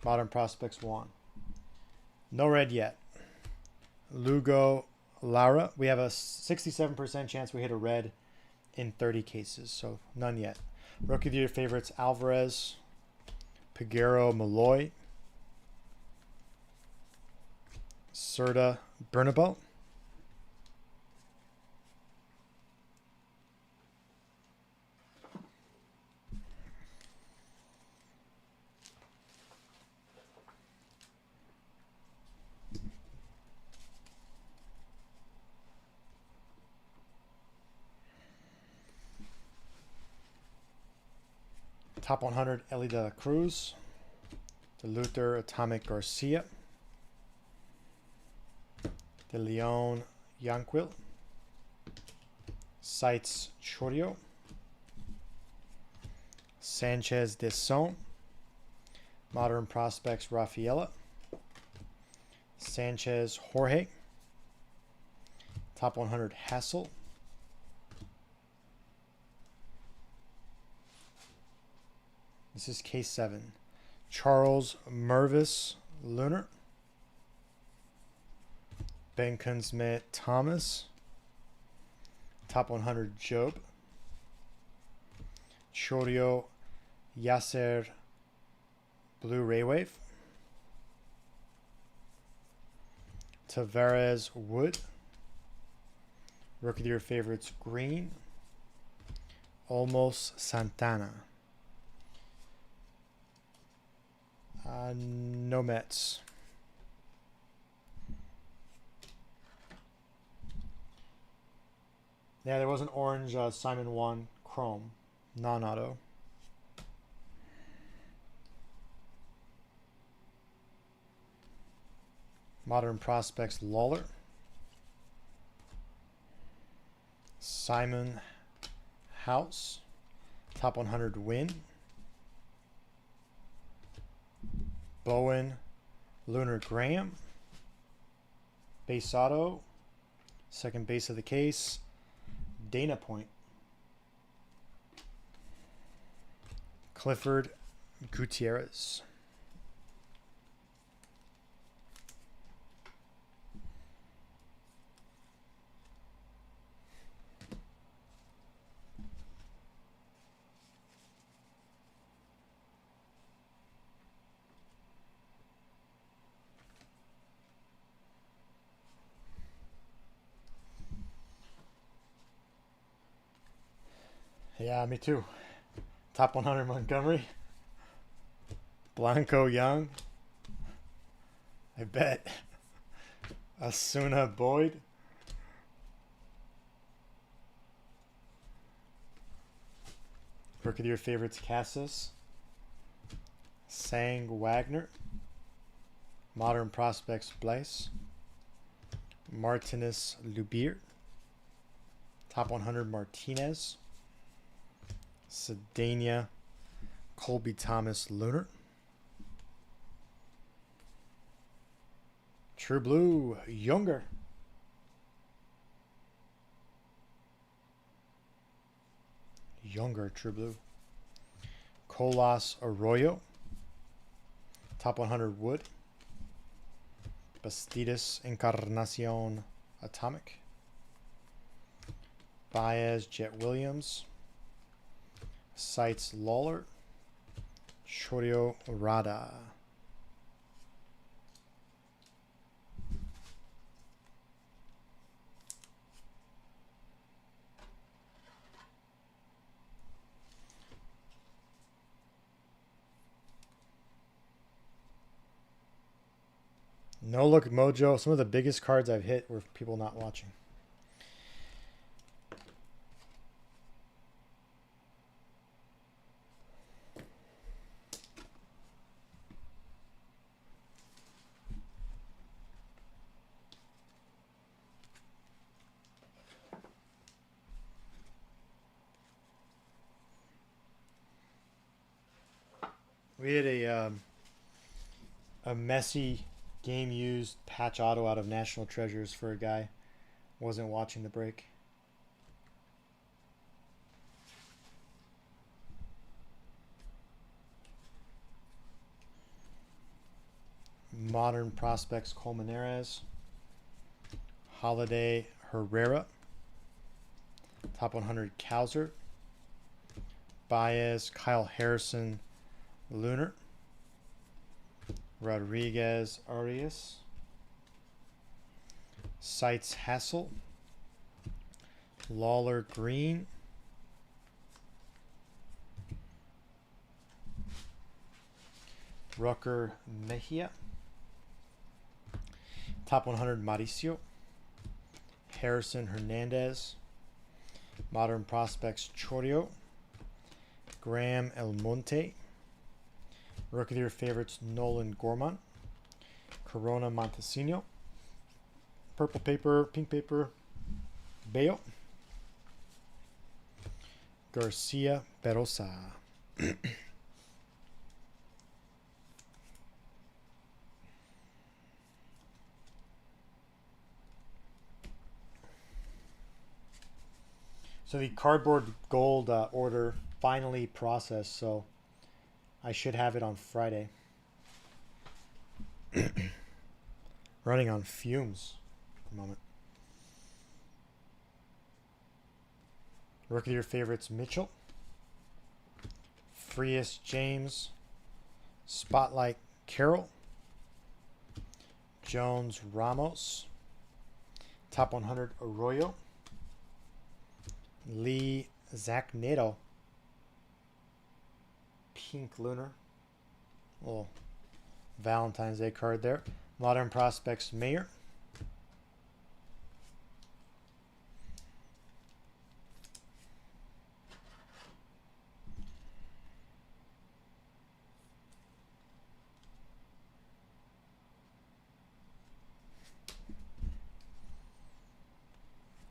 Modern Prospects 1. No red yet. Lugo, Lara. We have a 67% chance we hit a red in 30 cases, so none yet. Rookie of the Year favorites, Alvarez, Peguero, Malloy, Serta, Bernabeu. Top 100, Ellie de la Cruz. De Luther, Atomic Garcia. De Leon, Yanquil. Sites, Chorio. Sanchez de Son. Modern Prospects, Rafaela. Sanchez, Jorge. Top 100, Hassel. This is case 7. Charles Mervis, Lunar. Ben Kunsmit, Thomas. Top 100, Job. Chorio, Yasser, Blue Ray Wave. Tavares, Wood. Rookie of the Year favorites, Green. Olmos, Santana. No Mets. Yeah, there was an orange Simon 1 Chrome, non-auto. Modern Prospects, Lawler. Simon House. Top 100, Win. Bowen, Lunar Graham. Base auto. Second base of the case, Dana Point. Clifford Gutierrez. Yeah, me too. Top 100, Montgomery. Blanco Young. I bet. Asuna Boyd. Rookie of the Year favorites, Cassis. Sang Wagner. Modern Prospects, Blaise. Martinez Lubier. Top 100, Martinez. Sedania, Colby Thomas, Lunar. True Blue, Younger. True Blue. Colas Arroyo. Top 100, Wood. Bastidas Encarnacion, Atomic. Baez, Jet Williams. Sites, Lawler. Chorio, Rada. No Look Mojo. Some of the biggest cards I've hit were people not watching. We had a messy game used patch auto out of National Treasures for a guy wasn't watching the break. Modern Prospects Colmenares. Holiday Herrera. Top 100 Cowser. Baez, Kyle Harrison, Lunar. Rodriguez Arias. Seitz Hassel. Lawler Green. Rucker Mejia. Top 100 Mauricio. Harrison Hernandez. Modern Prospects Chorio. Graham El Monte. Rookie of the Year favorites Nolan Gorman. Corona Montesino. Purple paper, pink paper, Bayo. Garcia Perosa. So the cardboard gold order finally processed, so I should have it on Friday. Running on fumes at the moment. Rookie of the Year favorites Mitchell. Frias James. Spotlight Carroll. Jones Ramos. Top 100 Arroyo. Lee Zach Nato. Pink Lunar. Little Valentine's Day card there. Modern Prospects Mayor.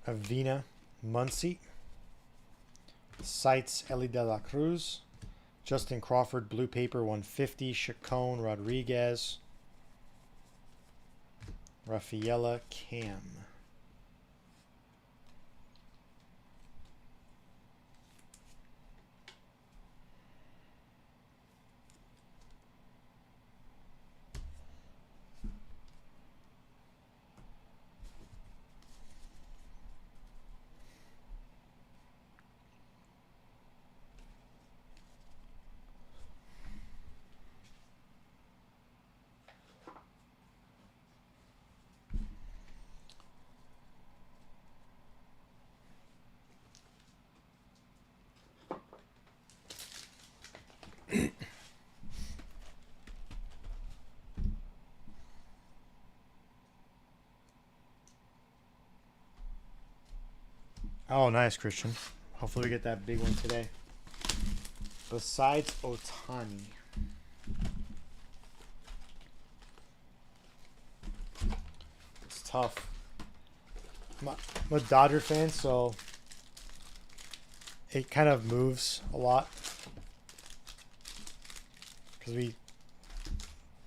Avina Muncy. Seitz Eli de la Cruz. Justin Crawford blue paper 150. Chacon Rodriguez. Rafaela Cam. Oh, nice, Christian. Hopefully we get that big one today. Besides Otani. It's tough. I'm a Dodger fan, so it kind of moves a lot. Because we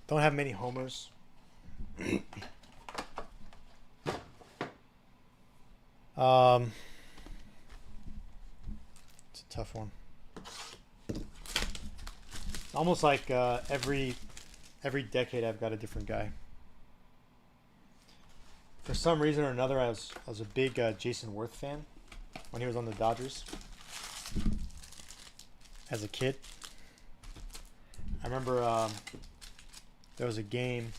don't have many homers. It's a tough one. Almost like every decade I've got a different guy. For some reason or another, I was a big Jason Worth fan when he was on the Dodgers as a kid. I remember there was a game.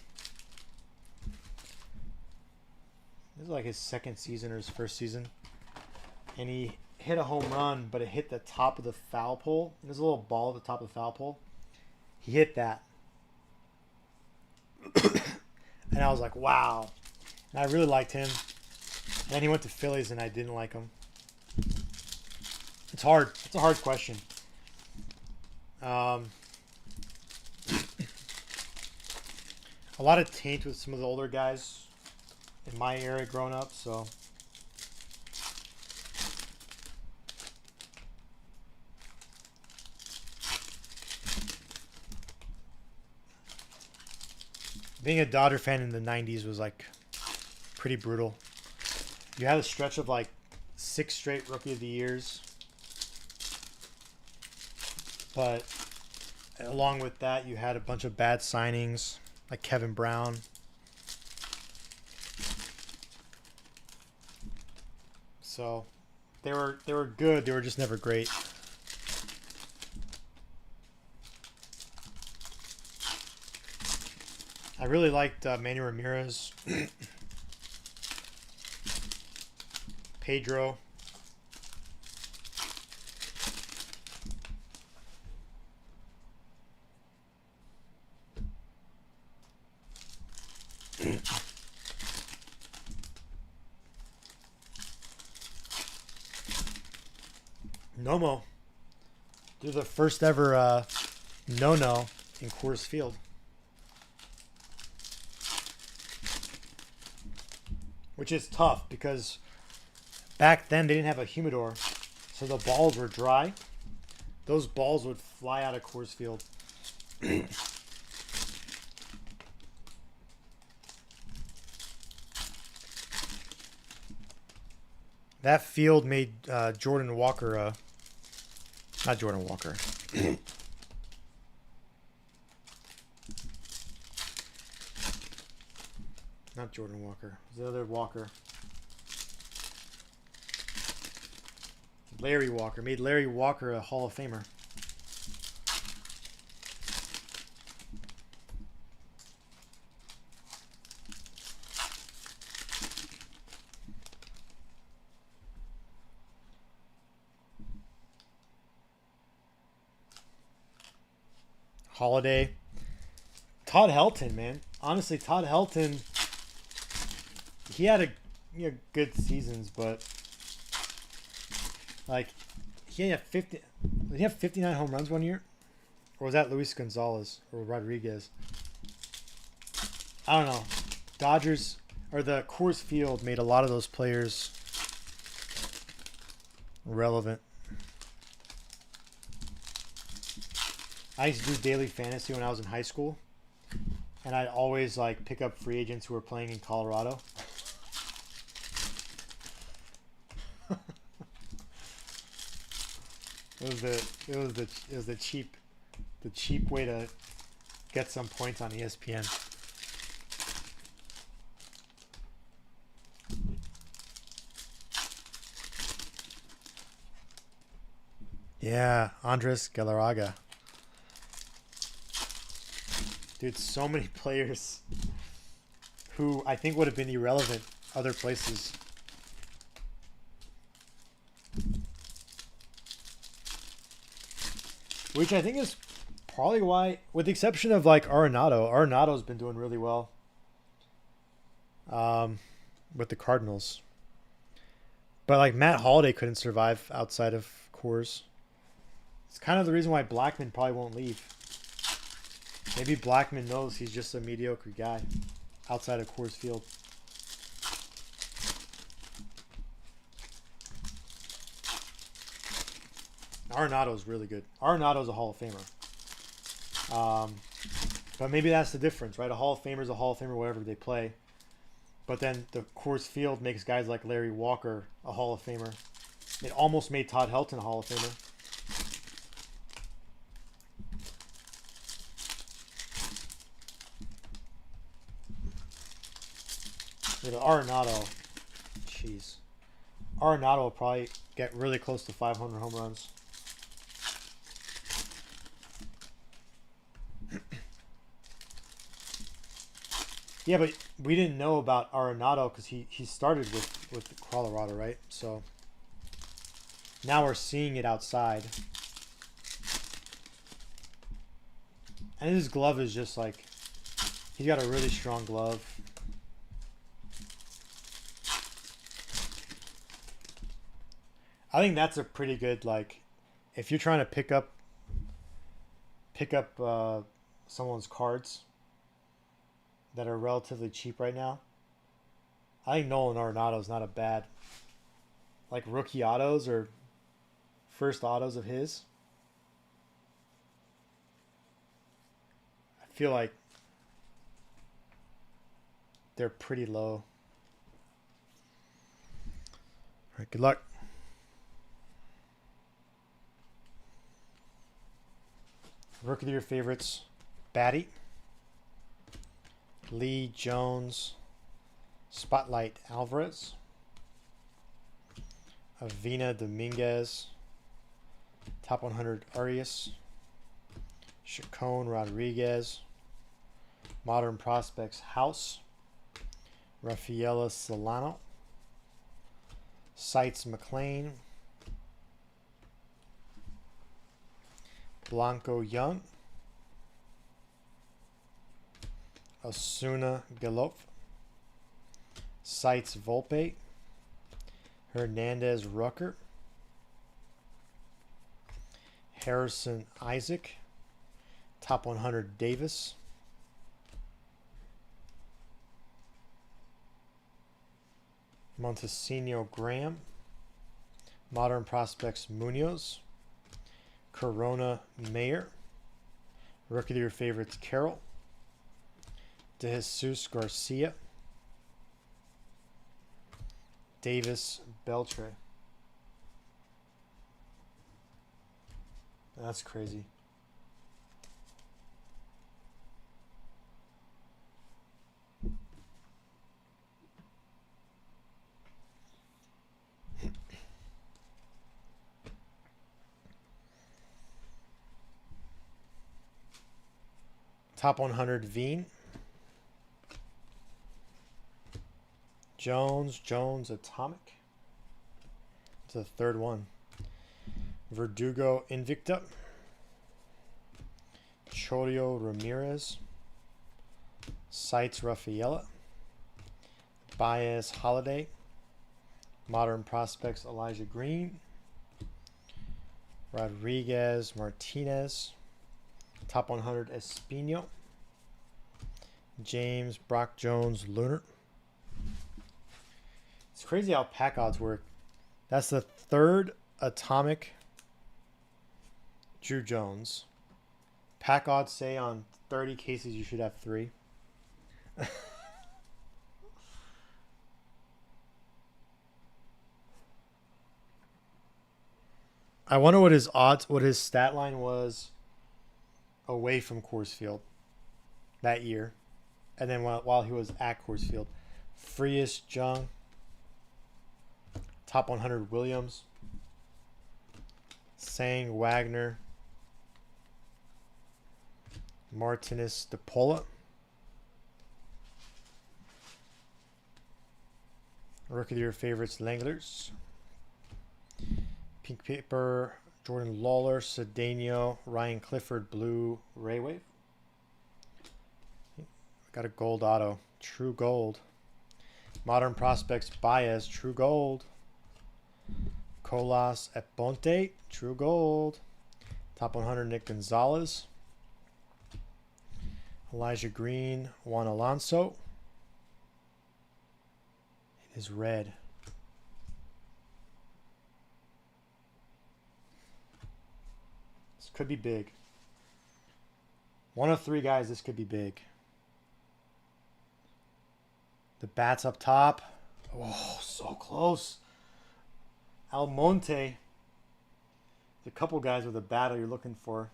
This was like his second season or his first season, and he hit a home run, but it hit the top of the foul pole. And there's a little ball at the top of the foul pole. He hit that, and I was like, "Wow!" And I really liked him. And then he went to Phillies, and I didn't like him. It's hard. It's a hard question. A lot of taint with some of the older guys in my era growing up, so Being a Dodger fan in the 90s was like pretty brutal. You had a stretch of like 6 straight Rookie of the Years. But along with that, you had a bunch of bad signings like Kevin Brown. So they were good. They were just never great. I really liked Manny Ramirez, Pedro. Nomo. They're the first ever no-no in Coors Field. Which is tough because back then they didn't have a humidor. So the balls were dry. Those balls would fly out of Coors Field. That field made Jordan Walker, not Jordan Walker. Not Jordan Walker. The other Walker. Larry Walker. Made Larry Walker a Hall of Famer. Holiday. Todd Helton, man. Honestly, Todd Helton, he had a good seasons, but like he had 50. Did he have 59 home runs one year, or was that Luis Gonzalez or Rodriguez? I don't know. Dodgers or the Coors Field made a lot of those players relevant. I used to do daily fantasy when I was in high school, and I'd always like pick up free agents who were playing in Colorado. It was the cheap way to get some points on ESPN. Yeah, Andres Galarraga. Dude, so many players who I think would have been irrelevant other places. Which I think is probably why, with the exception of like Arenado's been doing really well with the Cardinals. But like Matt Holliday couldn't survive outside of Coors. It's kind of the reason why Blackman probably won't leave. Maybe Blackman knows he's just a mediocre guy outside of Coors Field. Arenado's really good. Arenado's a Hall of Famer. But maybe that's the difference, right? A Hall of Famer is a Hall of Famer wherever they play. But then the Coors Field makes guys like Larry Walker a Hall of Famer. It almost made Todd Helton a Hall of Famer. Yeah, Arenado, jeez. Arenado will probably get really close to 500 home runs. Yeah, but we didn't know about Arenado because he started with Colorado, right? So now we're seeing it outside. And his glove is just like, he's got a really strong glove. I think that's a pretty good, like, if you're trying to pick up someone's cards that are relatively cheap right now. I think Nolan Arenado is not a bad, like, rookie autos or first autos of his. I feel like they're pretty low. All right, good luck. Rookie of your favorites: Batty, Lee Jones, Spotlight Alvarez, Avina Dominguez, Top 100 Arias, Chacon Rodriguez, Modern Prospects House, Rafaela Solano, Sites McLean, Blanco Young, Osuna Galop, Sites Volpe, Hernandez Rucker, Harrison Isaac, Top 100 Davis, Montesino Graham, Modern Prospects Munoz, Corona Mayer, Rookie of your favorites Carroll, De Jesus Garcia, Davis Beltre. That's crazy. Top 100 Veen, Jones Atomic. It's the third one. Verdugo Invicta, Chorio Ramirez, Sites Rafaela, Baez Holiday, Modern Prospects Elijah Green, Rodriguez Martinez, Top 100 Espino, James Brock Jones Lunar. It's crazy how pack odds work. That's the third atomic Drew Jones. Pack odds say on 30 cases you should have 3. I wonder what his stat line was away from Coors Field that year, and then while he was at Coors Field. Frias Jung, Top 100 Williams, Sang Wagner, Martinez DePola, Rookie of your favorites Langlers, Pink Paper Jordan Lawler, Cedeno, Ryan Clifford, Blue Raywave. Got a gold auto. True gold. Modern Prospects Baez. True gold. Colas Eponte. True gold. Top 100 Nick Gonzalez. Elijah Green. Juan Alonso. It is red. This could be big. One of 3 guys, this could be big. The bats up top. Oh, so close. Almonte. The couple guys with a battle you're looking for.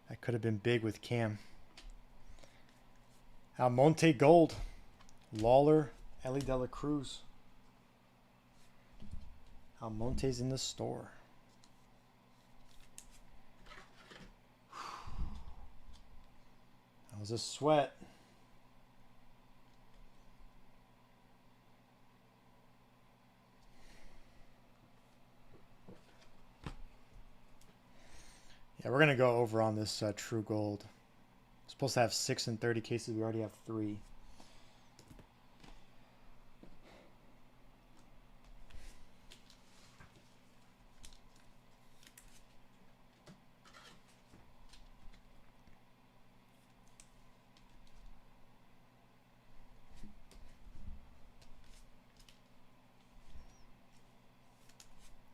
That could have been big with Cam. Almonte gold. Lawler. Ellie De La Cruz. Almonte's in the store. That was a sweat. Yeah, we're going to go over on this True Gold. It's supposed to have 6 in 30 cases. We already have 3.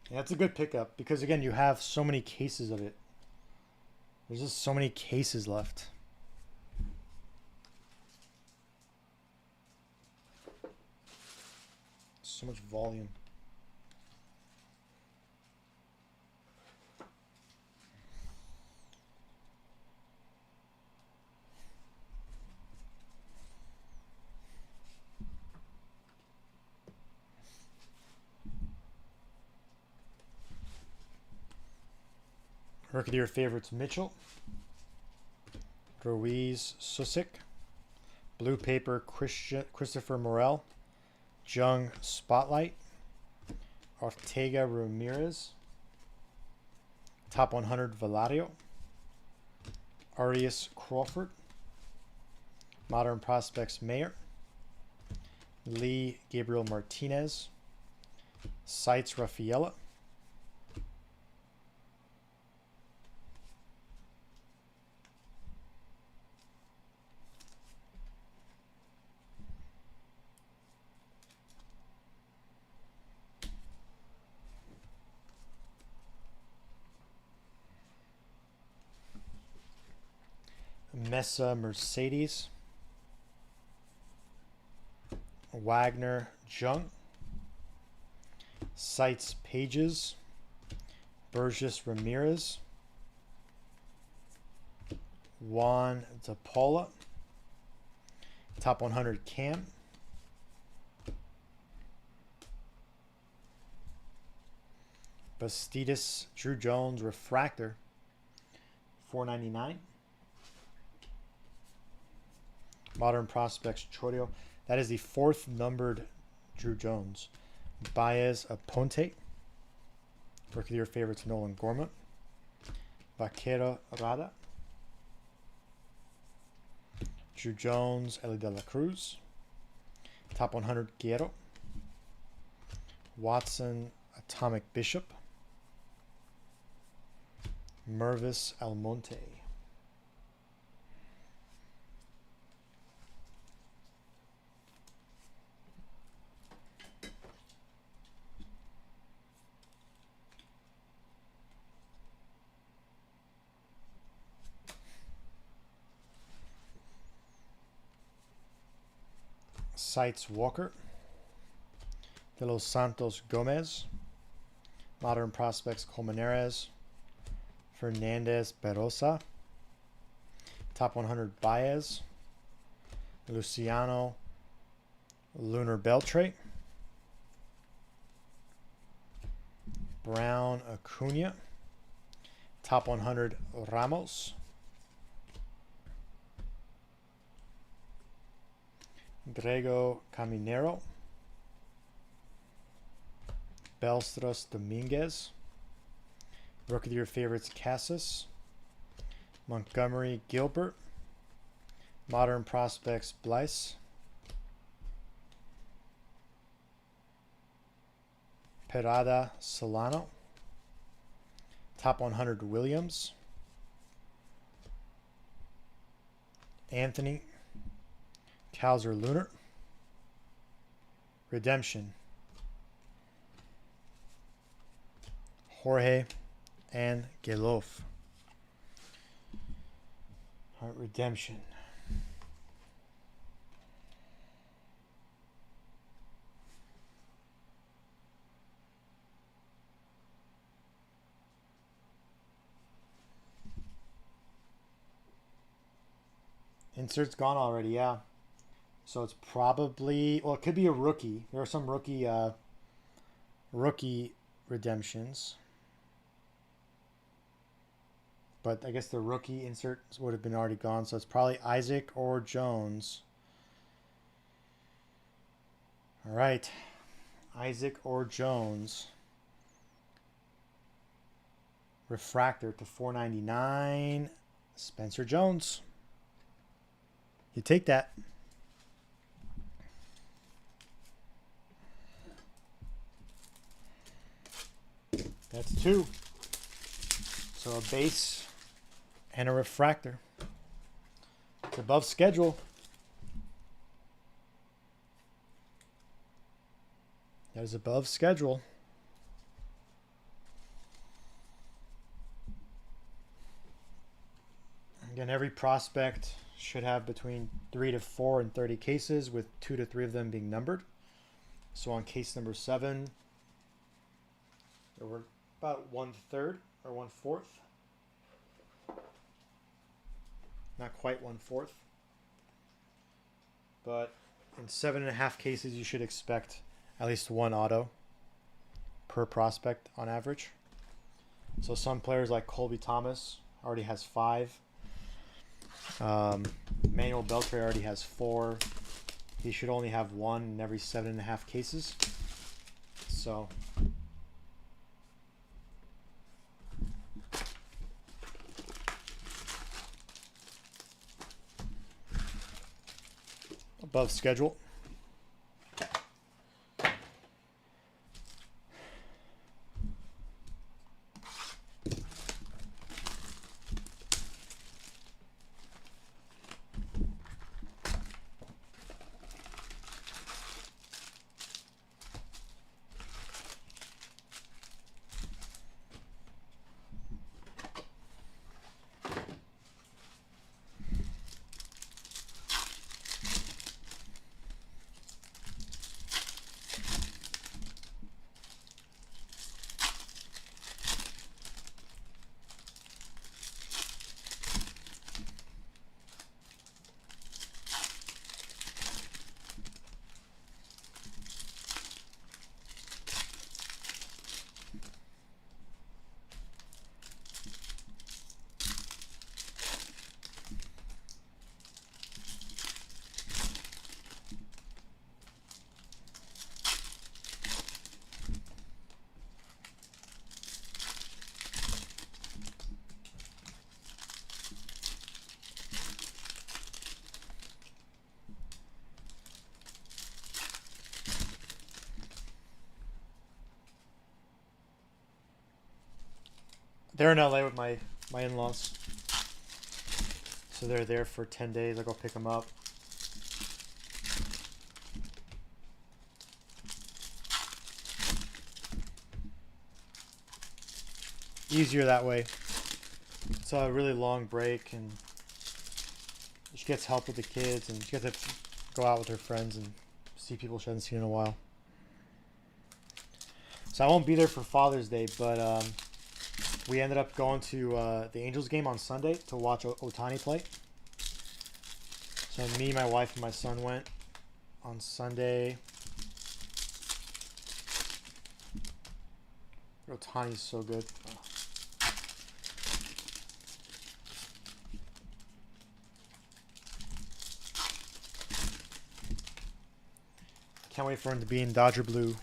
Yeah, that's a good pickup because, again, you have so many cases of it. There's just so many cases left. So much volume. Rookie of the Year favorites: Mitchell, Ruiz, Susik, Blue Paper, Christopher Morel, Jung, Spotlight, Ortega, Ramirez, Top 100, Valario, Arias, Crawford, Modern Prospects, Mayer, Lee, Gabriel Martinez, Sites, Rafaela, Mesa, Mercedes, Wagner, Jung, Sites, Pages, Burgess, Ramirez, Juan De Paula, Top 100, Cam, Bastidas, Drew Jones, Refractor, $4.99. Modern Prospects, Chorio. That is the 4th numbered Drew Jones. Baez, Aponte. Rookie of the Year favorites: Nolan Gorman, Vaquero, Rada, Drew Jones, Eli De La Cruz, Top 100, Guerrero, Watson, Atomic Bishop, Mervis, Almonte. Sites, Walker, De Los Santos, Gomez, Modern Prospects, Colmenares, Fernandez, Berosa, Top 100, Baez, Luciano, Lunar Beltre, Brown, Acuna, Top 100, Ramos, Grego, Caminero, Belstros, Dominguez, Rookie of the Year favorites: Casas, Montgomery, Gilbert, Modern Prospects, Blyce, Perada, Solano, Top 100, Williams, Anthony, Kowser, Lunar, Redemption, Jorge, and Gelof. All right, Redemption. Insert's gone already, yeah. So it's probably, well, it could be a rookie. There are some rookie redemptions. But I guess the rookie inserts would have been already gone. So it's probably Isaac or Jones. All right. Isaac or Jones. Refractor to $4.99. Spencer Jones. You take that. That's 2. So a base and a refractor. It's above schedule. That is above schedule. Again, every prospect should have between 3 to 4 and 30 cases, with 2 to 3 of them being numbered. So on case number 7, we're about 1/3 or 1/4. Not quite 1/4. But in 7.5 cases, you should expect at least one auto per prospect on average. So some players like Colby Thomas already has 5. Manuel Beltre already has 4. He should only have 1 in every 7.5 cases. So above schedule. They're in LA with my in-laws. So they're there for 10 days. I'll go pick them up. Easier that way. It's a really long break, and she gets help with the kids, and she gets to go out with her friends and see people she hasn't seen in a while. So I won't be there for Father's Day, but we ended up going to the Angels game on Sunday to watch Ohtani play. So me, my wife, and my son went on Sunday. Ohtani's so good. Oh. Can't wait for him to be in Dodger blue.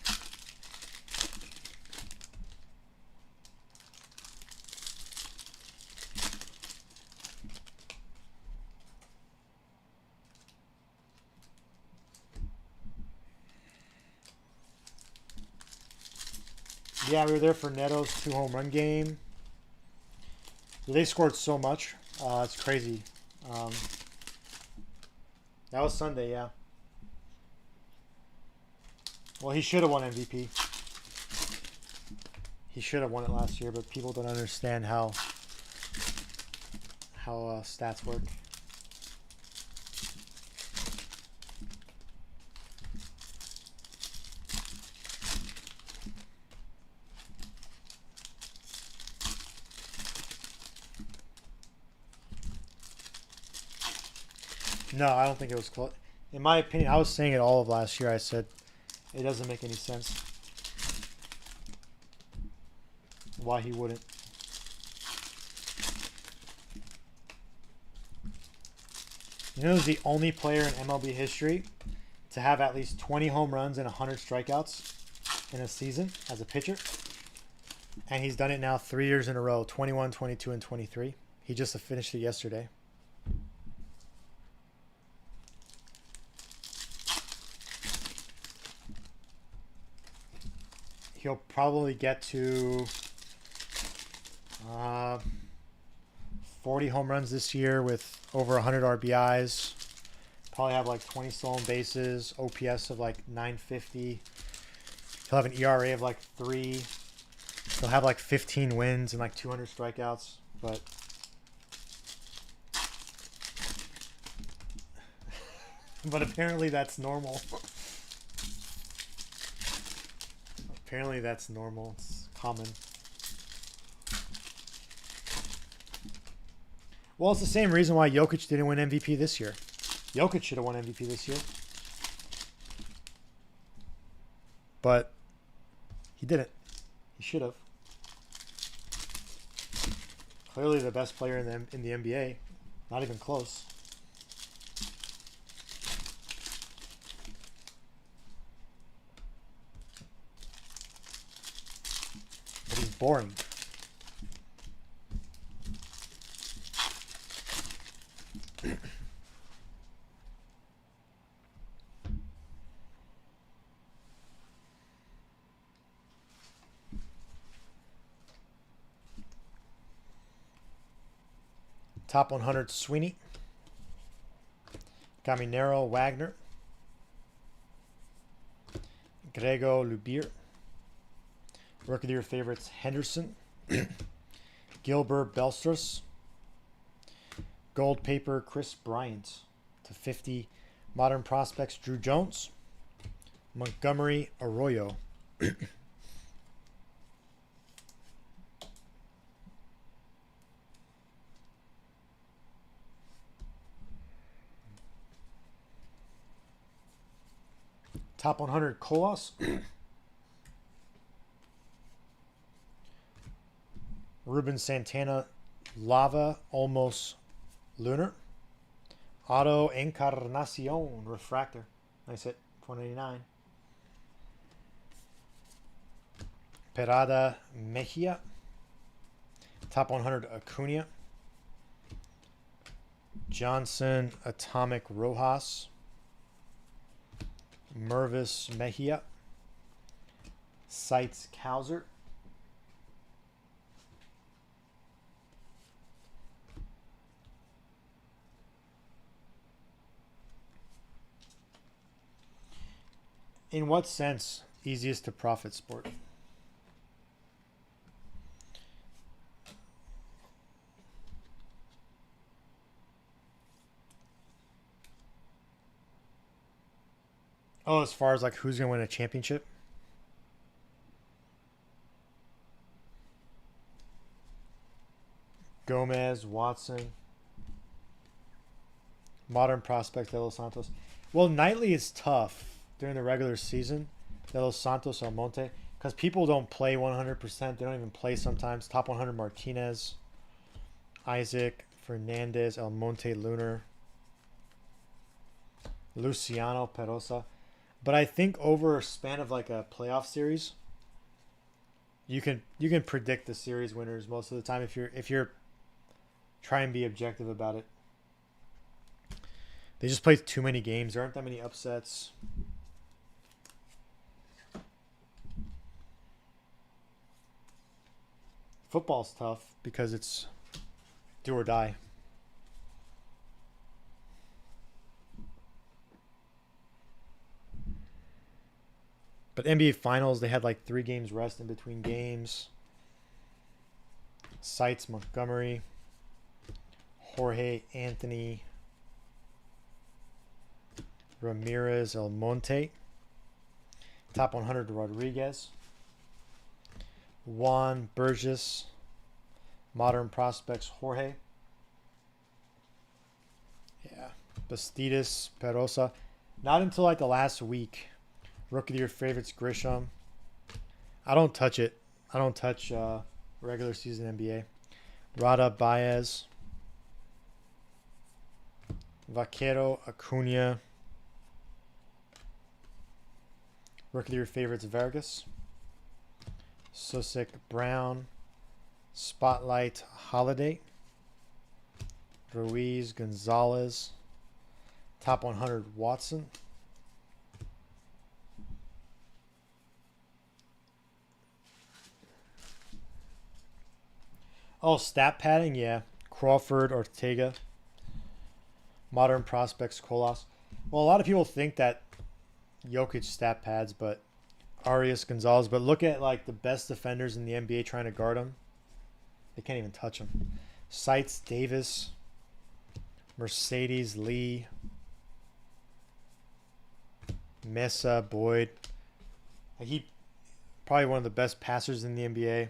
Yeah, we were there for Neto's 2-home-run game. They scored so much. It's crazy. That was Sunday, yeah. Well, he should have won MVP. He should have won it last year, but people don't understand how stats work. No, I don't think it was close. In my opinion, I was saying it all of last year. I said it doesn't make any sense why he wouldn't. You know, he's the only player in MLB history to have at least 20 home runs and 100 strikeouts in a season as a pitcher. And he's done it now 3 years in a row, 21, 22, and 23. He just finished it yesterday. He'll probably get to 40 home runs this year with over 100 RBIs. Probably have like 20 stolen bases, OPS of like 950. He'll have an ERA of like 3. He'll have like 15 wins and like 200 strikeouts. But apparently that's normal. Apparently that's normal. It's common. Well, it's the same reason why Jokic didn't win MVP this year. Jokic should have won MVP this year. But he didn't. He should have. Clearly the best player in the NBA. Not even close. But he's boring. Top 100 Sweeney. Caminero Wagner. Grego Lubier. Rookie of the Year favorites Henderson. Gilbert Belstros. Gold paper Chris Bryant. /50 Modern Prospects Drew Jones. Montgomery Arroyo. Top 100 Colas. Ruben Santana Lava Almost Lunar. Auto Encarnacion Refractor. Nice hit. 499. Perada Mejia. Top 100 Acuna. Johnson Atomic Rojas. Mervis Mejia. Sites Cowser. In what sense easiest to profit sport? Oh, as far as like who's going to win a championship? Gomez, Watson, Modern Prospect, De Los Santos. Well, nightly is tough during the regular season. De Los Santos, Almonte, because people don't play 100%. They don't even play sometimes. Top 100 Martinez, Isaac, Fernandez, Almonte, Lunar, Luciano Perosa. But I think over a span of like a playoff series, you can predict the series winners most of the time if you're trying to be objective about it. They just play too many games. There aren't that many upsets. Football's tough because it's do or die. But NBA Finals, they had like 3 games rest in between games. Sites Montgomery, Jorge Anthony, Ramirez Almonte, top 100 Rodriguez, Juan Burgess, Modern Prospects Jorge, yeah, Bastidas Perosa. Not until like the last week. Rookie of the Year favorites Grisham. I don't touch it. I don't touch regular season NBA. Rada Baez. Vaquero Acuna. Rookie of the Year favorites Vargas. Susik Brown. Spotlight Holiday. Ruiz Gonzalez. Top 100 Watson. Oh, stat padding? Yeah. Crawford, Ortega. Modern Prospects, Colas. Well, a lot of people think that Jokic stat pads, but Arias Gonzalez. But look at like the best defenders in the NBA trying to guard him. They can't even touch him. Sites, Davis. Mercedes, Lee. Mesa, Boyd. He probably one of the best passers in the NBA.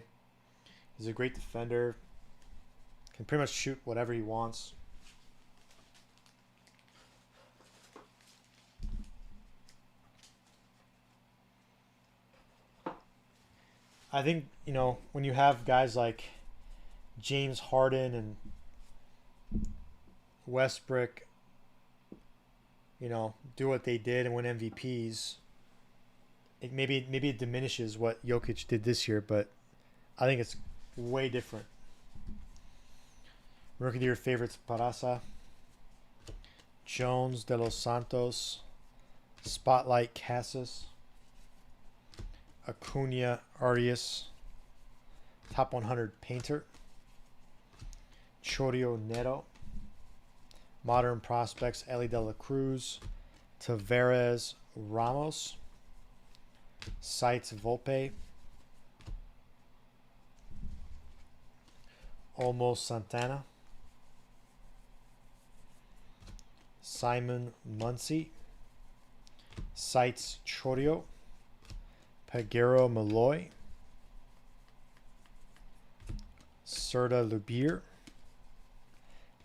He's a great defender. Can pretty much shoot whatever he wants. I think, when you have guys like James Harden and Westbrook, do what they did and win MVPs, maybe it diminishes what Jokic did this year, but I think it's way different. Rookie of the Year favorites: Parasa, Jones, De Los Santos, Spotlight, Cassis, Acuna, Arias, Top 100 Painter, Chorio Neto, Modern Prospects: Ellie De La Cruz, Tavares, Ramos, Sites, Volpe, Olmo, Santana, Simon, Muncy, Sites, Chorio, Peguero, Malloy, Serta, Lubir,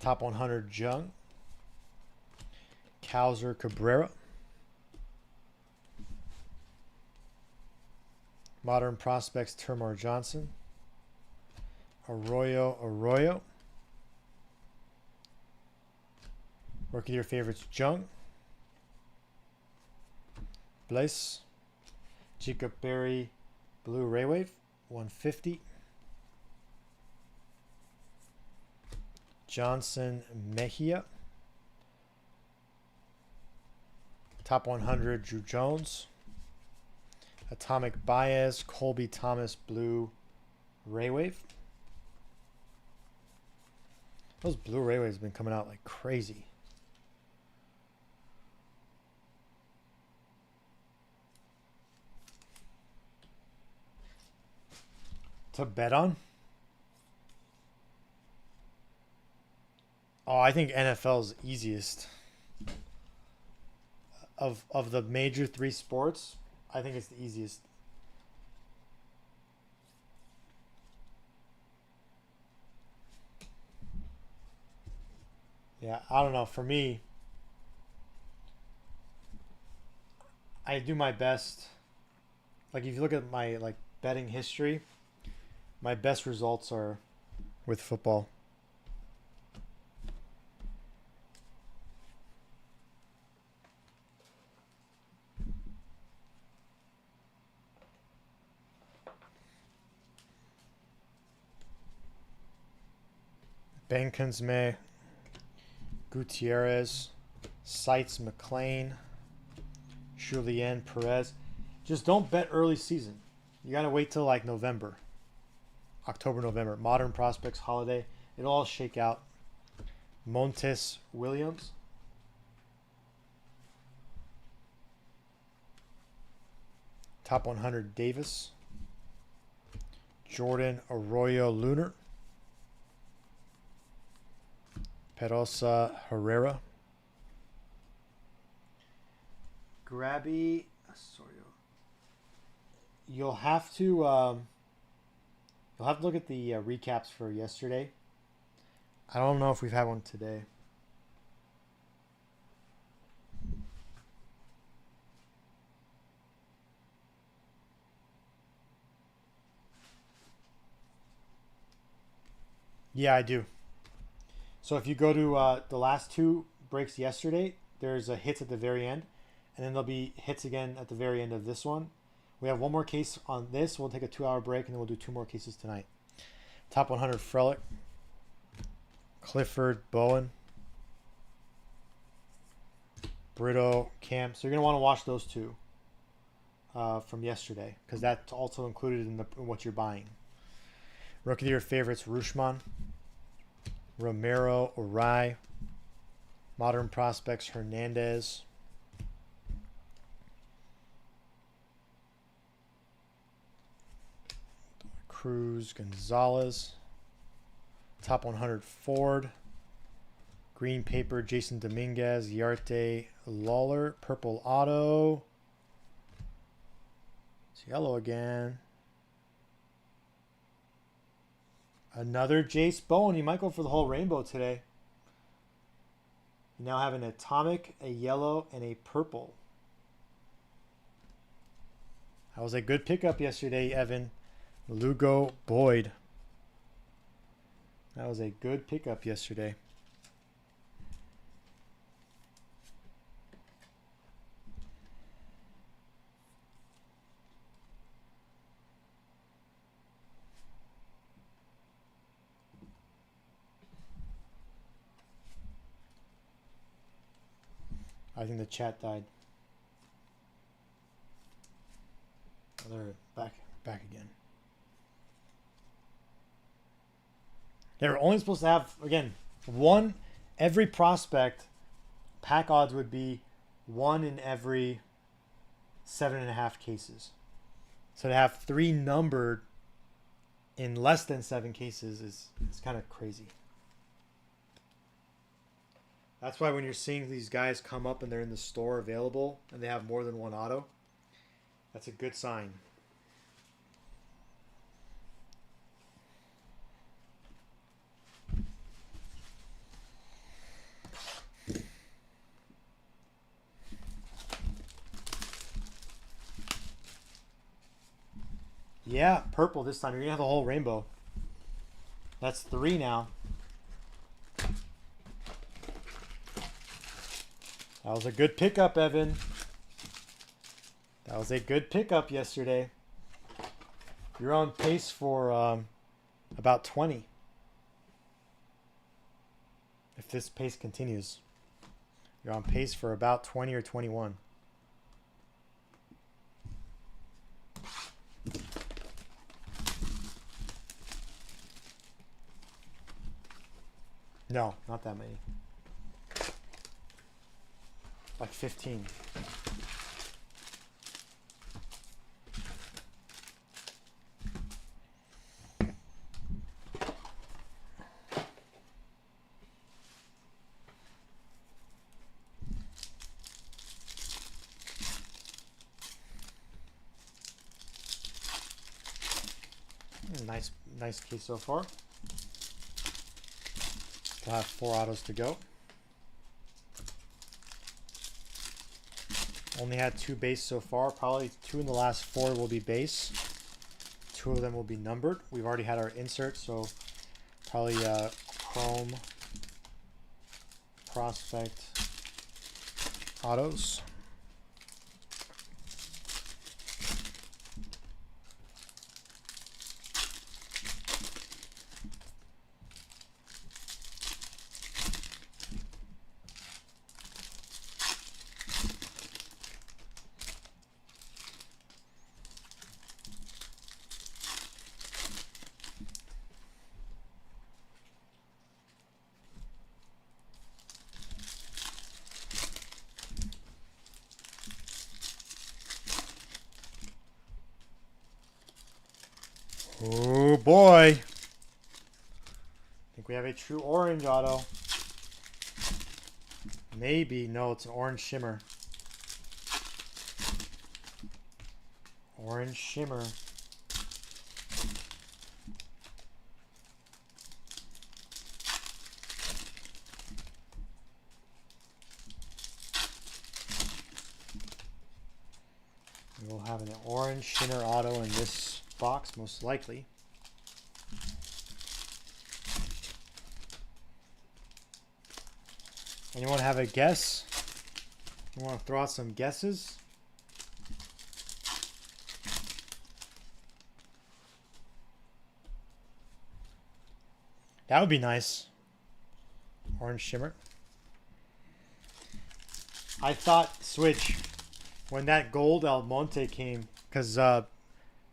Top 100 Jung, Cowser, Cabrera, Modern Prospects: Termar Johnson, Arroyo, Rookie of the Year favorites: Jung, Blaise, Jacob Berry, Blue Raywave, 150, Johnson, Mejia, Top 100 Drew Jones, Atomic Baez, Colby Thomas, Blue Raywave. Those Blue Raywaves have been coming out like crazy. To bet on? Oh, I think NFL's easiest. Of the major three sports, I think it's the easiest. Yeah, I don't know. For me, I do my best. Like if you look at my betting history, my best results are with football. Benkinsme, Gutierrez, Sites, McLean, Julien, Perez. Just don't bet early season. You gotta wait till November, October, November. Modern Prospects, Holiday. It'll all shake out. Montes, Williams. Top 100 Davis. Jordan, Arroyo, Lunar. Perosa, Herrera. Grabby, sorry. You'll have to look at the recaps for yesterday. I don't know if we've had one today. Yeah, I do. So if you go to the last two breaks yesterday, there's a hits at the very end, and then there'll be hits again at the very end of this one. We have one more case on this. We'll take a 2-hour break, and then we'll do two more cases tonight. Top 100 Frelick, Clifford, Bowen, Brito, Cam. So you're going to want to watch those two from yesterday because that's also included in what you're buying. Rookie of the Year favorites: Rushman, Romero, Orai, Modern Prospects: Hernandez, Cruz, Gonzalez, Top 100 Ford, Green Paper, Jason Dominguez, Yarte, Lawler, Purple Auto, it's yellow again, Another Jace Bowen. You might go for the whole rainbow today. You now have an atomic, a yellow, and a purple. That was a good pickup yesterday, Evan. Lugo Boyd. That was a good pickup yesterday. I think the chat died. Oh, they're back again. They're only supposed to have, again, one. Every prospect pack odds would be 1 in every 7.5 cases. So to have 3 numbered in less than 7 cases is kind of crazy. That's why when you're seeing these guys come up and they're in the store available and they have more than 1 auto, that's a good sign. Yeah, purple this time. You're going to have the whole rainbow. That's 3 now. That was a good pickup, Evan. That was a good pickup yesterday. You're on pace for about 20. If this pace continues. You're on pace for about 20 or 21. No, not that many. Like 15. Nice case so far. We'll have 4 autos to go. Only had 2 base so far. Probably 2 in the last 4 will be base. 2 of them will be numbered. We've already had our insert, so probably chrome, prospect, autos. Oh boy. I think we have a true orange auto. Maybe. No, it's an orange shimmer. Orange shimmer. We'll have an orange shimmer auto in this box, most likely. Anyone have a guess? You want to throw out some guesses? That would be nice. Orange shimmer. I thought switch when that gold Almonte came, because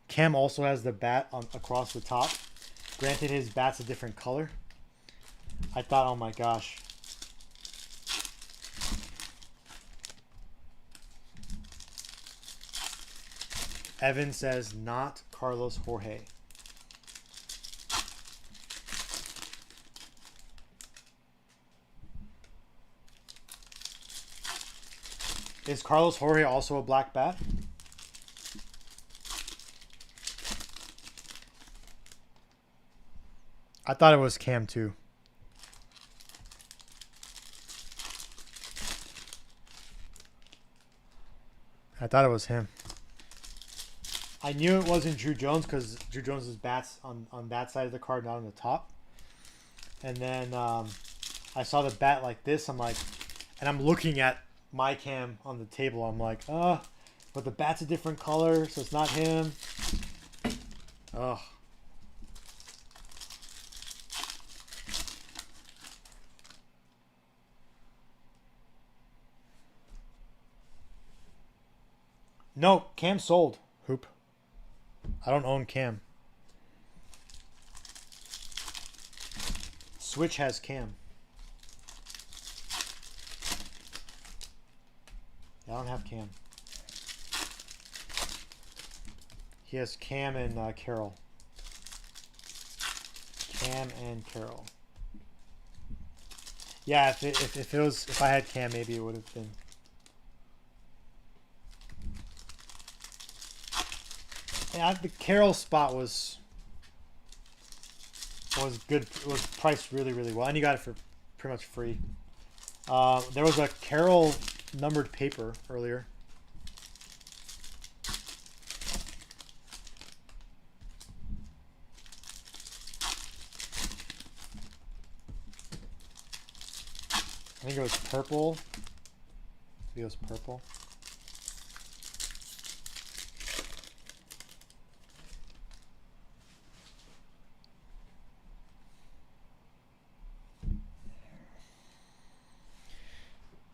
Cam also has the bat on across the top. Granted, his bat's a different color. I thought, oh my gosh. Evan says not Carlos Jorge. Is Carlos Jorge also a black bat? I thought it was Cam too. I thought it was him. I knew it wasn't Drew Jones because Drew Jones's bat's on that side of the card, not on the top. And then I saw the bat like this. I'm like, and I'm looking at my cam on the table. I'm like, but the bat's a different color, so it's not him. Oh. No, Cam sold. Hoop. I don't own Cam. Switch has Cam. I don't have Cam. He has Cam and Carroll. Cam and Carroll. Yeah, if I had Cam, maybe it would have been. Yeah, the Carroll spot was good. It was priced really, really well, and you got it for pretty much free. There was a Carroll numbered paper earlier. I think it was purple. I think it was purple.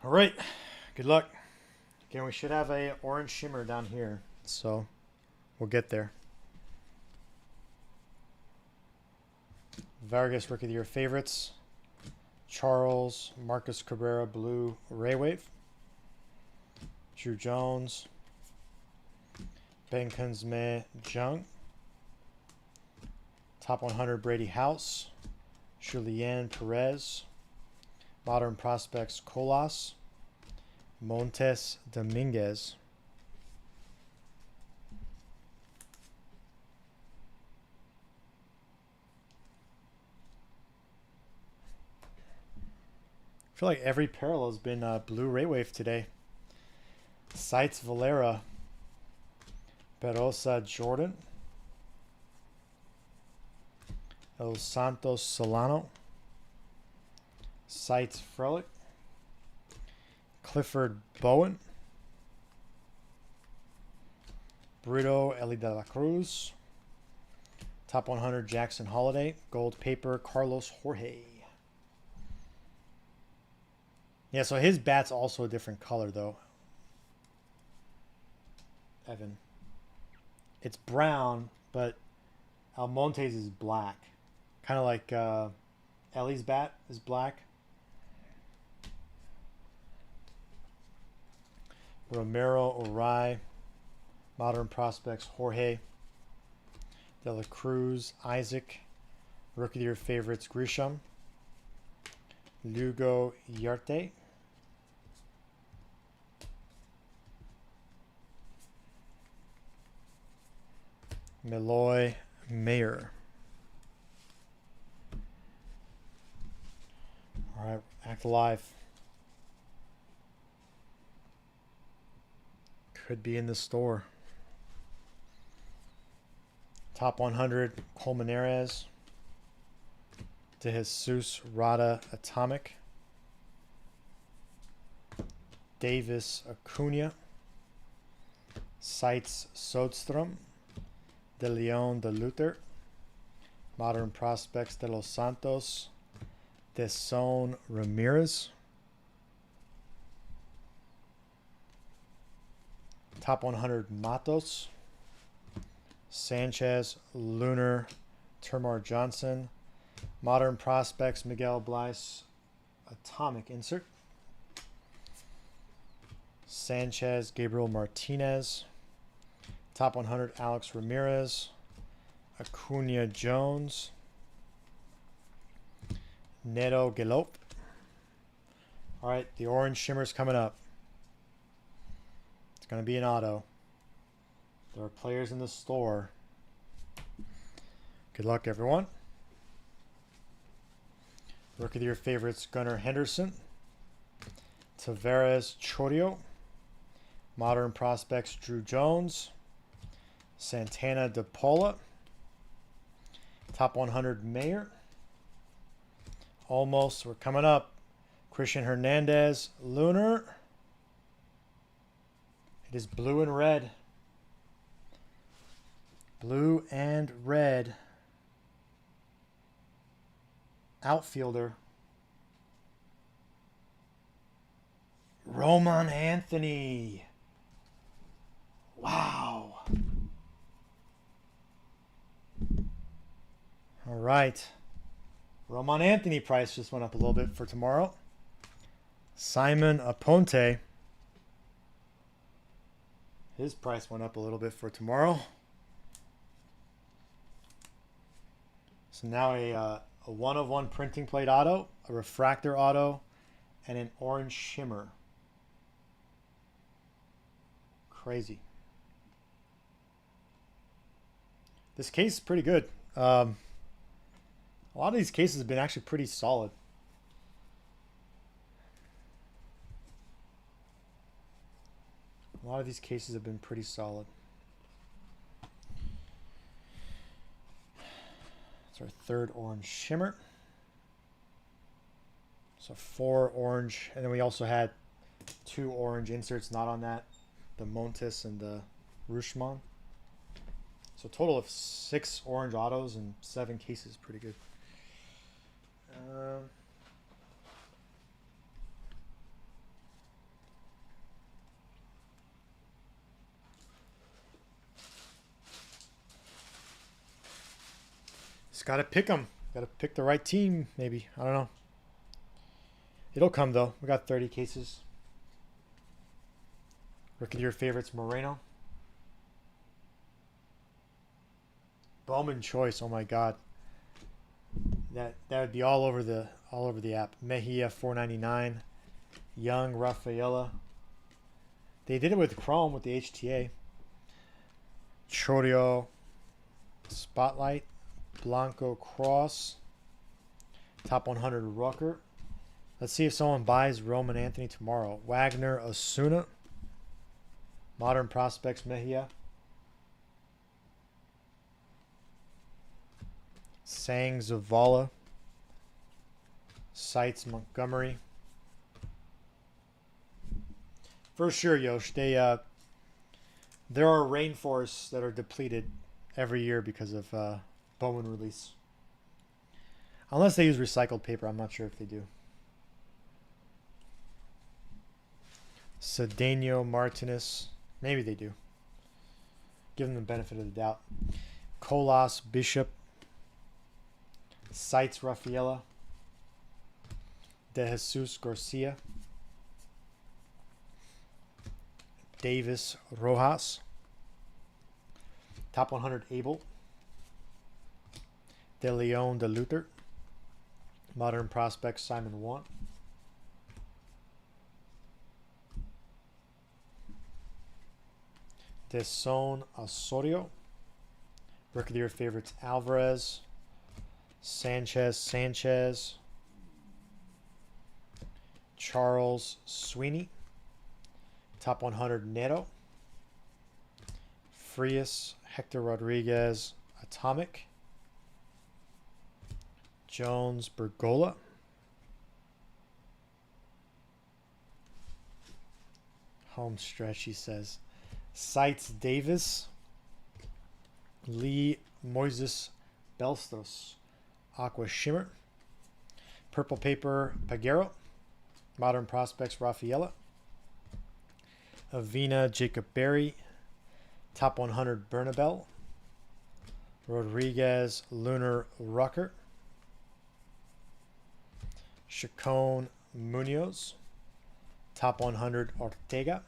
All right, good luck. Again, we should have a orange shimmer down here, so we'll get there. Vargas Rookie of the Year favorites. Charles, Marcus Cabrera, blue, Ray Wave. Drew Jones. Ben Kensme, Jung. Top 100, Brady House. Julian Perez. Modern Prospects, Colas. Montes Dominguez. I feel like every parallel has been blue Ray Wave today. Sites Valera. Perosa Jordan. El Santos Solano. Sites Frelick. Clifford Bowen. Brito Eli de la Cruz. Top 100 Jackson Holiday. Gold paper Carlos Jorge. Yeah, so his bat's also a different color though. Evan. It's brown, but Almonte's is black. Kind of like Ellie's bat is black. Romero Orai. Modern Prospects Jorge. De la Cruz Isaac. Rookie of the Year favorites Grisham. Lugo Yarte. Meloy Mayer. All right, act live. Could be in the store. Top 100 Colmenares. De Jesus Rada Atomic. Davis Acuna. Sites Sodstrom. De Leon de Luther. Modern Prospects de Los Santos. Deson Ramirez. Top 100 Matos. Sanchez, Lunar, Termar Johnson. Modern Prospects Miguel Bleis. Atomic insert. Sanchez, Gabriel Martinez. Top 100 Alex Ramirez. Acuna Jones. Neto Galop. All right, the orange shimmer's coming up. It's going to be an auto. There are players in the store. Good luck, everyone. Rookie of the Year favorites, Gunnar Henderson. Tavares Chorio. Modern prospects, Drew Jones. Santana De Paula. Top 100 Mayer. Almost. We're coming up. Christian Hernandez. Lunar. It is blue and red. Blue and red. Outfielder. Roman Anthony. Wow. All right. Roman Anthony price just went up a little bit for tomorrow. Simon Aponte. His price went up a little bit for tomorrow. So now a 1/1 printing plate auto, a refractor auto, and an orange shimmer. Crazy. This case is pretty good. A lot of these cases have been actually pretty solid. A lot of these cases have been pretty solid. It's our third orange shimmer. So 4 orange. And then we also had 2 orange inserts not on that. The Montes and the Rushman. So a total of 6 orange autos and 7 cases. Pretty good. Just got to pick them. Got to pick the right team, maybe. I don't know. It'll come, though. We got 30 cases. Rookie of your favorites, Moreno. Bowman choice. Oh my God. That would be all over the app. Mejia 499. Young Rafaela. They did it with Chrome with the HTA. Chorio. Spotlight. Blanco Cross. Top 100 Rucker. Let's see if someone buys Roman Anthony tomorrow. Wagner Osuna. Modern prospects Mejia. Sang Zavala. Sites Montgomery. For sure, Yosh. There are rainforests that are depleted every year because of Bowman release. Unless they use recycled paper. I'm not sure if they do. Cedeno Martinez. Maybe they do. Give them the benefit of the doubt. Colas Bishop. Sites Rafaela. De Jesus Garcia. Davis Rojas. Top 100 Abel. De Leon De Luther. Modern prospects Simon Want. Deson Osorio. Rookie of the Year favorites Alvarez. Sanchez. Charles Sweeney. Top 100 Neto. Frias. Hector Rodriguez. Atomic. Jones Bergola. Home stretch, he says. Sites Davis. Lee Moises Belstos. Aqua Shimmer. Purple Paper Pagero. Modern Prospects Rafaela. Avina Jacob Berry. Top 100 Bernabel. Rodriguez Lunar Rucker. Chacon Munoz. Top 100 Ortega.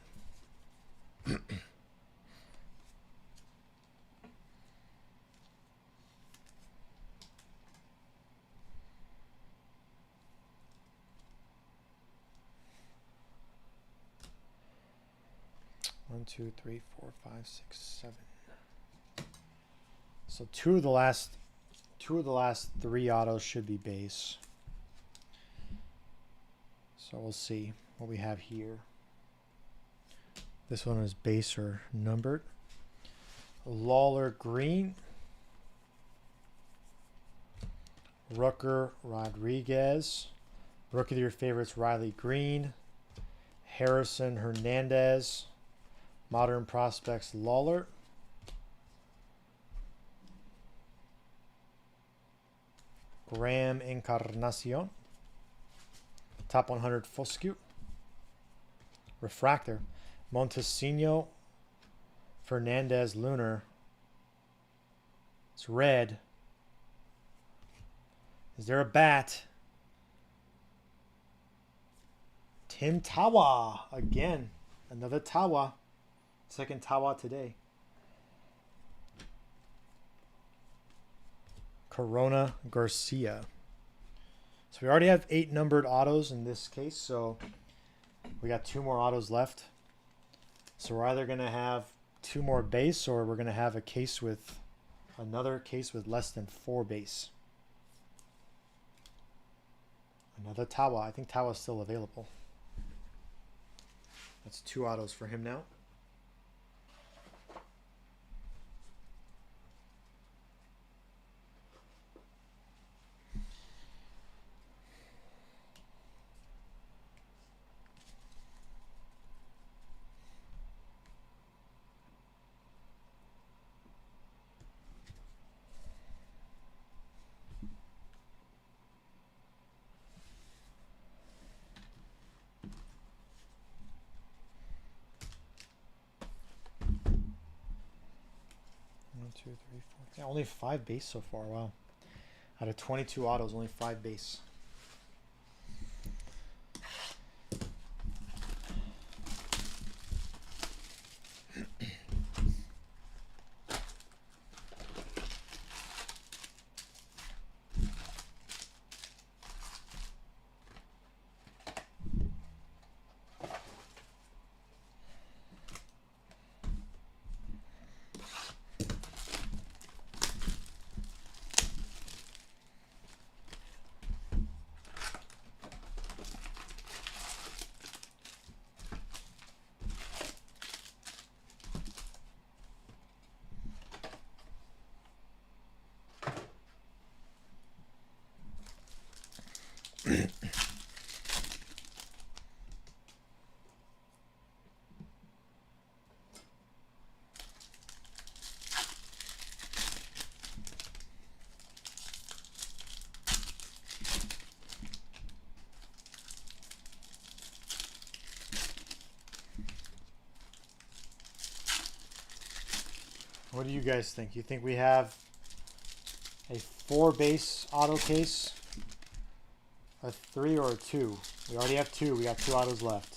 1, 2, 3, 4, 5, 6, 7. So two of the last 3 autos should be base. So we'll see what we have here. This one is base or numbered. Lawler green. Rucker Rodriguez. Rookie of your favorites, Riley Green. Harrison Hernandez. Modern prospects, Lawler. Graham Encarnacion. Top 100 Foscue. Refractor. Montesino Fernandez Lunar. It's red. Is there a bat? Tim Tawa again. Another Tawa. Second Tawa today. Corona Garcia. So we already have 8 numbered autos in this case, so we got 2 more autos left. So we're either going to have 2 more base, or we're going to have a case with another case with less than 4 base. Another Tawa. I think Tawa's still available. That's 2 autos for him now. Two, three, four. Yeah, only 5 base so far. Wow. Out of 22 autos, only 5 base. What do you guys think? You think we have a 4 base auto case, a 3, or a 2? We already have 2. We got 2 autos left.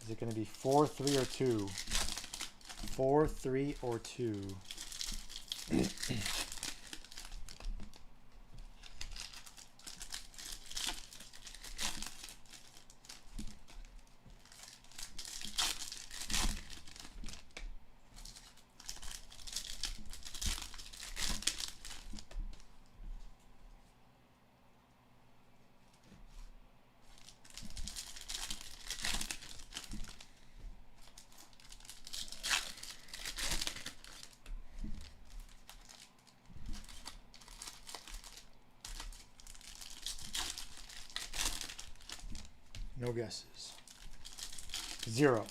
Is it going to be 4, 3, or 2? 4, 3, or 2? No guesses. 0.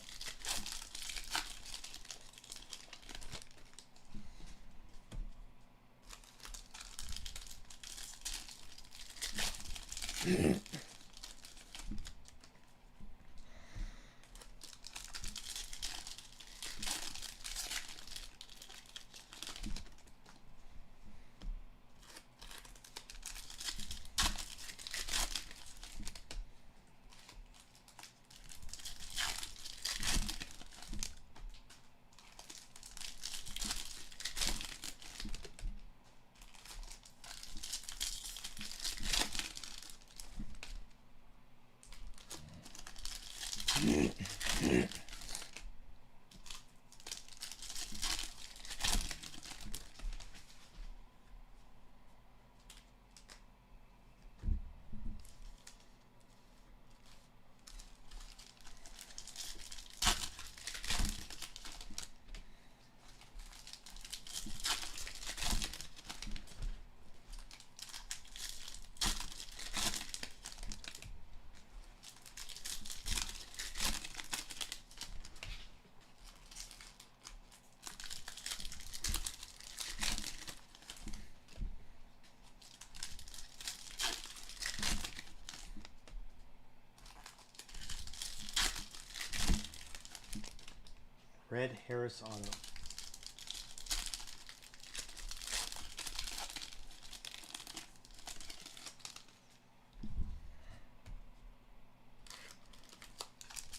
Red Harris auto.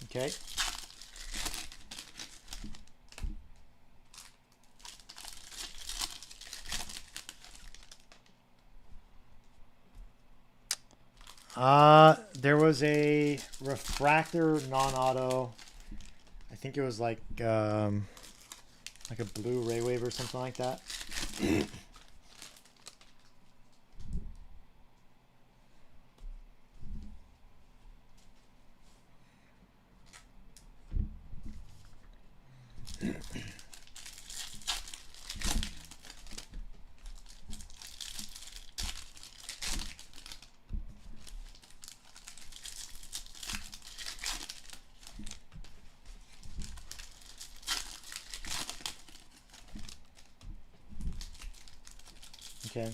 Okay. There was a refractor non-auto. I think it was like a blue Ray Wave or something like that. Okay.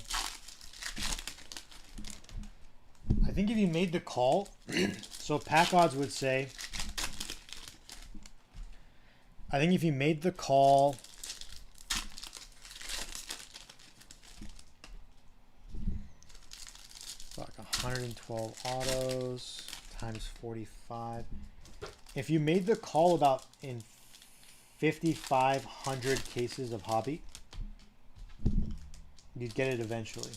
I think if you made the call, so pack odds would say, I think if you made the call, like 112 autos times 45. If you made the call about in 5,500 cases of hobby, you'd get it eventually.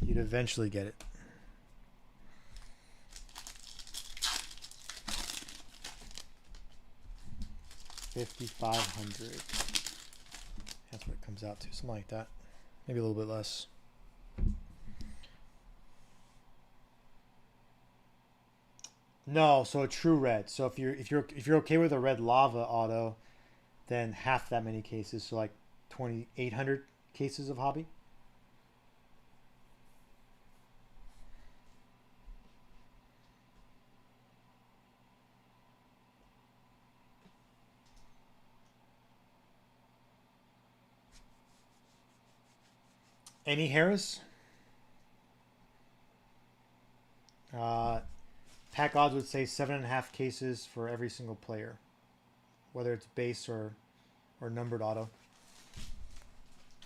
You'd eventually get it. $5,500. That's what it comes out to, something like that. Maybe a little bit less. No, so a true red. So if you're okay with a red lava auto, then half that many cases, so like 2,800 cases of hobby. Any Harris? Pack odds would say 7.5 cases for every single player, whether it's base or numbered auto.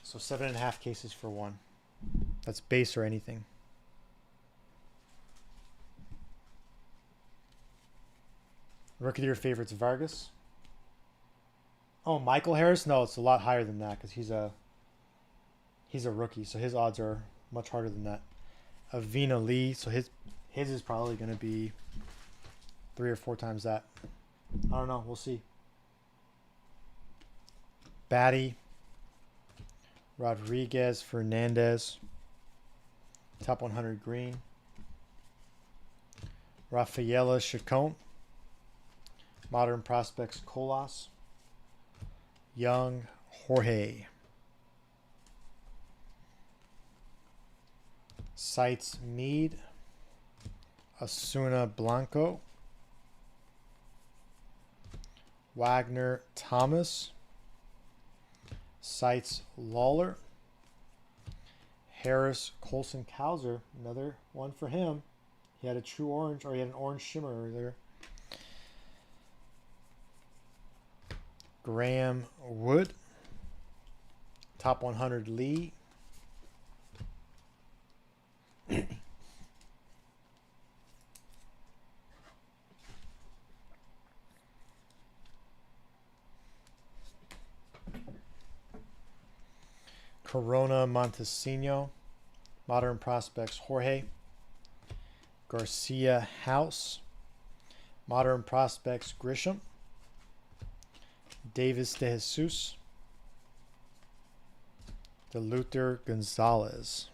So 7.5 cases for one. That's base or anything. Rookie of your favorites, Vargas. Oh, Michael Harris? No, it's a lot higher than that because he's a rookie, so his odds are much harder than that. Avina Lee, so his is probably going to be 3 or 4 times that. I don't know. We'll see. Batty, Rodriguez, Fernandez, top 100 green. Rafaela Chacon, Modern Prospects Colas, Young Jorge. Sites Mead, Asuna Blanco, Wagner Thomas, Sites Lawler, Harris Colson Cowser, another one for him. He had a true orange, or he had an orange shimmer earlier. Graham Wood, top 100 Lee. Corona Montesino, Modern Prospects Jorge, Garcia House, Modern Prospects Grisham, Davis de Jesus, DeLuther Gonzalez.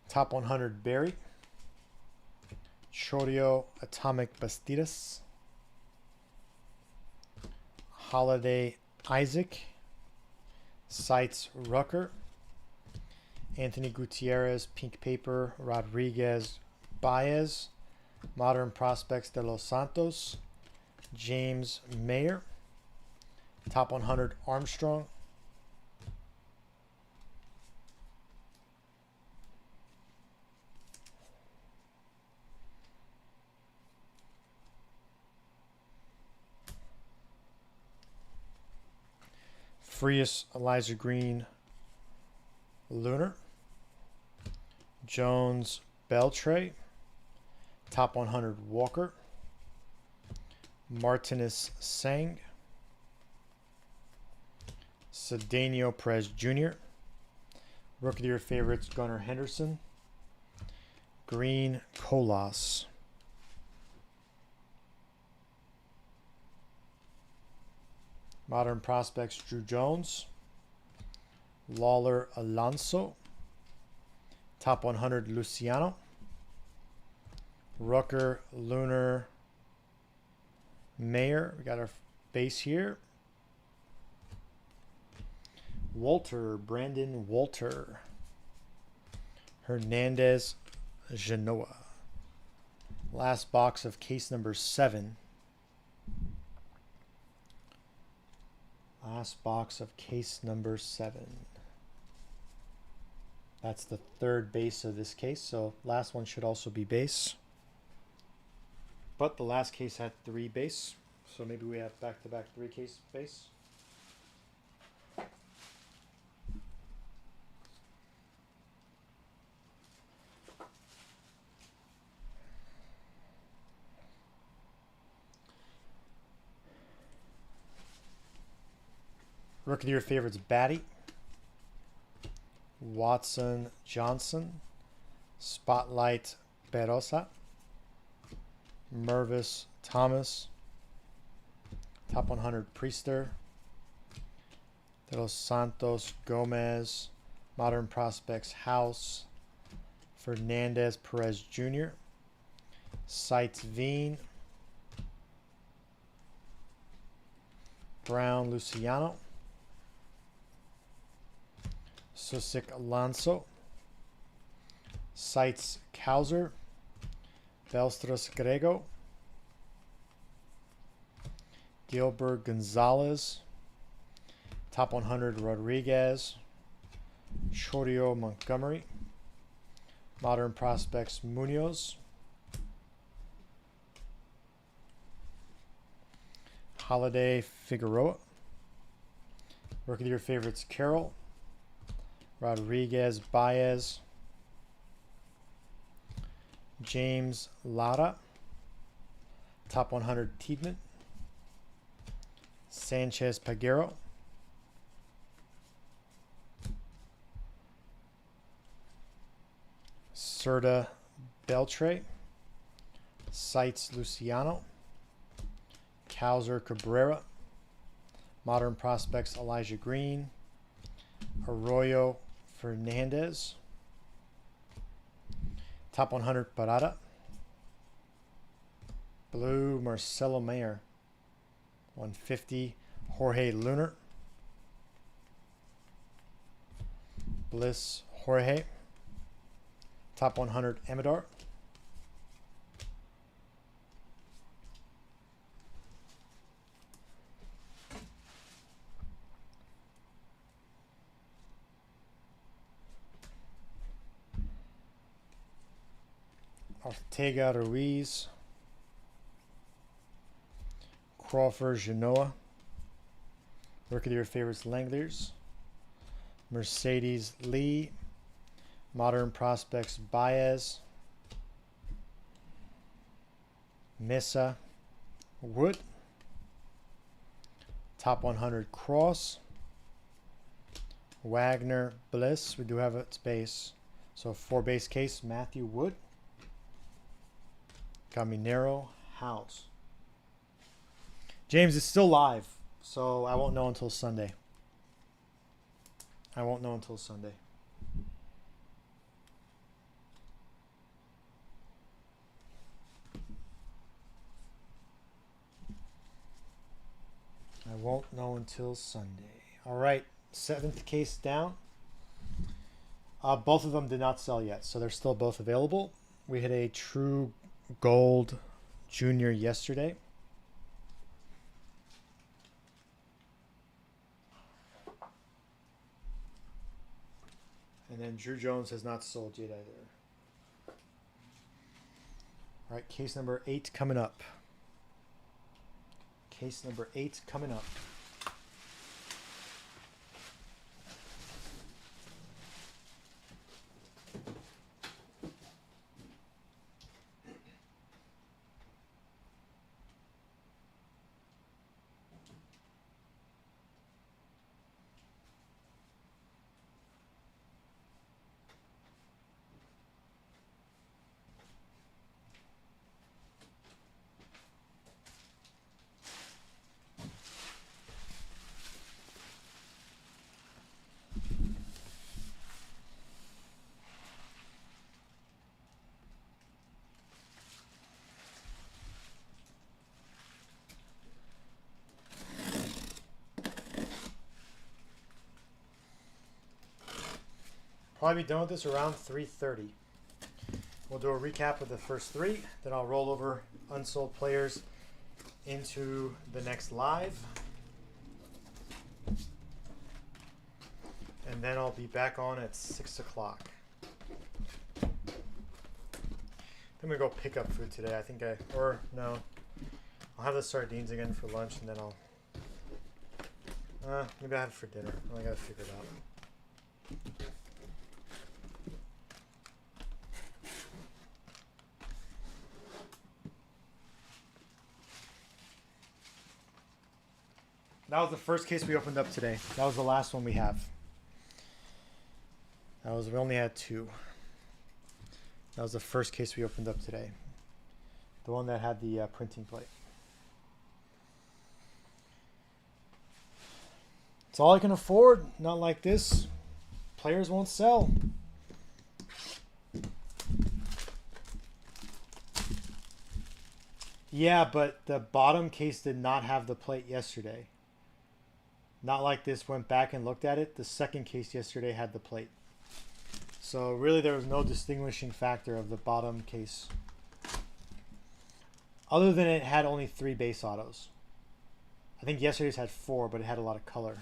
Top 100 Barry, Chorio Atomic Bastidas, Holiday Isaac, Sites Rucker, Anthony Gutierrez, Pink Paper, Rodriguez Baez, Modern Prospects de Los Santos, James Mayer, Top 100 Armstrong. Frias Elijah Green Lunar. Jones Beltray. Top 100 Walker. Martinez Sang. Cedeno Perez Jr. Rookie of the Year favorites Gunnar Henderson. Green Colas. Modern prospects Drew Jones. Lawler Alonso. Top 100 Luciano. Rucker Lunar Mayer. We got our base here. Walter, Brandon Walter. Hernandez Genoa. Last box of case number 7. Last box of case number 7. That's the third base of this case, so last one should also be base. But the last case had 3 base, so maybe we have back-to-back 3 case base. Rookie of the Year favorites Batty. Watson Johnson. Spotlight Perosa. Mervis Thomas. Top 100 Priester. De Los Santos Gomez. Modern Prospects House. Fernandez Perez Jr. Sites Veen. Brown Luciano. Susik Alonso. Sites Kauser. Belstras Grego. Gilbert Gonzalez. Top 100 Rodriguez. Chorio Montgomery. Modern Prospects Munoz. Holiday Figueroa. Rookie of the Year favorites Carroll. Rodriguez Baez. James Lara. Top 100 Tiedemann. Sanchez Peguero. Serta Beltre. Sites Luciano. Kauser Cabrera. Modern Prospects Elijah Green. Arroyo Fernandez. Top 100 Parada. Blue Marcelo Mayer. 150 Jorge Lunar. Bliss Jorge. Top 100 Amador. Ortega Ruiz. Crawford Genoa. Rookie of the Year favorites Langlers. Mercedes Lee. Modern Prospects Baez. Mesa Wood. Top 100 Cross. Wagner Bliss. We do have its base. So 4 base case Matthew Wood. Caminero House. James is still live, so I won't know until Sunday. I won't know until Sunday. I won't know until Sunday. All right, 7th case down. Both of them did not sell yet, so they're still both available. We hit a True Gold Junior yesterday. And then Drew Jones has not sold yet either. All right, case number 8 coming up. Case number 8 coming up. Probably be done with this around 3:30. We'll do a recap of the first 3, then I'll roll over unsold players into the next live. And then I'll be back on at 6 o'clock. I'm gonna go pick up food today. I think no. I'll have the sardines again for lunch, and then maybe I have it for dinner. I gotta figure it out. That was the first case we opened up today. That was the last one we have. We only had 2. That was the first case we opened up today. The one that had the printing plate. It's all I can afford. Not like this. Players won't sell. Yeah, but the bottom case did not have the plate yesterday. Not like this, went back and looked at it. The second case yesterday had the plate. So really there was no distinguishing factor of the bottom case. Other than it had only 3 base autos. I think yesterday's had 4, but it had a lot of color.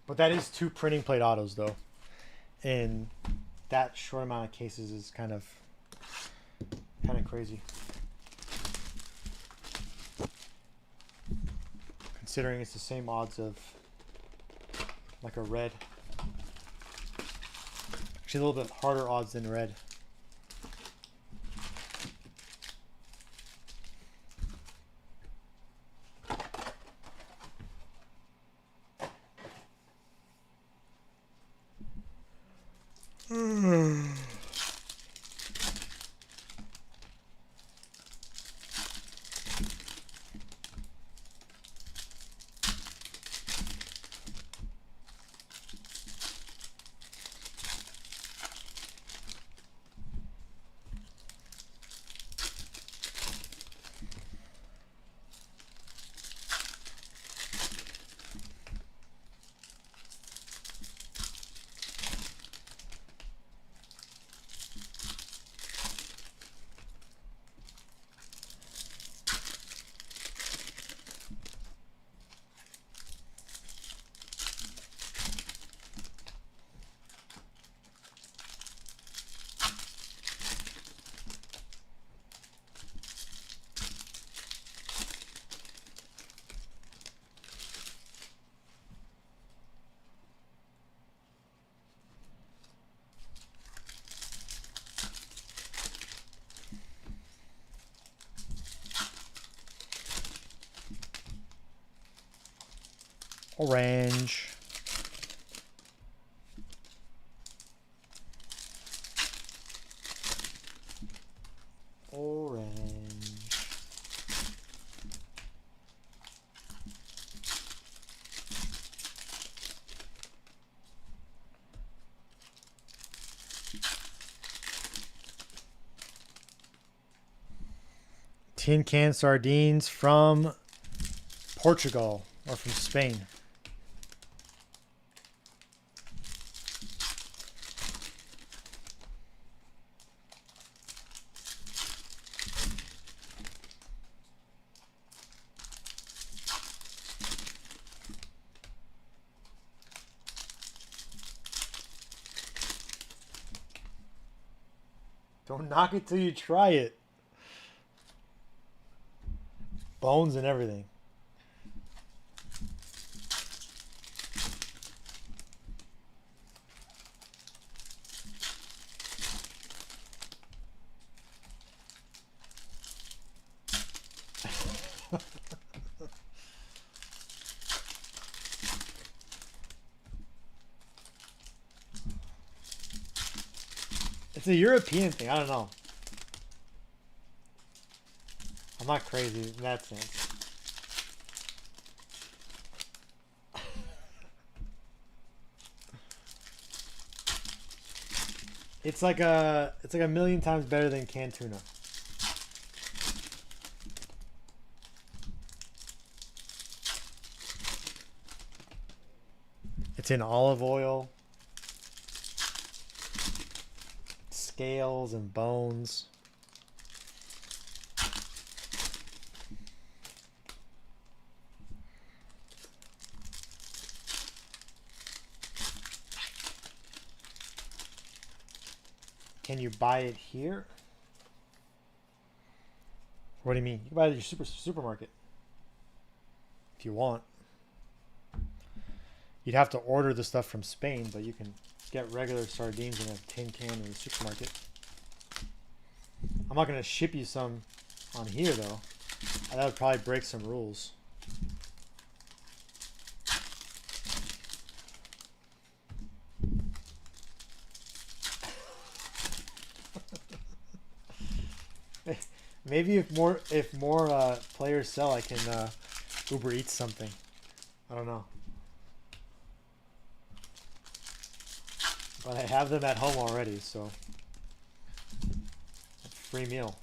But that is 2 printing plate autos though. And that short amount of cases is kind of crazy. Considering it's the same odds of like a red. Actually a little bit harder odds than red. Orange. Orange. Tin can sardines from Portugal or from Spain. Don't knock it till you try it. Bones and everything. It's a European thing. I don't know. I'm not crazy in that sense. It's like a million times better than canned tuna. It's in olive oil, scales and bones. Can you buy it here? What do you mean? You can buy it at your supermarket if you want. You'd have to order the stuff from Spain, but you can get regular sardines in a tin can in the supermarket. I'm not going to ship you some on here, though. That would probably break some rules. Maybe if more players sell, I can Uber Eats something. I don't know. But I have them at home already, so free meal.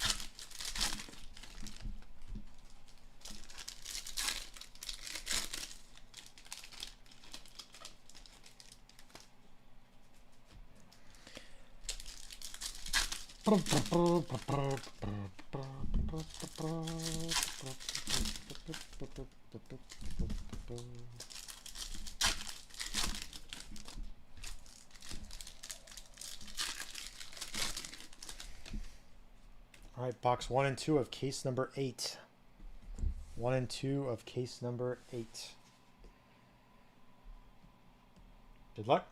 All right, box 1 and 2 of case number 8. 1 and 2 of case number 8. Good luck.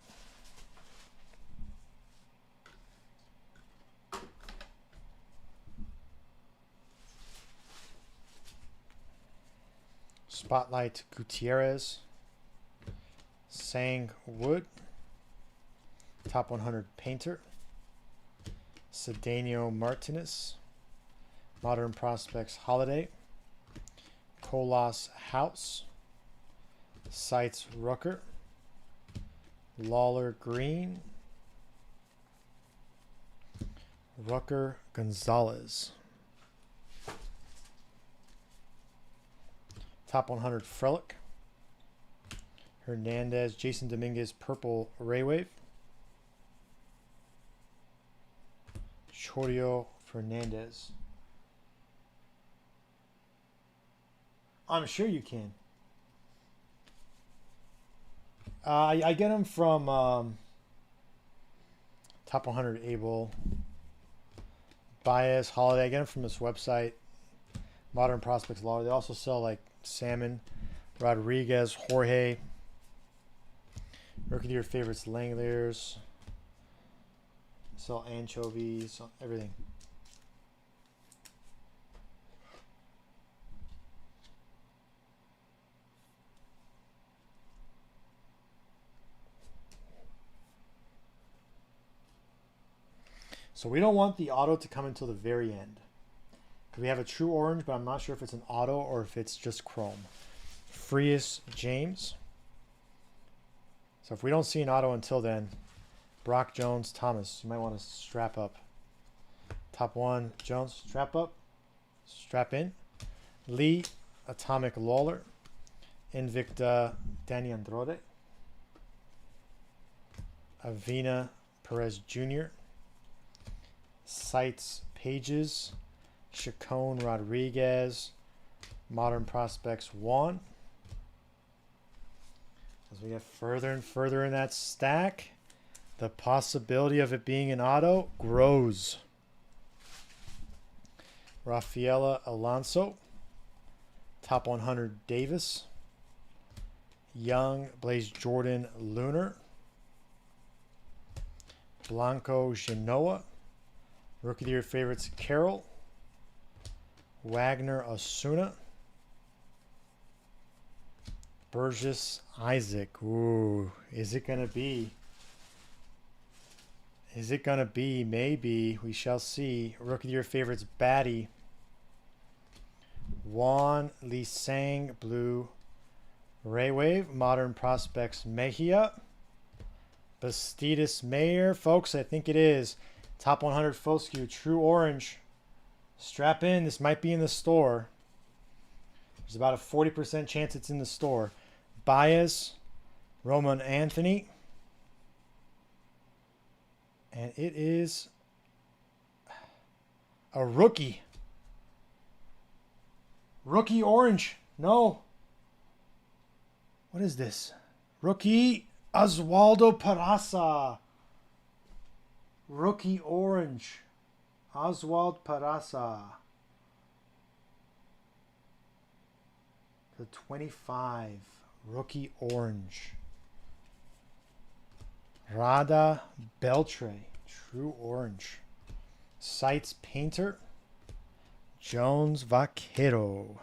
Spotlight Gutierrez. Sang Wood. Top 100 Painter. Cedeno Martinez. Modern Prospects Holiday. Colas House. Sites Rucker. Lawler Green. Rucker Gonzalez. Top 100 Frelick. Hernandez, Jason Dominguez, Purple Ray Wave. Chorio Fernandez. I'm sure you can. I get them from Top 100 Able, Baez, Holiday. I get them from this website, Modern Prospects Law. They also sell like Salmon, Rodriguez, Jorge, Rookie of Your Favorites, Langoliers. Sell anchovies, everything. So we don't want the auto to come until the very end. We have a true orange, but I'm not sure if it's an auto or if it's just chrome. Frias James. So if we don't see an auto until then, Brock Jones Thomas, you might want to strap up. Top 1 Jones, strap up, strap in. Lee Atomic Lawler. Invicta Danny Andrade. Avina Perez Jr. Sites Pages. Chacon Rodriguez. Modern Prospects 1. As we get further and further in that stack, the possibility of it being an auto grows. Rafaela Alonso. Top 100 Davis. Young Blaze Jordan Lunar. Blanco Genoa. Rookie of the Year favorites Carroll. Wagner Osuna. Burgess Isaac. Ooh, is it going to be? Is it going to be? Maybe. We shall see. Rookie of the Year favorites Batty. Juan Lee Sang Blue. Ray Wave. Modern Prospects Mejia. Bastidas Mayer. Folks, I think it is. Top 100 Foscue. True Orange. Strap in. This might be in the store. There's about a 40% chance it's in the store. Baez. Roman Anthony. And it is a rookie. Rookie orange. No. What is this? Rookie Oswaldo Peraza. Rookie orange. Oswald Peraza. The 25. Rookie orange. Rada Beltre. True orange. Sights Painter. Jones Vaquero.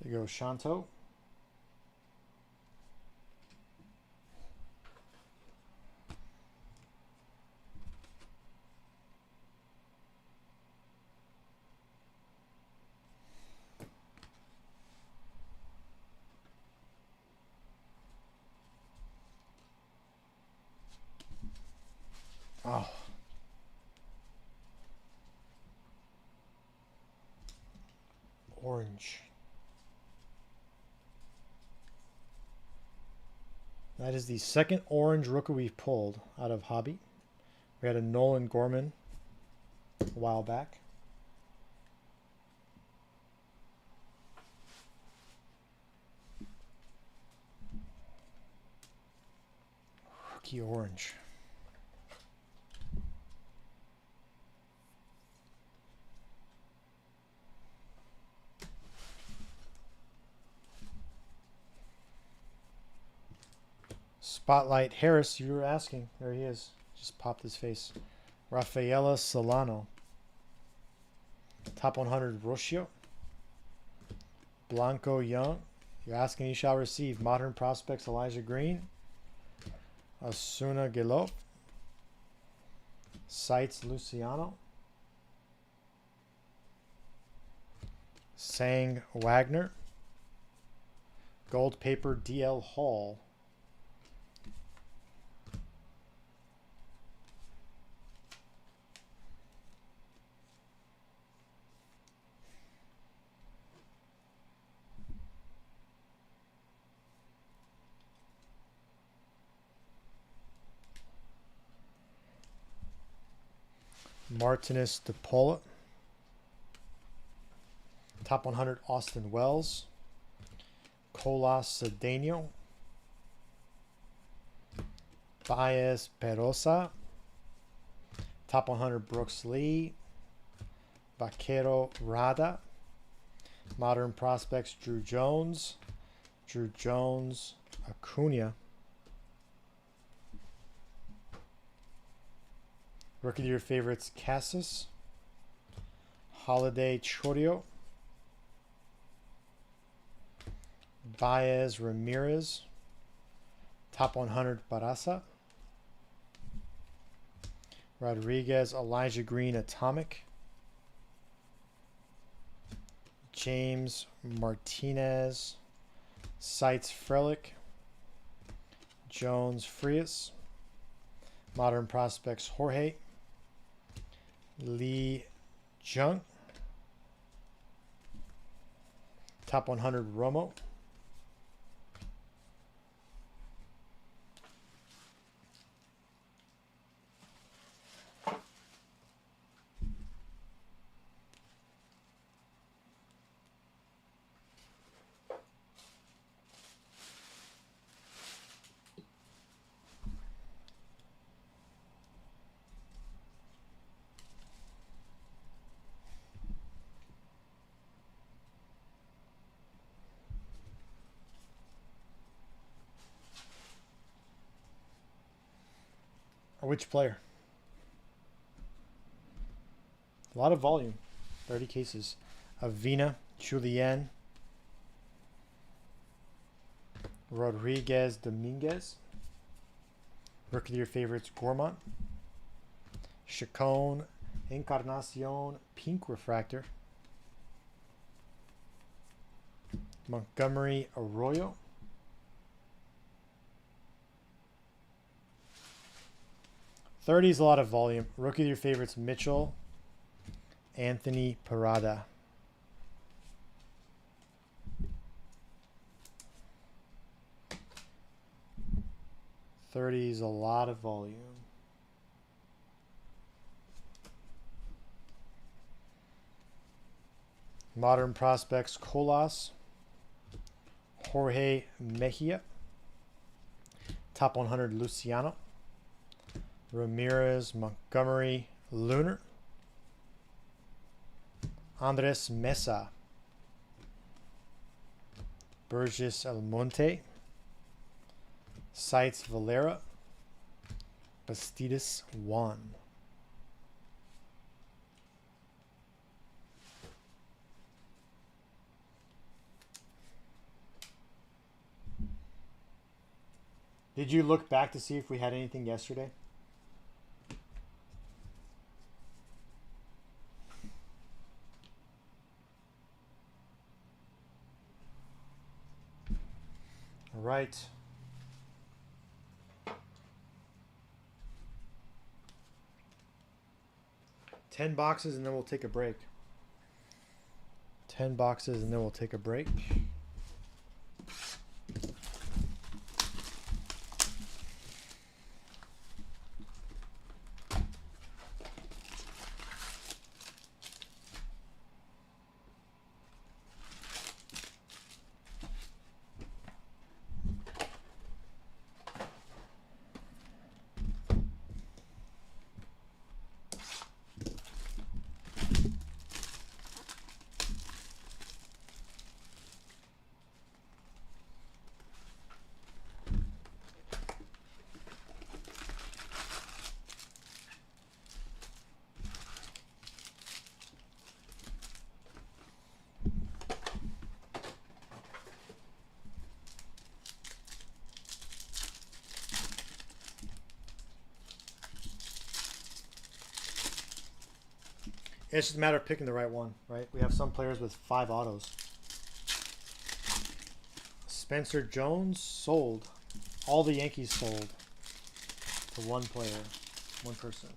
There you go, Shanto. Oh. Orange. That is the second orange rookie we've pulled out of Hobby. We had a Nolan Gorman a while back. Rookie orange. Spotlight Harris, you were asking. There he is. Just popped his face. Rafaela Solano. Top 100 Rocio. Blanco Young. You're asking, you shall receive. Modern Prospects Elijah Green. Osuna Gelop. Sights Luciano. Sang Wagner. Gold Paper DL Hall. Martinez DePaula. Top 100 Austin Wells. Colas Cedeno. Baez Perosa. Top 100 Brooks Lee. Vaquero Rada. Modern Prospects Drew Jones. Drew Jones Acuna. Rookie of the Year favorites Cassis. Holiday Chorio. Baez Ramirez. Top 100 Barasa. Rodriguez Elijah Green Atomic. James Martinez. Sights Frelick. Jones Frias. Modern Prospects Jorge. Lee Jung. Top 100 Romo. Which player? A lot of volume. 30 cases. Avina, Julien, Rodriguez, Dominguez. Rookie of your favorites, Gormont. Chacon, Encarnacion, Pink Refractor. Montgomery, Arroyo. '30 is a lot of volume. Rookie of your favorites, Mitchell, Anthony Parada. '30 is a lot of volume. Modern prospects, Colas, Jorge Mejia, top 100 Luciano, Ramirez, Montgomery, Lunar, Andres Mesa, Burgess Almonte, Sites Valera, Bastidas Juan. Did you look back to see if we had anything yesterday? All right. $10 boxes and then we'll take a break. 10 boxes and then we'll take a break. It's just a matter of picking the right one, right? We have some players with 5 autos. Spencer Jones sold. All the Yankees sold to one player, one person.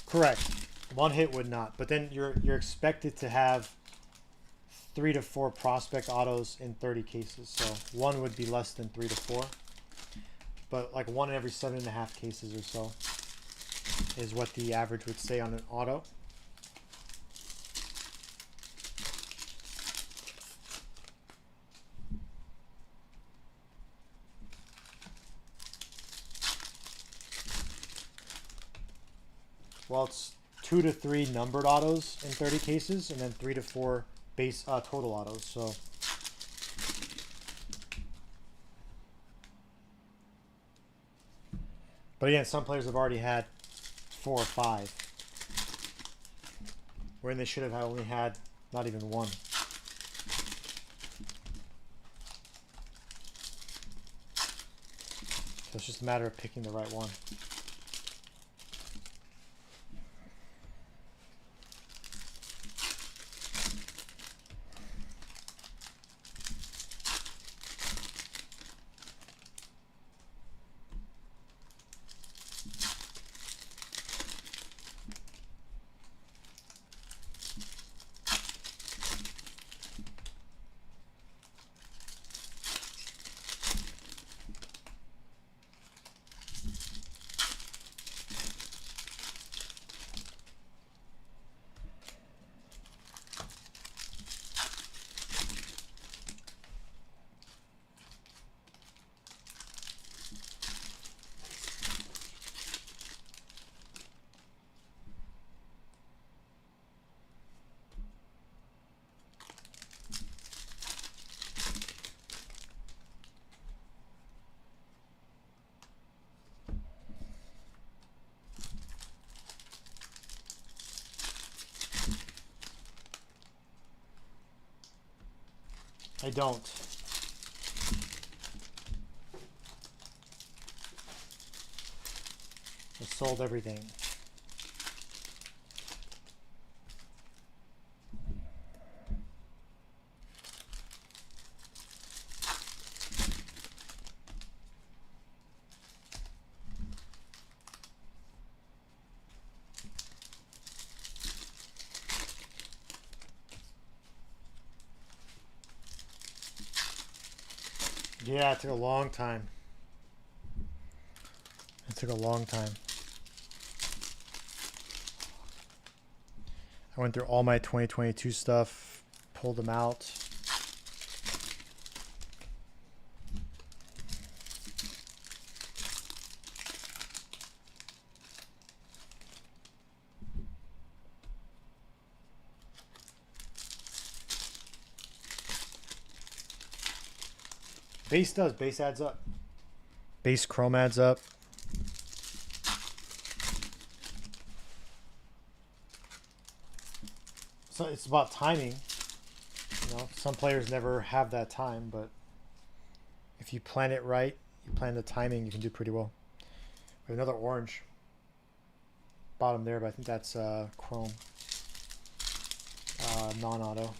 Correct. One hit would not, but then you're expected to have 3 to 4 prospect autos in 30 cases. So one would be less than 3 to 4, but like 1 in every 7.5 cases or so is what the average would say on an auto. Well, it's 2 to 3 numbered autos in 30 cases, and then 3 to 4 base total autos. So but again, some players have already had 4 or 5 when they should have only had not even 1. So it's just a matter of picking the right one. I don't. I sold everything. Yeah, it took a long time. It took a long time. I went through all my 2022 stuff, pulled them out. Base does. Base adds up. Base chrome adds up. So it's about timing. You know, some players never have that time, but if you plan it right, you plan the timing, you can do pretty well. We have another orange. Bottom there, but I think that's chrome. Non-auto.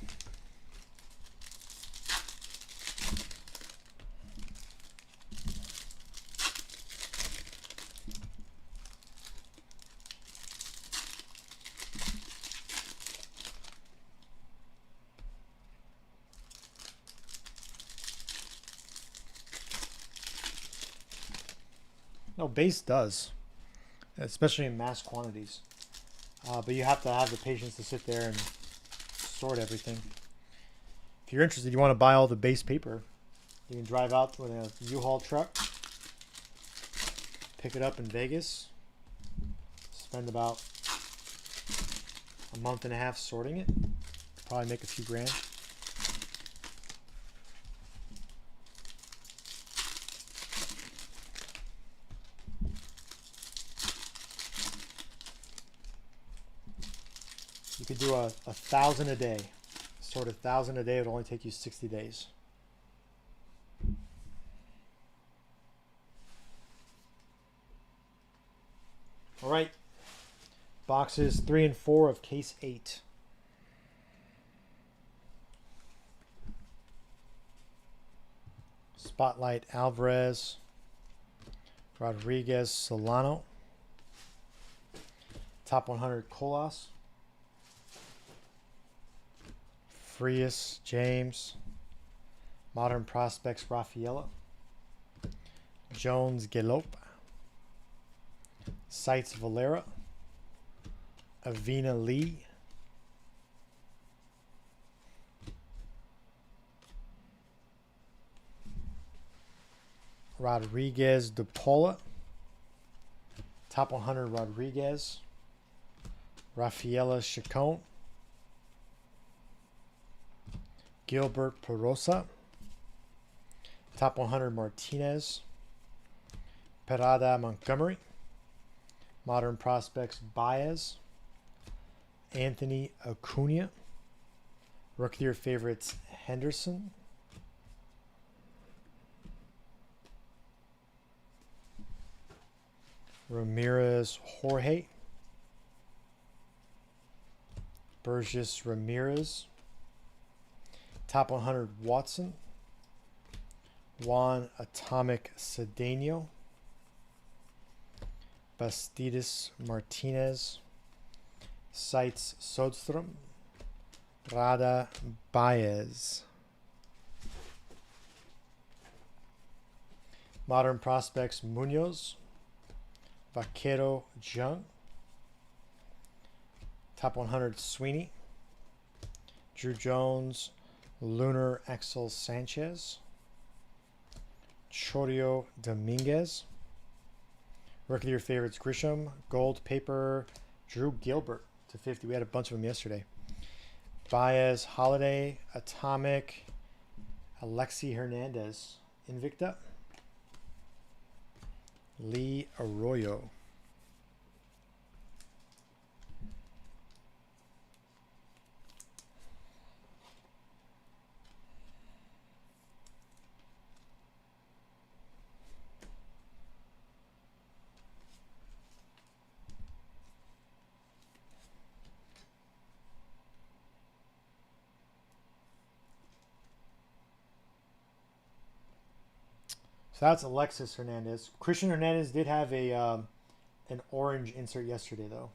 No, base does, especially in mass quantities. But you have to have the patience to sit there and sort everything. If you're interested, you want to buy all the base paper, you can drive out with a U-Haul truck, pick it up in Vegas, spend about a month and a half sorting it, probably make a few grand. You could do a 1,000 a day. Sort 1,000 a day, it would only take you 60 days. All right. Boxes 3 and 4 of case 8. Spotlight Alvarez. Rodriguez Solano. Top 100 Colas. Frias James. Modern Prospects Rafaela. Jones Galop. Sites Valera. Avina Lee. Rodriguez De Paula. Top 100 Rodriguez. Rafaela Chacon. Gilbert Perosa. Top 100 Martinez. Parada Montgomery. Modern Prospects Baez. Anthony Acuna. Rookie of your favorites Henderson. Ramirez Jorge. Burgess Ramirez. Top 100 Watson. Juan Atomic Cedeno. Bastidas Martinez. Sites Sodstrom. Rada Baez. Modern Prospects Munoz. Vaquero Jung. Top 100 Sweeney. Drew Jones. Lunar Axel Sanchez. Chorio Dominguez. Rookie of your favorites Grisham. Gold paper Drew Gilbert to 50. We had a bunch of them yesterday. Baez, Holiday, Atomic, Alexi Hernandez, Invicta. Lee Arroyo. So that's Alexis Hernandez. Christian Hernandez did have a an orange insert yesterday, though.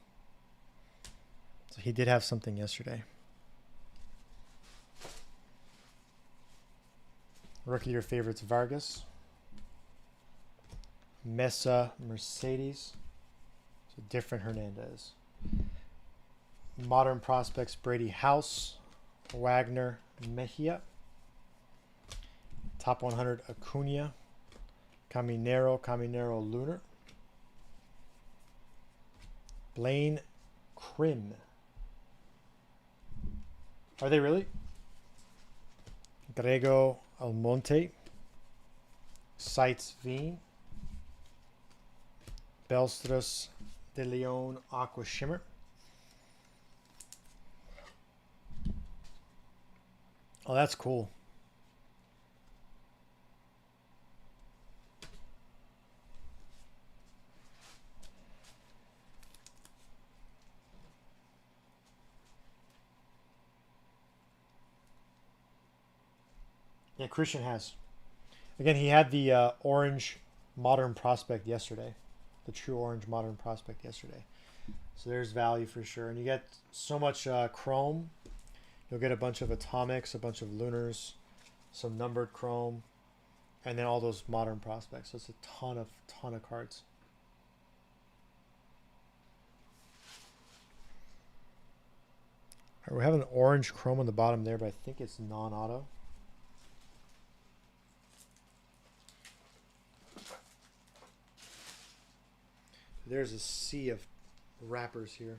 So he did have something yesterday. Rookie of your favorites, Vargas. Mesa, Mercedes. So different Hernandez. Modern prospects, Brady House, Wagner, Mejia. Top 100, Acuna. Caminero, Lunar. Blaine Crim. Are they really? Grego Almonte. Sites Veen. Belstros de Leon Aqua Shimmer. Oh, that's cool. Yeah, Christian has. Again, he had the orange modern prospect yesterday. The true orange modern prospect yesterday. So there's value for sure. And you get so much chrome. You'll get a bunch of atomics, a bunch of lunars, some numbered chrome, and then all those modern prospects. So it's a ton of cards. All right, we have an orange chrome on the bottom there, but I think it's non-auto. There's a sea of wrappers here.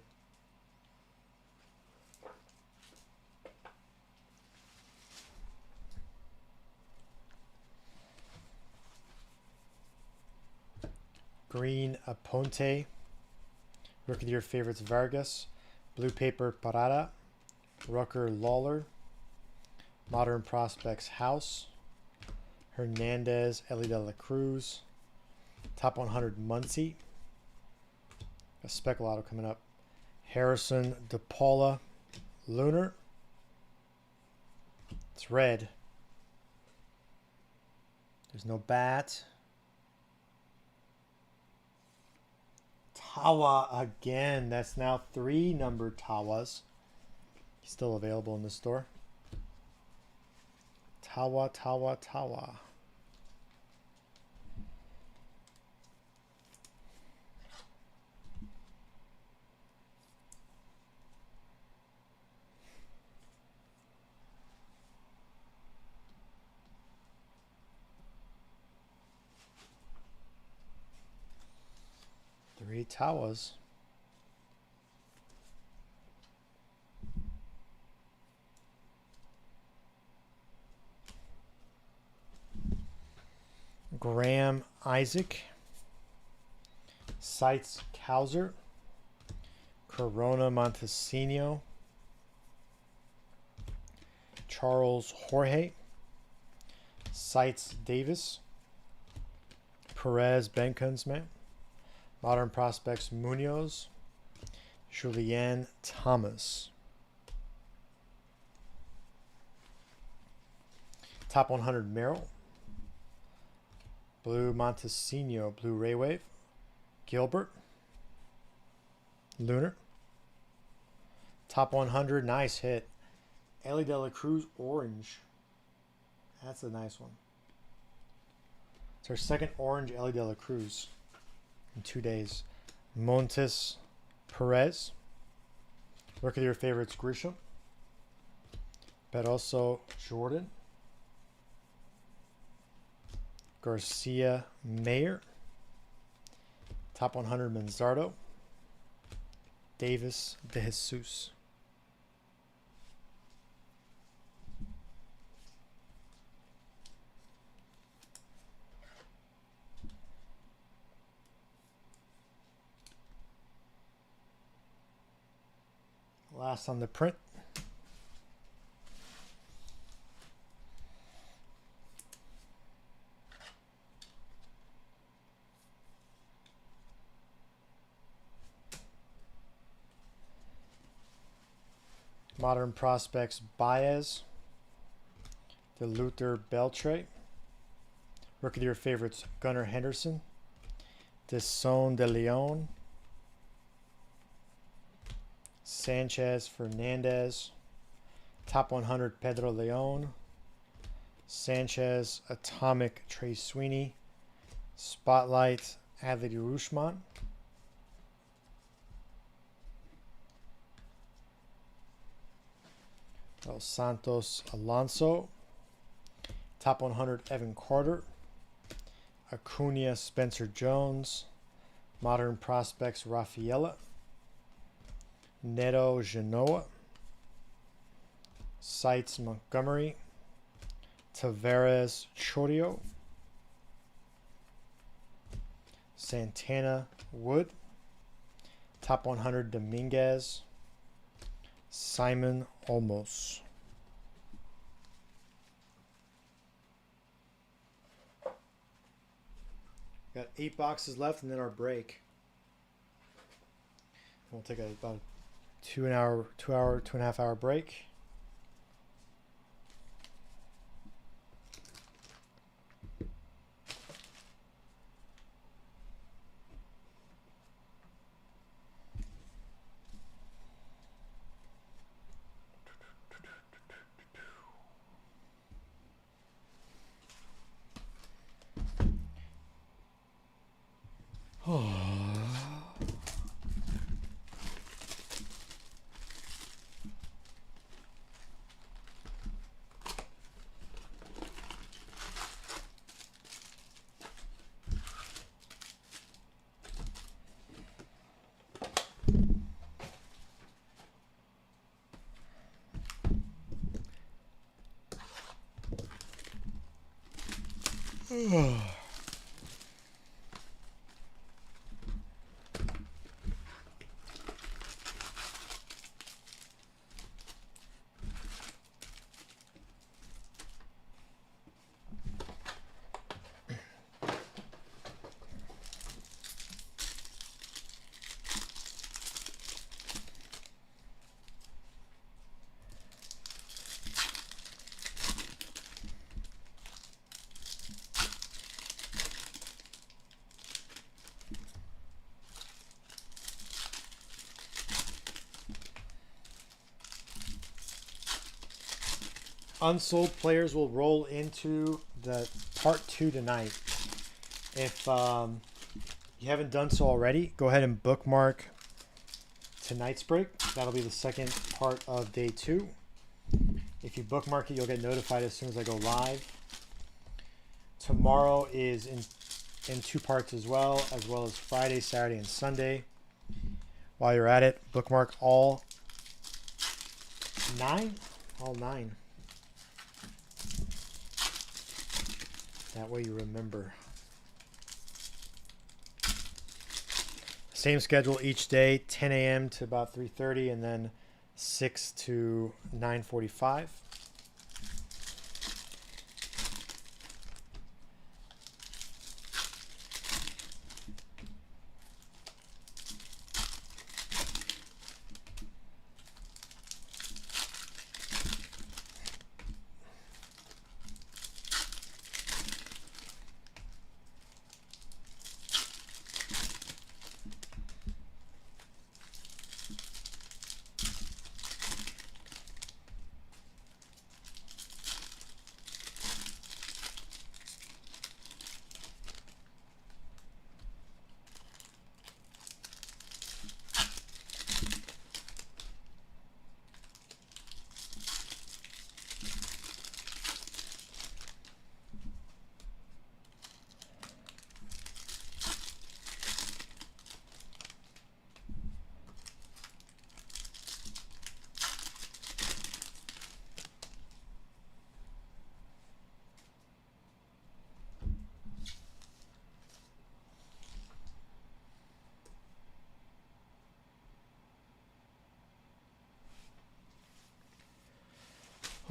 Green Aponte. Rookie of your favorites, Vargas. Blue paper, Parada. Rucker Lawler. Modern prospects, House. Hernandez, Ellie de la Cruz. Top 100, Muncie. A speckle auto coming up. Harrison DePaula, Lunar. It's red. There's no bat. Tawa again. That's now 3 numbered Tawas. Still available in the store. Tawa. 3 Tawas. Graham Isaac. Sites Cowser. Corona Montesino. Charles Jorge. Sites Davis. Perez Benkunzman. Modern prospects Munoz. Julian Thomas. Top 100 Merrill. Blue Montesino, Blue Ray Wave. Gilbert. Lunar. Top 100, nice hit. Ellie de la Cruz, Orange. That's a nice one. It's our second orange Ellie de la Cruz in 2 days. Montes Perez. Look at your favorites, Grisham. Peroso Jordan. Garcia Mayer. Top 100 Manzardo. Davis De Jesus. Last on the print. Modern prospects Baez, the Luther Beltre, Rookie of your favorites, Gunnar Henderson, Deson de Leon, Sanchez Fernandez, top 100 Pedro Leon, Sanchez Atomic Trey Sweeney, Spotlight Adley Rushman, Los Santos Alonso, top 100 Evan Carter, Acuna Spencer Jones, Modern Prospects Rafaela, Neto Genoa, Sites Montgomery, Tavares Chorio, Santana Wood, top 100 Dominguez, Simon Olmos. Got 8 boxes left and then our break. We'll take about a 2.5 hour break. Unsold players will roll into the part 2 tonight. If you haven't done so already, go ahead and bookmark tonight's break. That'll be the second part of day 2. If you bookmark it, you'll get notified as soon as I go live. Tomorrow is in 2 parts as well as Friday, Saturday, and Sunday. While you're at it, bookmark all 9. All 9. That way you remember. Same schedule each day, 10 a.m. to about 3:30, and then 6 to 9:45.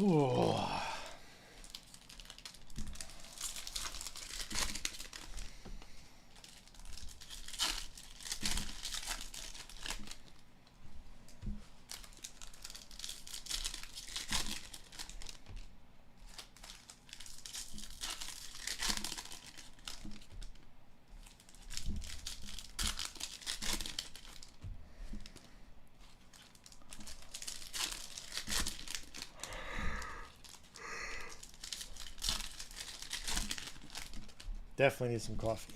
Ooh. Definitely need some coffee.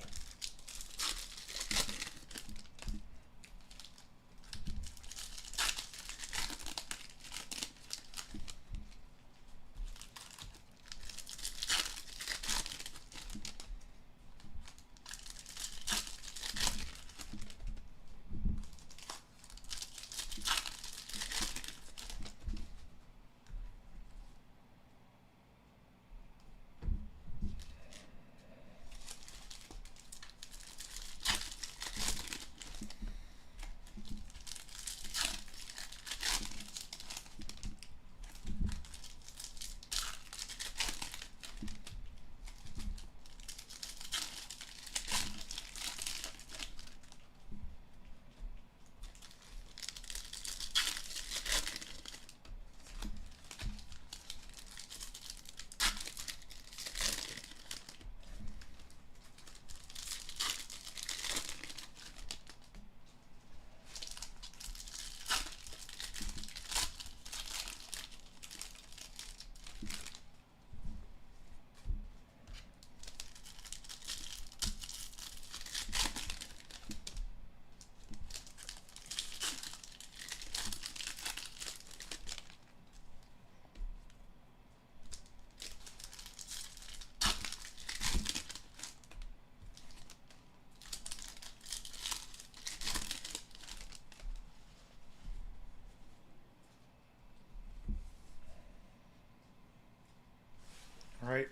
All right,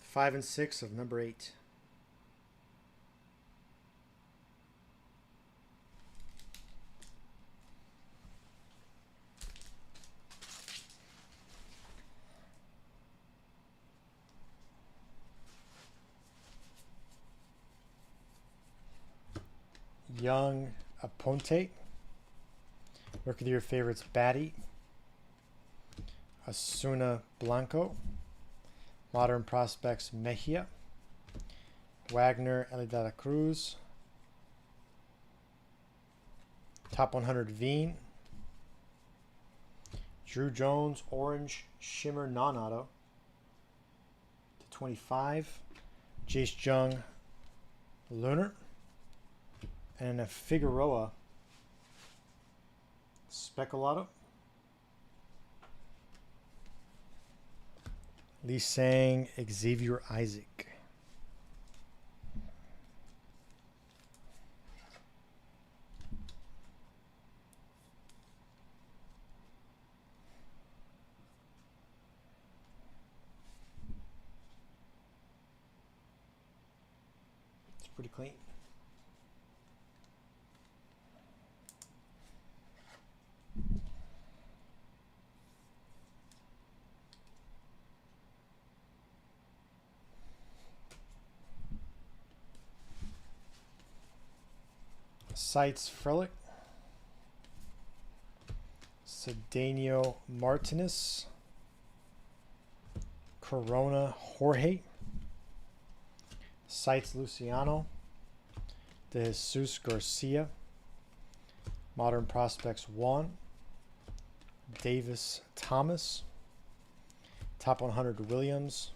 5 and 6 of number 8. Young Aponte. Work with your favorites, Batty. Asuna Blanco. Modern Prospects, Mejia. Wagner, Elidada Cruz. Top 100, Veen. Drew Jones, Orange Shimmer Non-Auto. To 25. Jace Jung, Lunar. And a Figueroa Speculado. Lee Sang, Xavier Isaac. It's pretty clean. Sites Frelick. Cedeno Martinez. Corona Jorge. Sites Luciano. De Jesus Garcia. Modern Prospects 1. Davis Thomas. Top 100 Williams.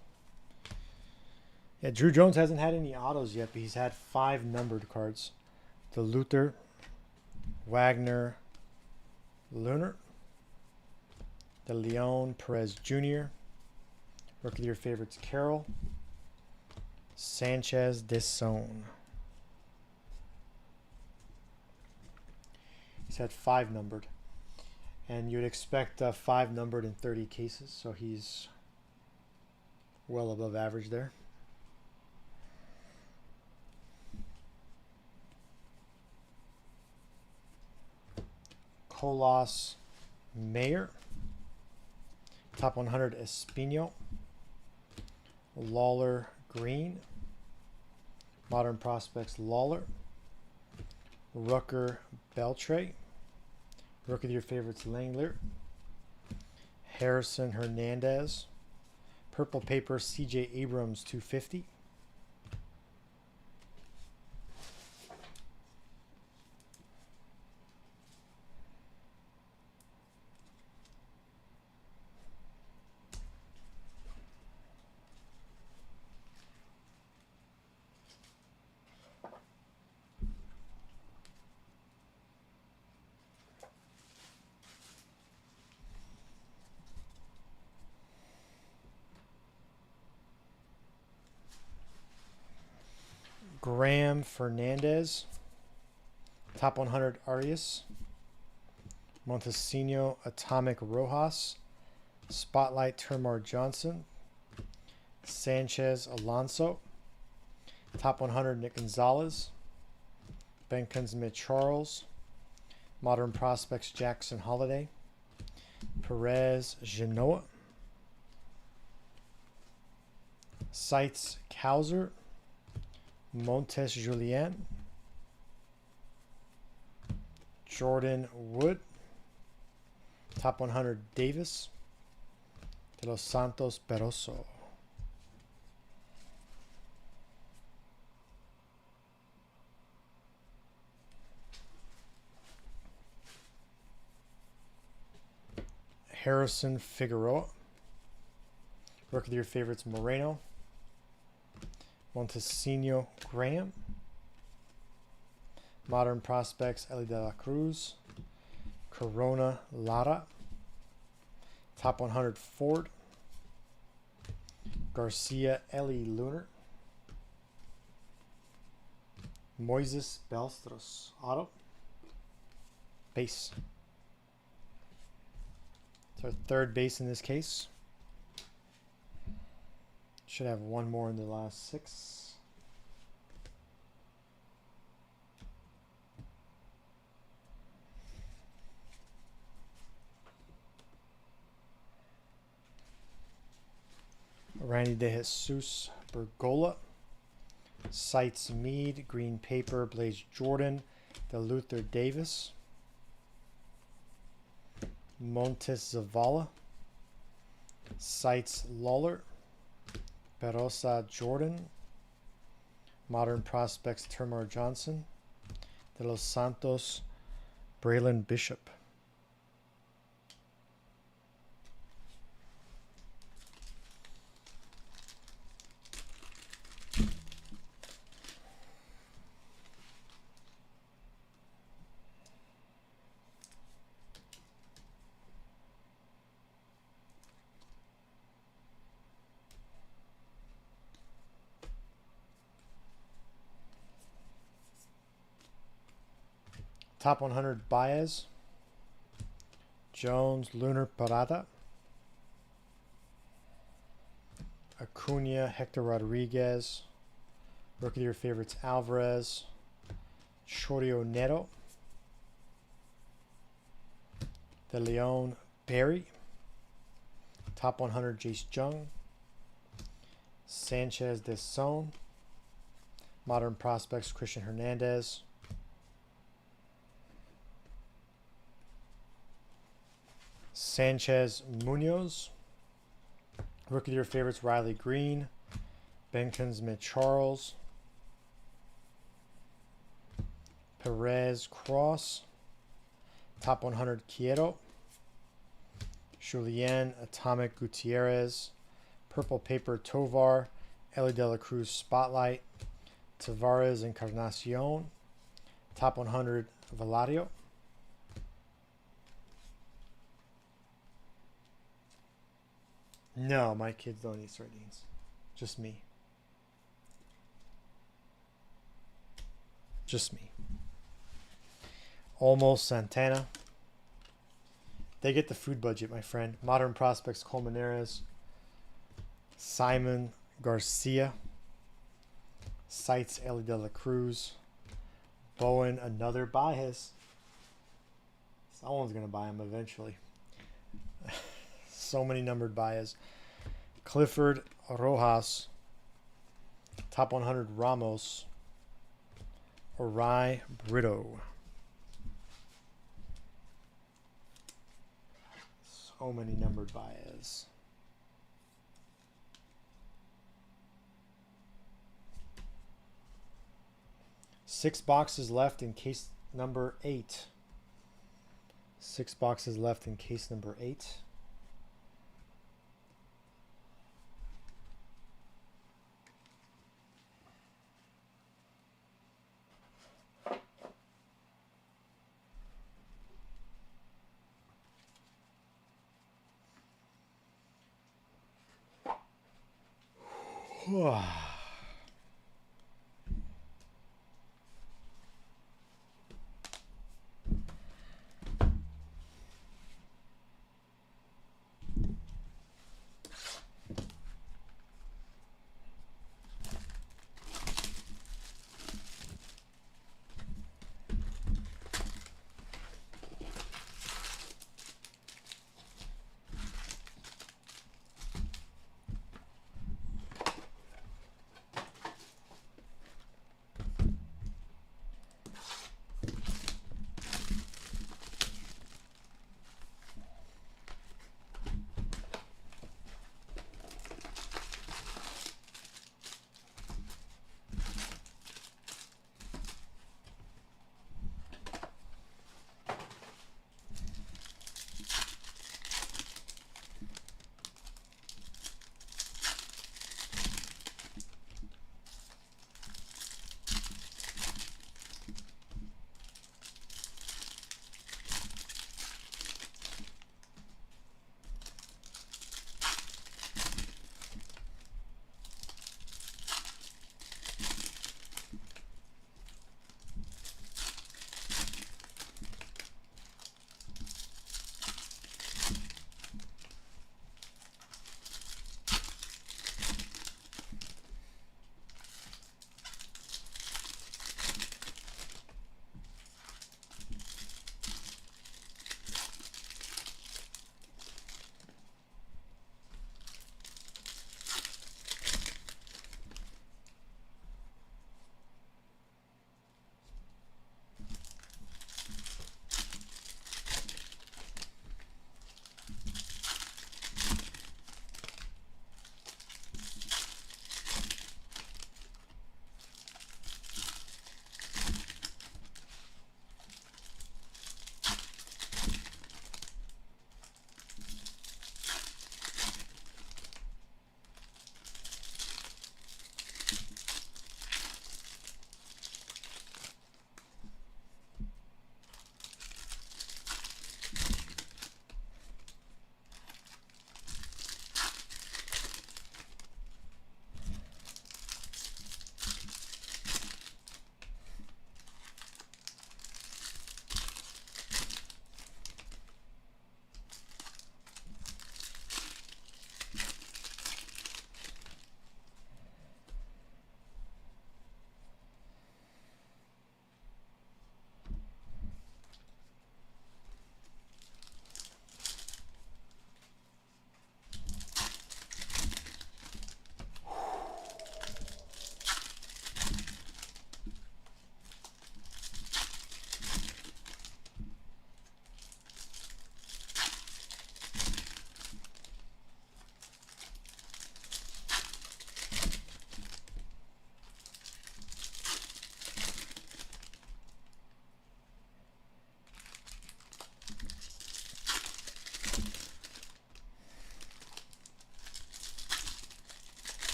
Yeah, Drew Jones hasn't had any autos yet, but he's had 5 numbered cards. The Luther, Wagner, Lunar, the Leon Perez Jr., work with your favorites, Carroll, Sanchez Deson. He's had 5 numbered, and you'd expect 5 numbered in 30 cases, so he's well above average there. Colas Mayer. Top 100 Espino. Lawler Green. Modern Prospects Lawler. Rucker Beltre. Work with your favorites, Langler. Harrison Hernandez. Purple Paper CJ Abrams 250. Graham Fernandez. Top 100 Arias. Montesino Atomic Rojas. Spotlight Termar Johnson. Sanchez Alonso. Top 100 Nick Gonzalez. Benkin Smith Charles. Modern Prospects Jackson Holiday. Perez Genoa. Sites Kauser. Montes Julien. Jordan Wood. Top 100 Davis. De Los Santos Peroso. Harrison Figueroa. Rookie of your favorites Moreno. Montesino Graham. Modern Prospects Eli De La Cruz. Corona Lara. Top 100 Ford. Garcia Eli Lunar. Moises Belstros Auto. Base. It's our third base in this case. Should have one more in the last 6. Randy De Jesus Bergola. Sites Mead. Green Paper. Blaze Jordan. De Luther Davis. Montes Zavala. Sites Lawler. Perosa Jordan. Modern Prospects Termar Johnson. De Los Santos Braylon Bishop. Top 100 Baez. Jones, Lunar Parada. Acuna, Hector Rodriguez. Rookie of your favorites Alvarez. Chorio Neto. De Leon Perry. Top 100 Jace Jung. Sanchez De Son. Modern Prospects Christian Hernandez. Sanchez Munoz. Rookie of your favorites Riley Green. Benkin Smith Charles. Perez Cross. Top 100 Quieto. Julien Atomic Gutierrez. Purple Paper Tovar. Eli De La Cruz Spotlight. Tavares Encarnacion. Top 100 Valario. No, my kids don't eat sardines. Just me. Just me. Almost Santana. They get the food budget, my friend. Modern Prospects Colmenares. Simon Garcia. Sites Eli De La Cruz. Bowen, another Baez. Someone's going to buy him eventually. So many numbered Baez. Clifford Rojas. Top 100 Ramos. Orai Brito. So many numbered Baez. Six boxes left in case number 8. 6 boxes left in case number 8.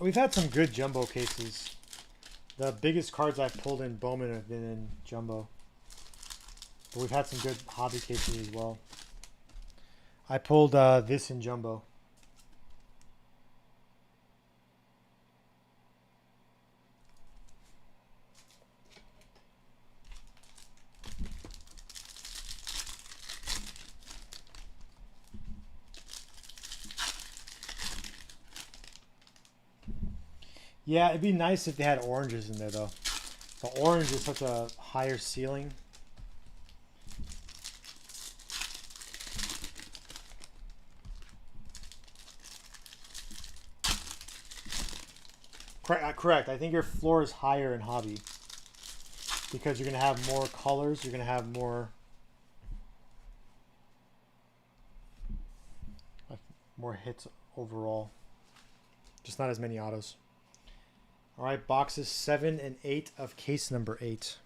We've had some good jumbo cases. The biggest cards I've pulled in Bowman have been in jumbo. But we've had some good hobby cases as well. I pulled this in jumbo. Yeah, it'd be nice if they had oranges in there, though. The orange is such a higher ceiling. Correct. I think your floor is higher in hobby because you're going to have more colors. You're going to have more hits overall. Just not as many autos. All right, boxes 7 and 8 of case number 8.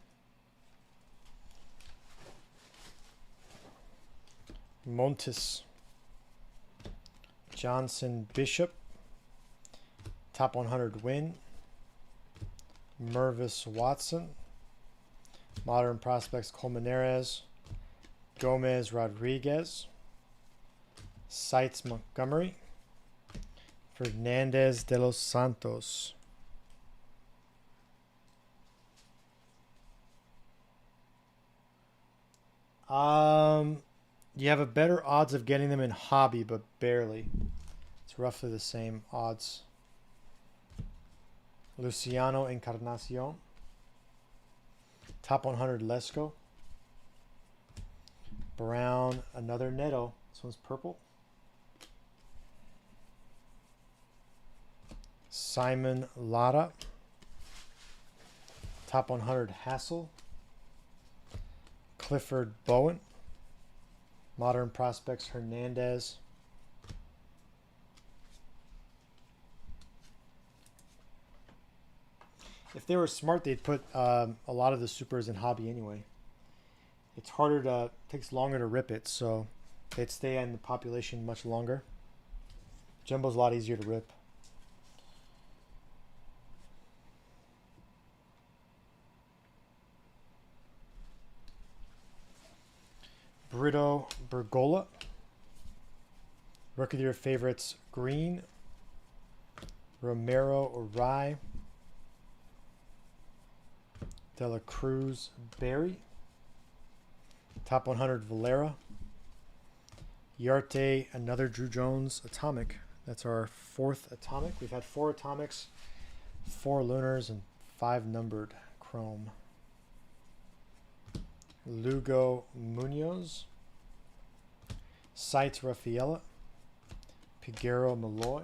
Montes, Johnson Bishop, top 100 win, Mervis Watson, Modern Prospects Colmenares, Gomez Rodriguez, Seitz Montgomery, Fernandez de los Santos. You have a better odds of getting them in hobby, but barely. It's roughly the same odds. Luciano Encarnacion. Top 100 Lesko. Brown, another Neto. This one's purple. Simon Lara. Top 100 Hassel. Clifford Bowen. Modern Prospects Hernandez. If they were smart, they'd put a lot of the supers in hobby anyway. It's harder to, takes longer to rip it, so they'd stay in the population much longer. Jumbo's a lot easier to rip. Brito Bergola. Rookie of your favorites, Green. Romero Rye. De La Cruz Berry. Top 100 Valera. Yarte, another Drew Jones Atomic. That's our 4th Atomic. We've had 4 Atomics, 4 Lunars, and 5 numbered Chrome. Lugo Munoz. Seitz Rafaela. Piguero Malloy.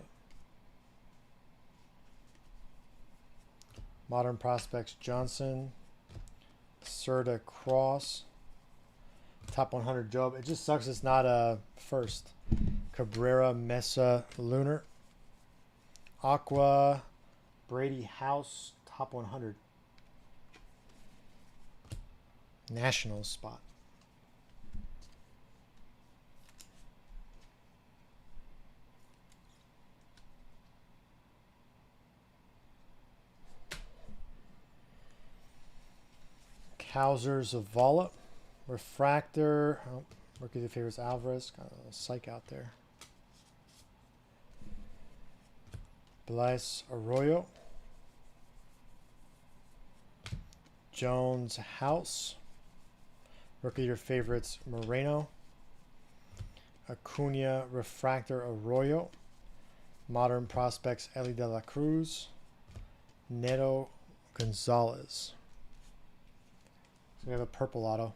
Modern Prospects Johnson. Serta Cross. Top 100 Job. It just sucks it's not a first. Cabrera Mesa Lunar. Aqua Brady House. Top 100. Nationals spot. Hauser Zavala. Refractor. Oh, rookie of the favorites Alvarez. Got a psych out there. Blyce Arroyo. Jones House. Rookie of your favorites Moreno. Acuna Refractor Arroyo. Modern Prospects Eli de la Cruz. Neto Gonzalez. So we have a purple auto.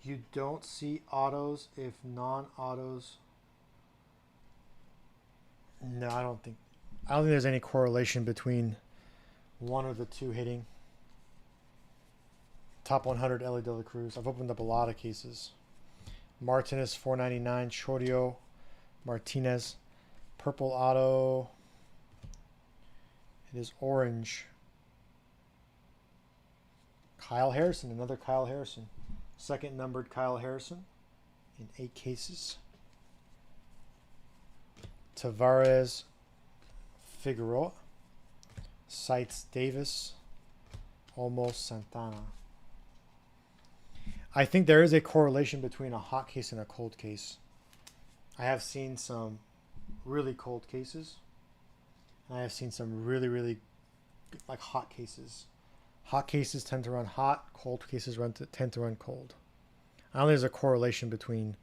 You don't see autos if non-autos. No, I don't think there's any correlation between one or the two hitting. Top 100 Ellie De La Cruz. I've opened up a lot of cases. Martinez, 499. Chorio, Martinez. Purple auto. It is orange. Kyle Harrison, another Kyle Harrison. Second numbered Kyle Harrison in 8 cases. Tavares, Figueroa. Sites Davis. Olmos Santana. I think there is a correlation between a hot case and a cold case. I have seen some really cold cases. And I have seen some really, really like hot cases. Hot cases tend to run hot. Cold cases tend to run cold. I don't think there's a correlation between,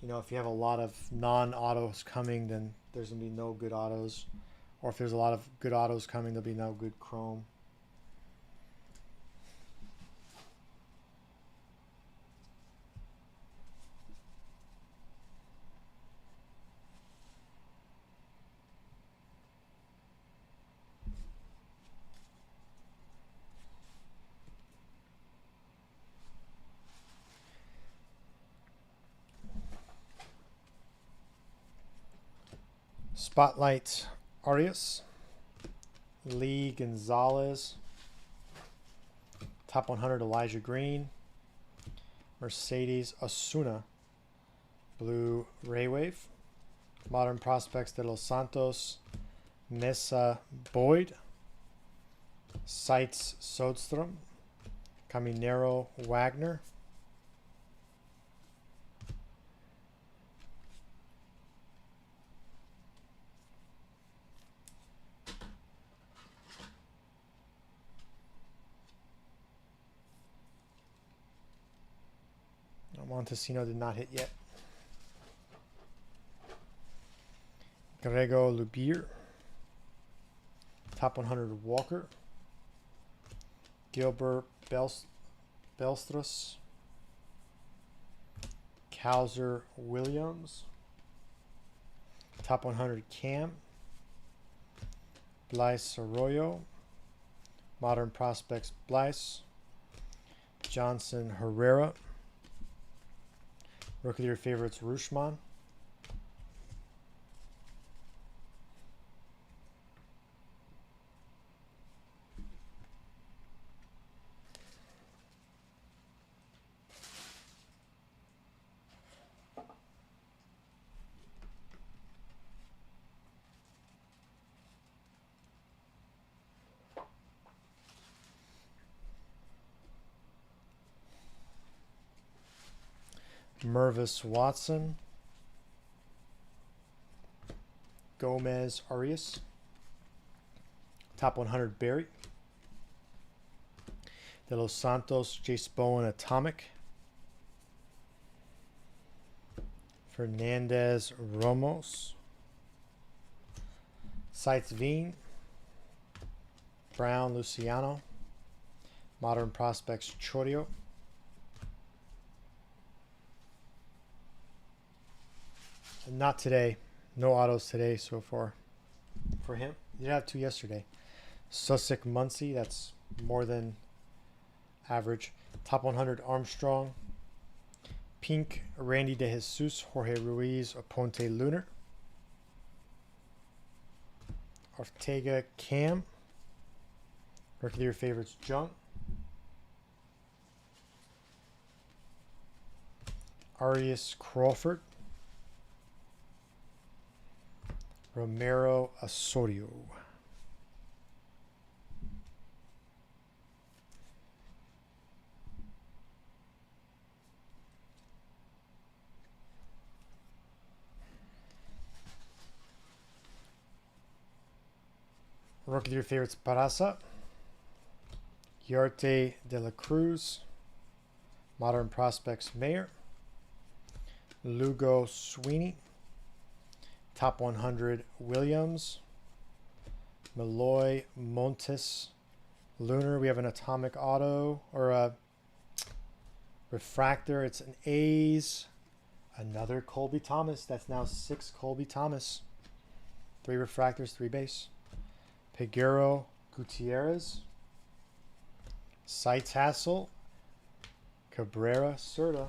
if you have a lot of non-autos coming, then there's going to be no good autos. Or if there's a lot of good autos coming, there'll be no good chrome. Spotlight Arias, Lee Gonzalez, Top 100 Elijah Green, Mercedes Osuna, Blue Raywave, Modern Prospects de Los Santos, Mesa Boyd, Sites Sodstrom, Caminero Wagner, Montesino did not hit yet. Grego Lubir, Top 100 Walker, Gilbert Belstros, Kaiser Williams, Top 100 Cam, Blyce Arroyo, Modern Prospects Blyce, Johnson Herrera, Rookie of your favorites, Rushman. Mervis Watson, Gomez Arias, Top 100 Barry, De Los Santos Jace Bowen Atomic, Fernandez Ramos, Sites Veen, Brown Luciano, Modern Prospects Chorio, not today. No autos today so far for him. He did have 2 yesterday. Sussex Muncie, that's more than average. Top 100 Armstrong. Pink Randy De Jesus, Jorge Ruiz, Aponte Lunar. Ortega Cam. Rookie of your favorites, Junk. Arias Crawford. Romero Osorio. Rookie of your favorites, Barasa. Yarte De La Cruz. Modern Prospects Mayer. Lugo Sweeney. Top 100 Williams, Malloy Montes, Lunar. We have an atomic auto or a refractor. It's an A's. Another Colby Thomas. That's now 6 Colby Thomas. 3 refractors, 3 base. Peguero Gutierrez, Sights Hassel, Cabrera, Serta.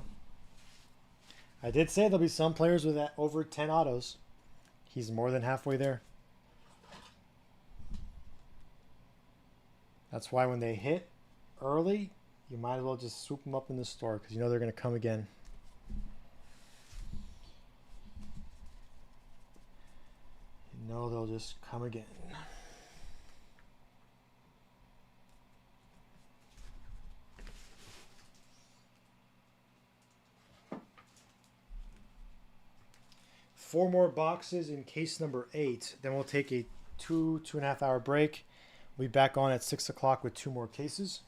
I did say there'll be some players with that over 10 autos. He's more than halfway there. That's why when they hit early, you might as well just swoop them up in the store because you know they're going to come again. You know they'll just come again. Four more boxes in case number 8. Then we'll take a 2.5 hour break. We'll be back on at 6 o'clock with 2 more cases.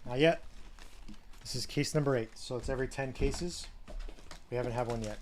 Not yet. This is case number 8, so it's every 10 cases. We haven't had one yet.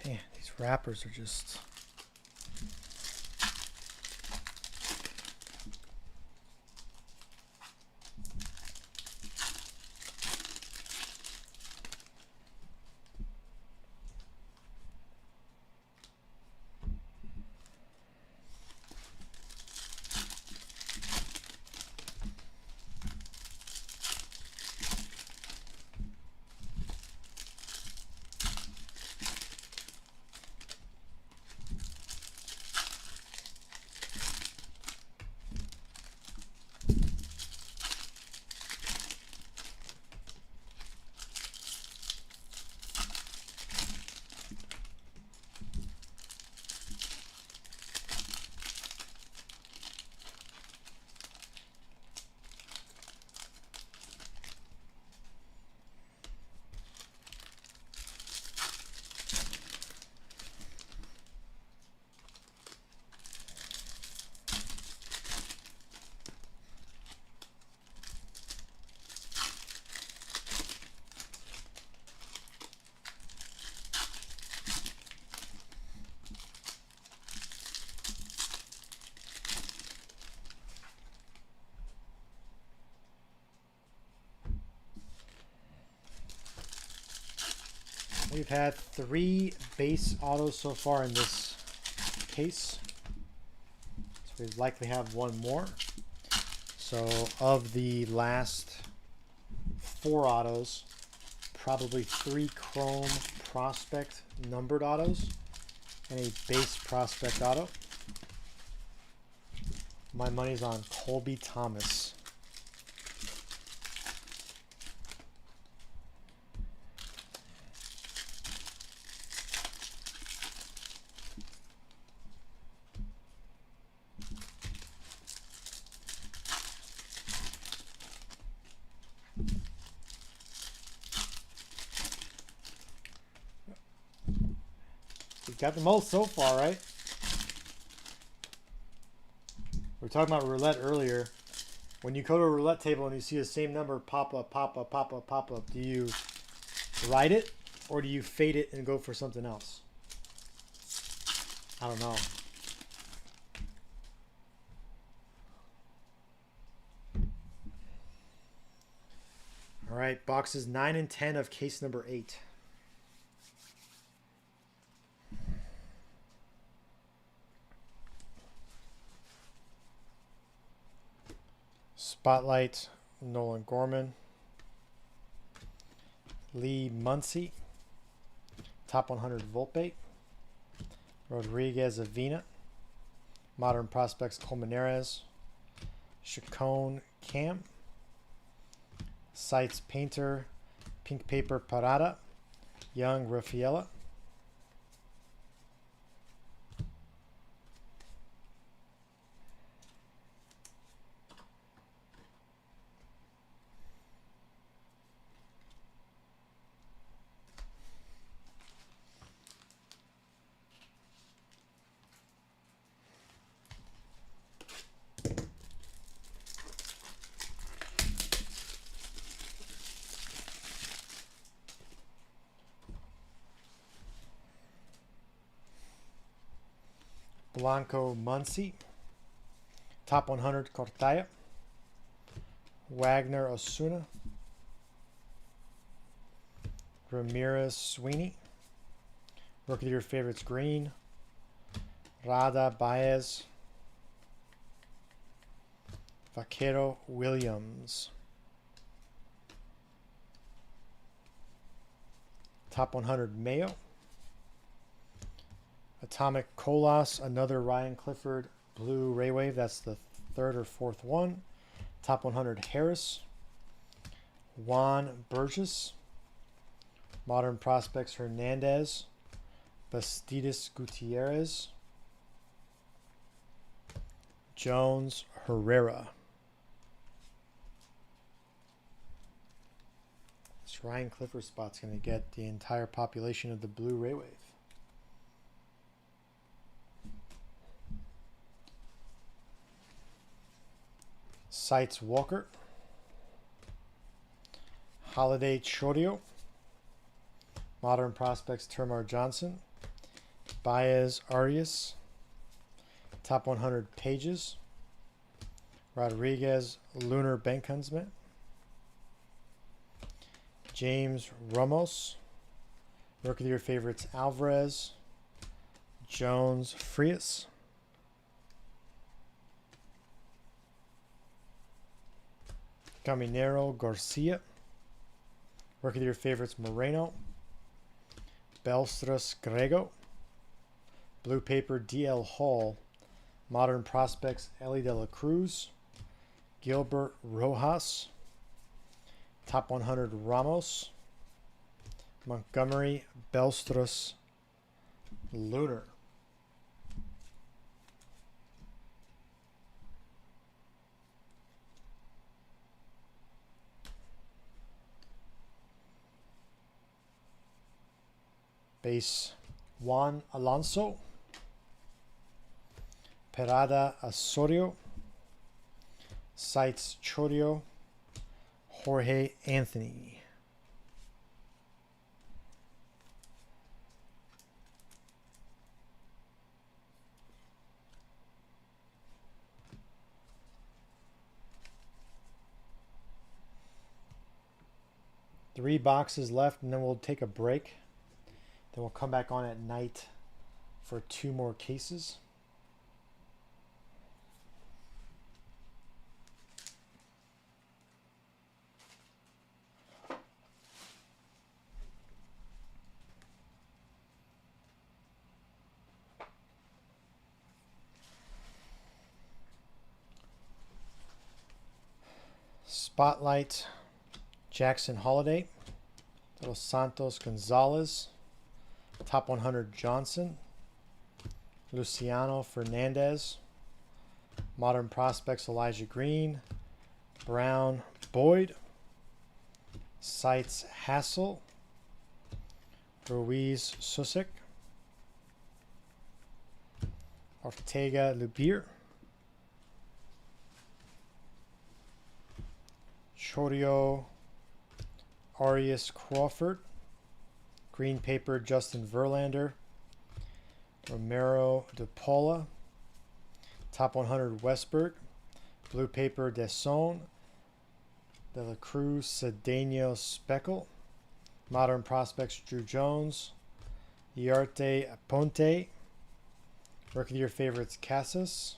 Man, these wrappers are just... We've had 3 base autos so far in this case. So we likely have 1 more. So of the last 4 autos, probably 3 Chrome Prospect numbered autos and a base Prospect auto. My money's on Colby Thomas. We've got the most so far, right? We were talking about roulette earlier. When you go to a roulette table and you see the same number pop up, pop up, pop up, pop up, do you ride it or do you fade it and go for something else? I don't know. All right, boxes 9 and 10 of case number 8. Spotlight, Nolan Gorman. Lee Muncy. Top 100 Volpe. Rodriguez Avina. Modern Prospects Colmenares. Chacon Cam. Sites Painter. Pink Paper Parada. Young Rafaela. Blanco Muncy. Top 100 Cortaya. Wagner Osuna. Ramirez Sweeney. Rookie of your favorites Green. Rada Baez. Vaquero Williams. Top 100 Mayo. Atomic Colas, another Ryan Clifford Blue Ray Wave. That's the 3rd or 4th one. Top 100 Harris. Juan Burgess. Modern Prospects Hernandez. Bastidas Gutierrez. Jones Herrera. This Ryan Clifford spot's going to get the entire population of the Blue Ray Wave. Sites Walker. Holiday Chorio. Modern Prospects Termar Johnson. Baez Arias. Top 100 Pages. Rodriguez Lunar Bankhuntsman. James Ramos. Rookie of your favorites Alvarez. Jones Frias. Caminero Garcia. Rookie of your favorites Moreno. Belstras Grego. Blue Paper DL Hall. Modern Prospects Ellie De La Cruz. Gilbert Rojas. Top 100 Ramos. Montgomery Belstras Lunar. Base Juan Alonso. Perada Osorio. Sites Chorio. Jorge Anthony. Three boxes left, and then we'll take a break. Then we'll come back on at night for 2 more cases. Spotlight, Jackson Holiday, Dos Santos Gonzalez, Top 100 Johnson, Luciano Fernandez, Modern Prospects Elijah Green, Brown Boyd, Sites Hassel, Ruiz Susek, Ortega Lubir, Chorio Arias Crawford, Green Paper Justin Verlander, Romero De Paula, Top 100 Westberg, Blue Paper Deson, De La Cruz Cedeno Speckle, Modern Prospects Drew Jones, Yarte Aponte, Rookie of Your Favorites Casas,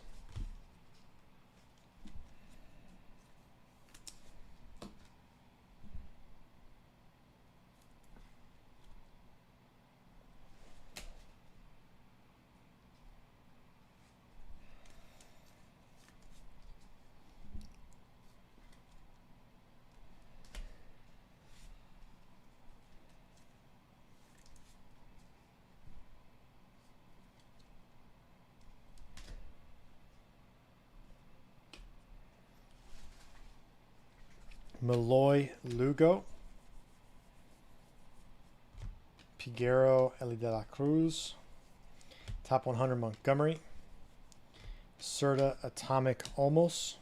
Malloy Lugo, Piguero Eli de la Cruz, Top 100 Montgomery, Serta Atomic Olmos,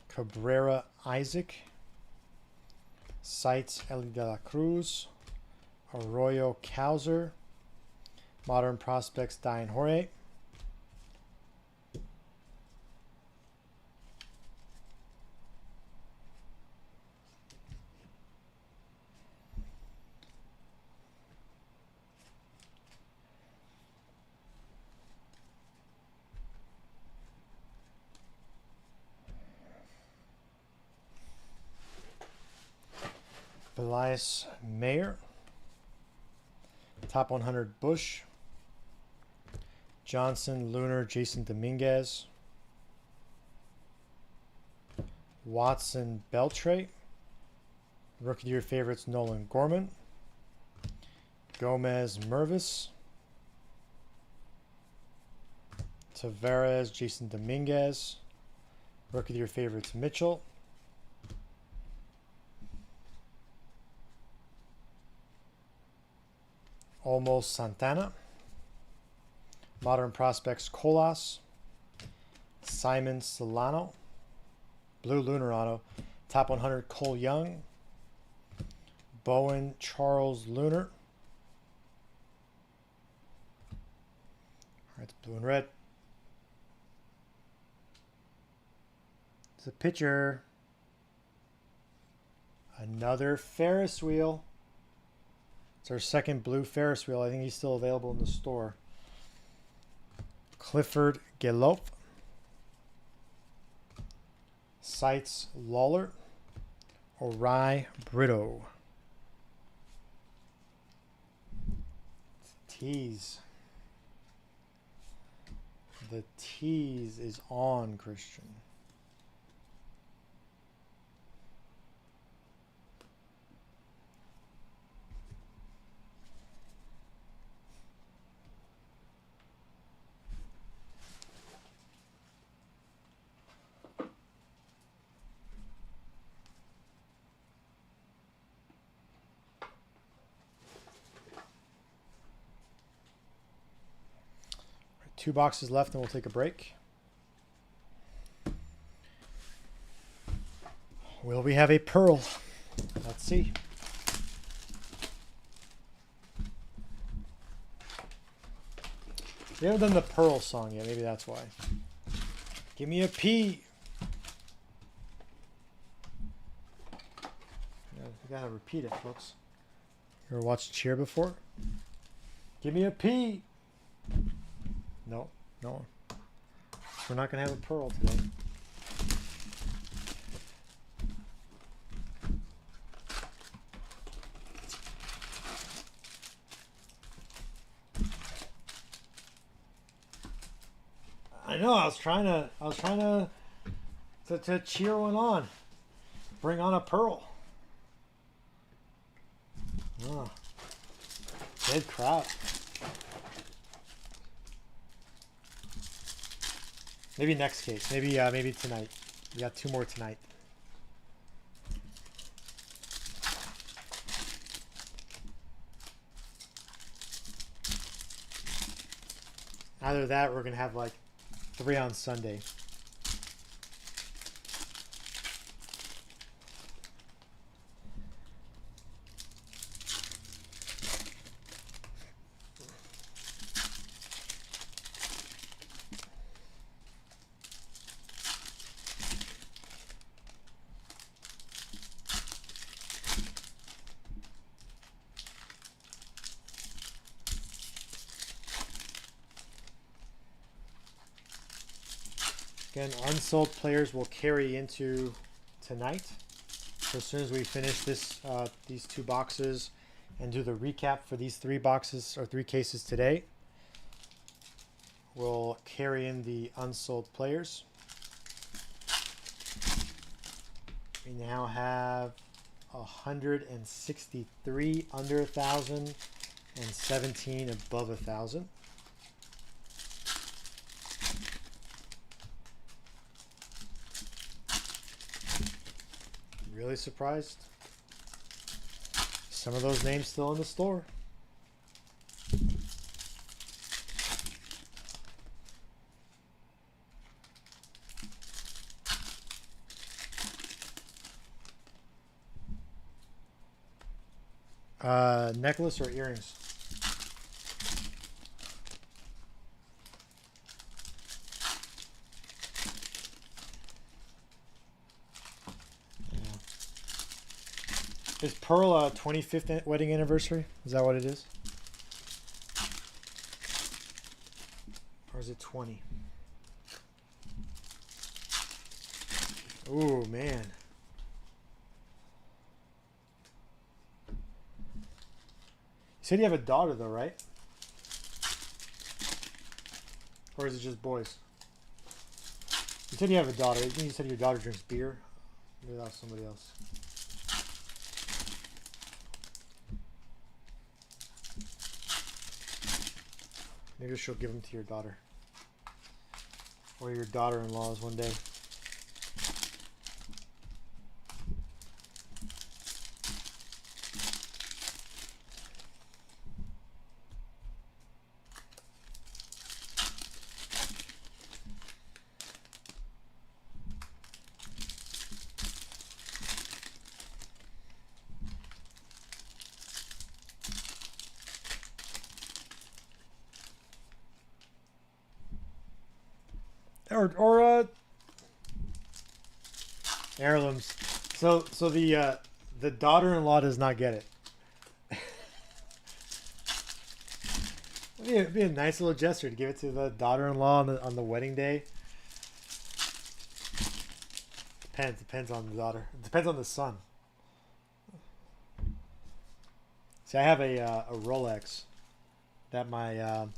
Cabrera Isaac, Sites Eli de la Cruz, Arroyo Cowser, Modern Prospects Diane Jorge, Elias Mayer, Top 100 Bush, Johnson, Lunar, Jason Dominguez, Watson Beltre, Rookie of Your Favorites Nolan Gorman, Gomez Mervis, Tavares, Jason Dominguez, Rookie of Your Favorites Mitchell, Olmos Santana, Modern Prospects Colas, Simon Solano, Blue Lunar Auto, Top 100 Cole Young, Bowen Charles Lunar. All right, it's blue and red. It's a pitcher. Another Ferris wheel. It's our second blue Ferris wheel. I think he's still available in the store. Clifford Galop, Sites Lawler, Ori Brito. Tease. The tease is on, Christian. Two boxes left and we'll take a break. Will we have a pearl? Let's see. We haven't done the pearl song yet. Maybe that's why. Give me a P. Yeah, we gotta repeat it, folks. Ever watched Cheer before? Give me a P. No, no. We're not gonna have a pearl today. I know. I was trying to cheer one on. Bring on a pearl. Oh, dead crap. Maybe next case. Maybe tonight. We got 2 more tonight. Either that, or we're gonna have like 3 on Sunday. Again, unsold players will carry into tonight. So as soon as we finish this, these 2 boxes, and do the recap for these 3 boxes or 3 cases today, we'll carry in the unsold players. We now have 163 under 1,000 and 17 above 1,000. Really surprised. Some of those names still in the store. Necklace or earrings? Is Pearl a 25th wedding anniversary? Is that what it is? Or is it 20? Ooh, man. You said you have a daughter, though, right? Or is it just boys? You said you have a daughter. You said your daughter drinks beer. Maybe that was somebody else. Maybe she'll give them to your daughter. Or your daughter-in-laws one day. Or heirlooms. So the daughter-in-law does not get it. It'd be a nice little gesture to give it to the daughter-in-law on the wedding day. Depends on the daughter. It depends on the son. See, I have a Rolex that my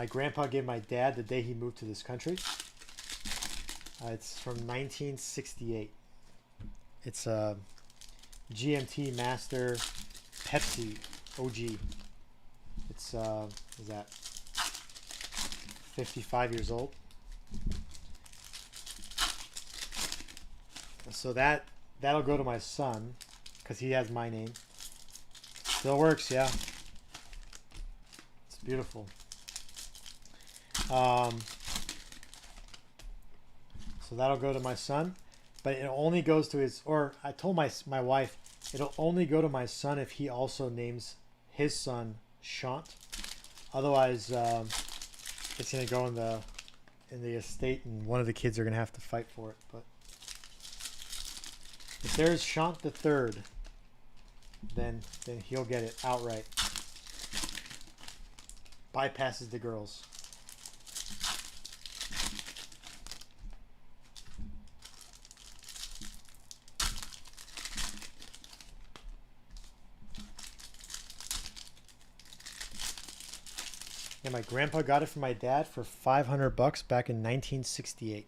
grandpa gave my dad the day he moved to this country. It's from 1968. It's a GMT Master Pepsi OG. It's is that 55 years old. So that'll go to my son because he has my name. Still works, yeah. It's beautiful. So that'll go to my son, but it only goes to his, or I told my wife, it'll only go to my son if he also names his son Shant. Otherwise, it's gonna go in the estate, and one of the kids are gonna have to fight for it. But if there's Shant the third, then he'll get it outright. Bypasses the girls. Yeah, my grandpa got it from my dad for $500 back in 1968.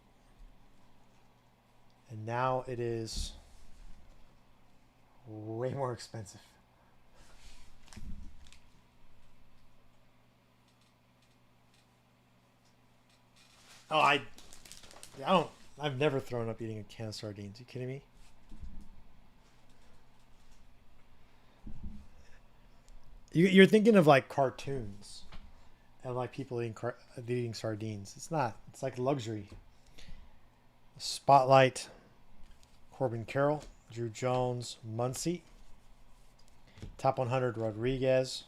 And now it is way more expensive. Oh, I've never thrown up eating a can of sardines. You kidding me? You're thinking of like cartoons and like people eating sardines. It's not. It's like luxury. Spotlight, Corbin Carroll, Drew Jones, Muncie. Top 100, Rodriguez.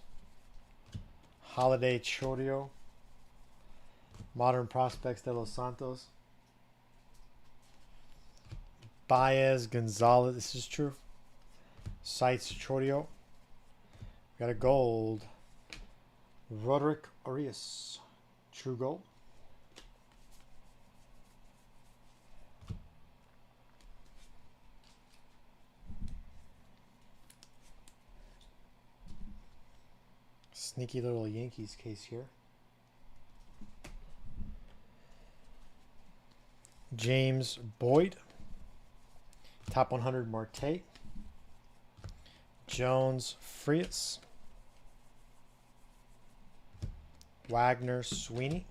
Holiday, Chorio. Modern Prospects, De Los Santos. Baez, Gonzalez. This is true. Sites, Chorio. Got a gold. Roderick Arias. True gold. Sneaky little Yankees case here. James Boyd. Top 100 Marte. Jones Frias. Wagner Sweeney.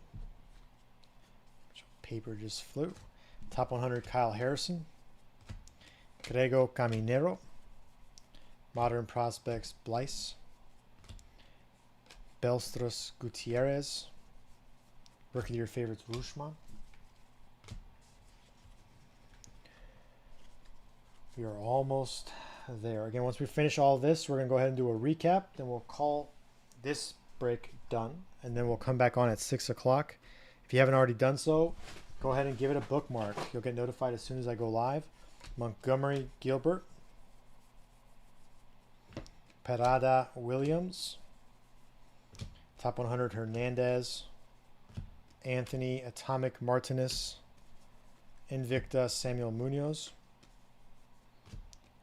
Paper just flew. Top 100 Kyle Harrison. Grego Caminero. Modern Prospects Blyce. Belstros Gutierrez. Rookie of your favorites Rushman. We are almost there. Again, once we finish all this, we're going to go ahead and do a recap. Then we'll call this break done. And then we'll come back on at 6 o'clock. If you haven't already done so, go ahead and give it a bookmark. You'll get notified as soon as I go live. Montgomery Gilbert. Parada Williams. Top 100 Hernandez. Anthony Atomic Martinez. Invicta Samuel Munoz.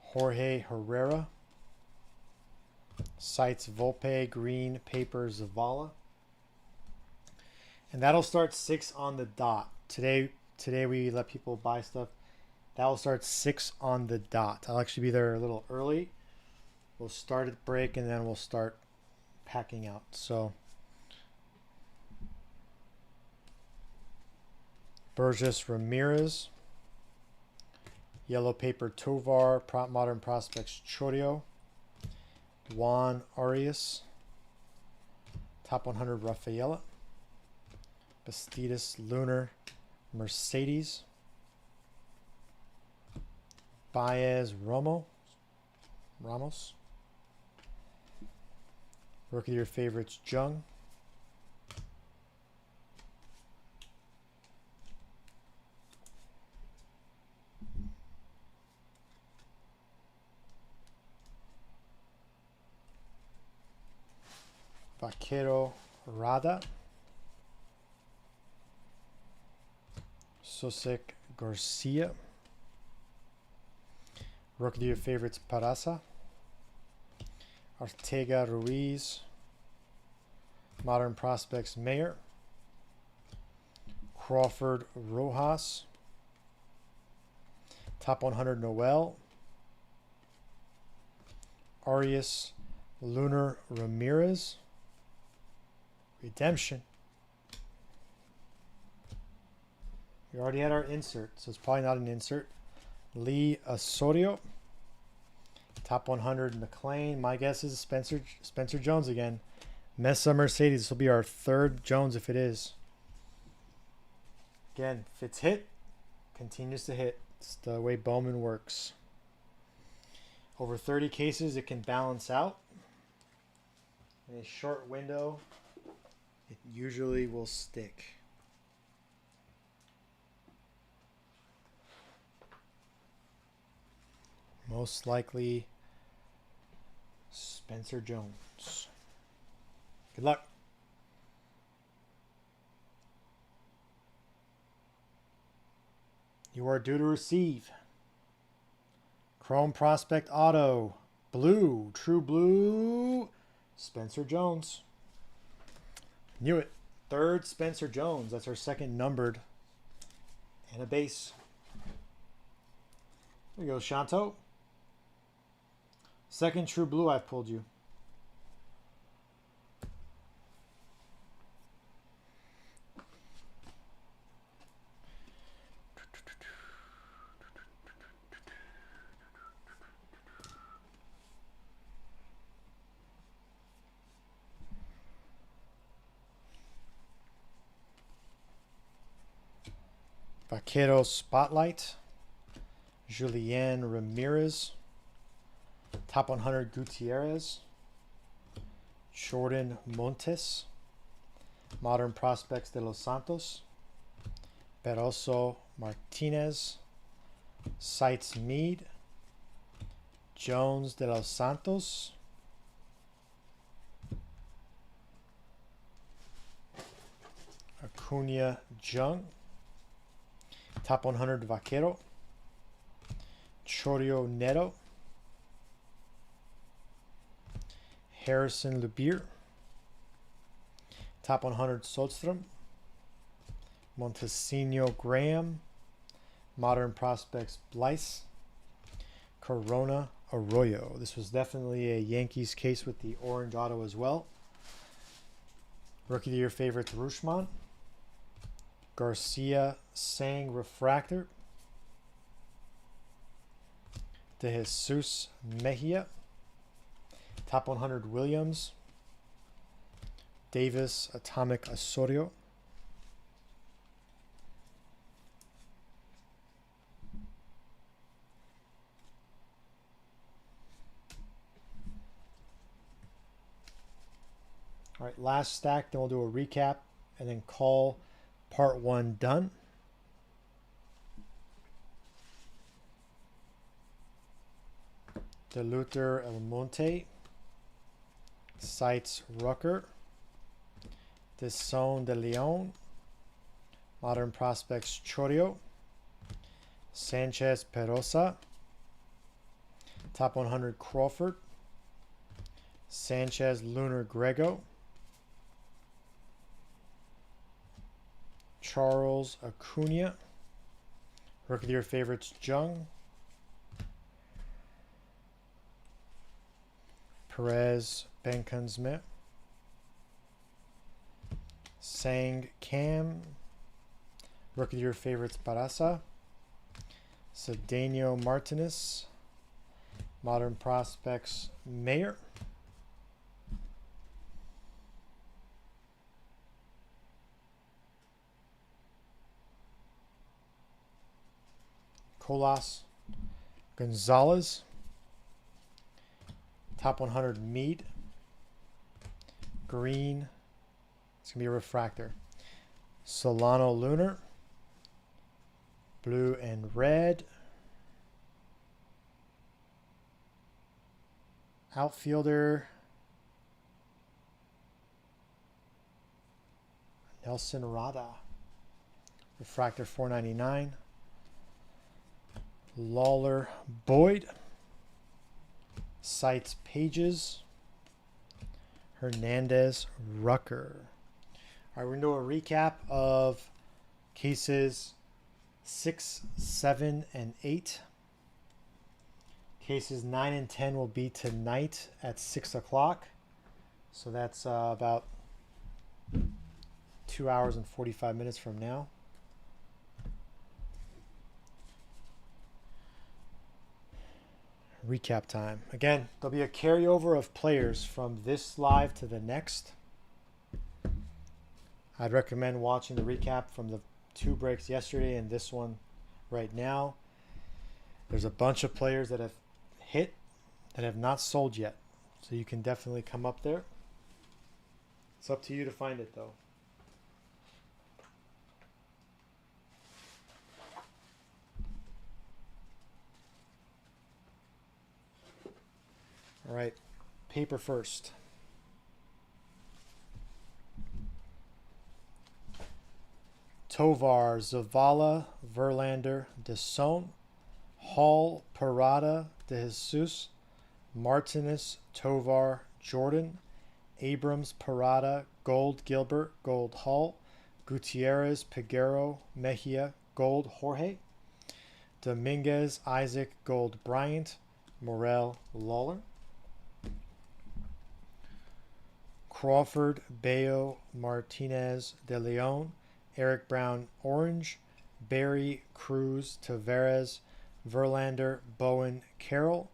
Jorge Herrera. Sites Volpe, Green, Paper, Zavala. And that'll start 6 on the dot. Today we let people buy stuff. That will start 6 on the dot. I'll actually be there a little early. We'll start at break and then we'll start packing out. So Burgess Ramirez. Yellow Paper Tovar. Modern Prospects Chorio. Juan Arias. Top 100 Rafaela. Bastidas Lunar Mercedes. Baez Ramos. Rookie of your favorites Jung. Vaquero Rada. Sosek Garcia. Rookie of your favorites Parasa. Ortega Ruiz. Modern Prospects Mayer. Crawford Rojas. Top 100 Noel. Arias Lunar Ramirez. Redemption. We already had our insert, so it's probably not an insert. Lee Osorio. Top 100 McLean. My guess is Spencer Jones again. Mesa Mercedes. This will be our third Jones if it is. Again, if it's hit, continues to hit. It's the way Bowman works. Over 30 cases, it can balance out. In a short window, it usually will stick. Most likely Spencer Jones. Good luck. You are due to receive Chrome Prospect Auto, Blue, True Blue, Spencer Jones. Knew it. Third Spencer Jones. That's our second numbered. And a base. There you go, Shanto. Second True Blue I've pulled you. Vaquero Spotlight, Julian Ramirez, Top 100 Gutierrez, Jordan Montes, Modern Prospects de los Santos, Peroso Martinez, Sites Mead, Jones de los Santos, Acuna Jung, Top 100 Vaquero, Chorio Neto, Harrison Lebeer, Top 100 Sodstrom, Montesino Graham, Modern Prospects Blyce, Corona Arroyo. This was definitely a Yankees case with the orange auto as well. Rookie of the Year favorites Rushman, Garcia Sang Refractor, De Jesus Mejia, Top 100 Williams, Davis Atomic Osorio, all right, last stack, then we'll do a recap and then call part one done. DeLuther El Monte, Sites Rucker, Deson de Leon, Modern Prospects Chorio, Sanchez Perosa, Top 100 Crawford, Sanchez Lunar Grego, Charles Acuna, Rookie of the Year favorites Jung, Perez Benkansme, Sang Cam, Rookie of the Year favorites Barasa, Cedeno Martinez, Modern Prospects Mayer, Colas Gonzalez, Top 100 Mead, Green, it's going to be a refractor, Solano Lunar, Blue and Red, outfielder Nelson Rada, refractor 499, Lawler Boyd, Sites Pages, Hernandez Rucker. All right, we're going to do a recap of cases 6, 7, and 8. Cases 9 and 10 will be tonight at 6 o'clock. So that's about 2 hours and 45 minutes from now. Recap time. Again, there'll be a carryover of players from this live to the next. I'd recommend watching the recap from the 2 breaks yesterday and this one right now. There's a bunch of players that have hit that have not sold yet. So you can definitely come up there. It's up to you to find it though. All right. Paper first. Tovar, Zavala, Verlander, Desaun, Hall, Parada, De Jesus, Martinez, Tovar, Jordan, Abrams, Parada, Gold, Gilbert, Gold, Hall, Gutierrez, Peguero, Mejia, Gold, Jorge, Dominguez, Isaac, Gold, Bryant, Morel, Lawler, Crawford, Bayo, Martinez, De Leon, Eric Brown, Orange, Berry, Cruz, Tavares, Verlander, Bowen, Carroll,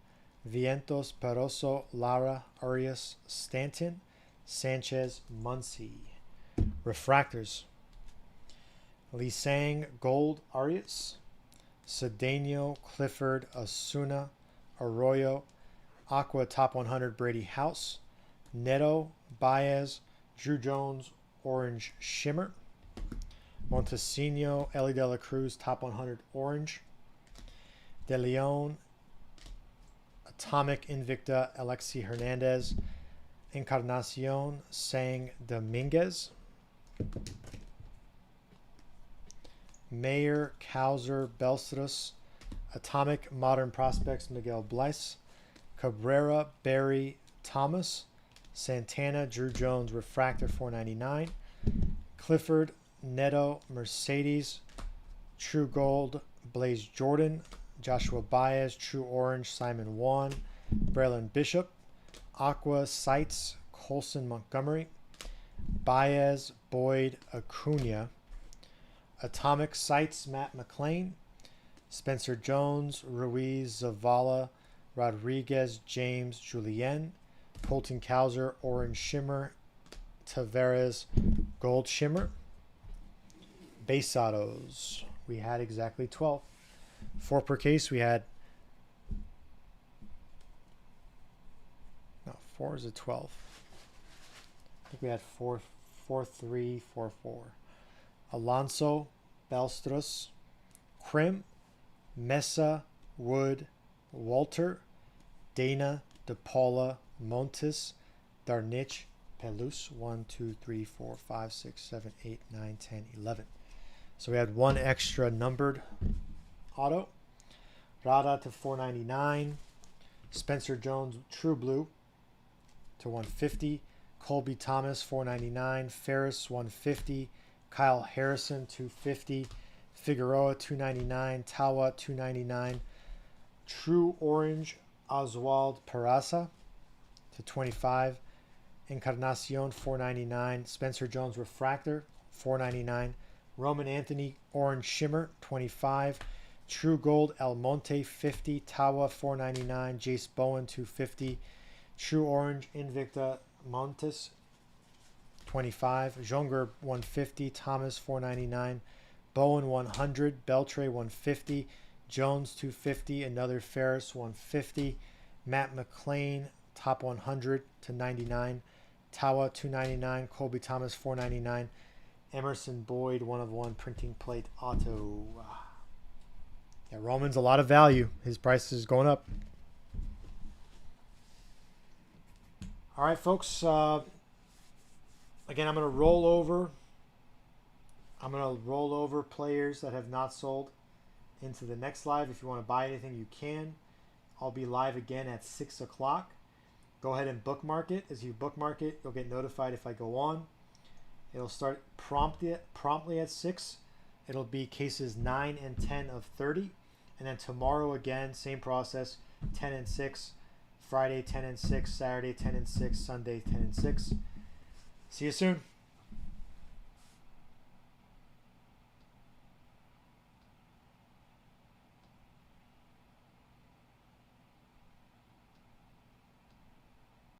Vientos, Peroso, Lara, Arias, Stanton, Sanchez, Muncy. Refractors. Lee Sang, Gold, Arias, Cedeno, Clifford, Asuna, Arroyo, Aqua Top 100, Brady House, Neto, Baez, Drew Jones, Orange Shimmer, Montesino, Ellie De La Cruz, Top 100, Orange, De Leon, Atomic Invicta, Alexi Hernandez, Encarnacion, Sang Dominguez, Mayer, Kauser, Belstros, Atomic Modern Prospects, Miguel Bleis, Cabrera, Barry, Thomas, Santana, Drew Jones, Refractor, $4.99, Clifford, Neto, Mercedes, True Gold, Blaze Jordan, Joshua Baez, True Orange, Simon Wan, Braylon Bishop, Aqua, Seitz, Colson Montgomery, Baez, Boyd, Acuna, Atomic Sights, Matt McLean, Spencer Jones, Ruiz, Zavala, Rodriguez, James, Julien, Colton Cowser, Orange Shimmer, Tavares, Gold Shimmer. Base autos, we had exactly 12. 4 per case, we had, no, 4 is a 12. I think we had 4, 4, 3, 4, 4. Alonso, Belstros, Krim, Mesa, Wood, Walter, Dana, DePaula, Montes, Darnich, Pelus, 1, 2, 3, 4, 5, 6, 7, 8, 9, 10, 11. So we had 1 extra numbered auto. Rada to $4.99. Spencer Jones, True Blue to $150. Colby Thomas, $4.99. Ferris, $150. Kyle Harrison, $250. Figueroa, $2.99. Tawa, $2.99. True Orange, Oswald Peraza to $25. Encarnacion, $4.99. Spencer Jones Refractor, $4.99. Roman Anthony Orange Shimmer, $25. True Gold Almonte, $50. Tawa, $4.99. Jace Bowen, $250. True Orange Invicta Montes, $25. Jonger, $150. Thomas, $4.99. Bowen, $100. Beltre, $150. Jones, $250. Another Ferris, $150. Matt McLean, top 100 to $99. Tawa, $2.99. Colby Thomas, $4.99. Emerson Boyd, 1/1 printing plate auto. Yeah, Roman's a lot of value. His price is going up. All right, folks. Again, I'm going to roll over. I'm going to roll over players that have not sold into the next live. If you want to buy anything, you can. I'll be live again at 6 o'clock. Go ahead and bookmark it. As you bookmark it, you'll get notified if I go on. It'll start promptly at 6. It'll be cases 9 and 10 of 30. And then tomorrow again, same process, 10 and 6. Friday, 10 and 6. Saturday, 10 and 6. Sunday, 10 and 6. See you soon.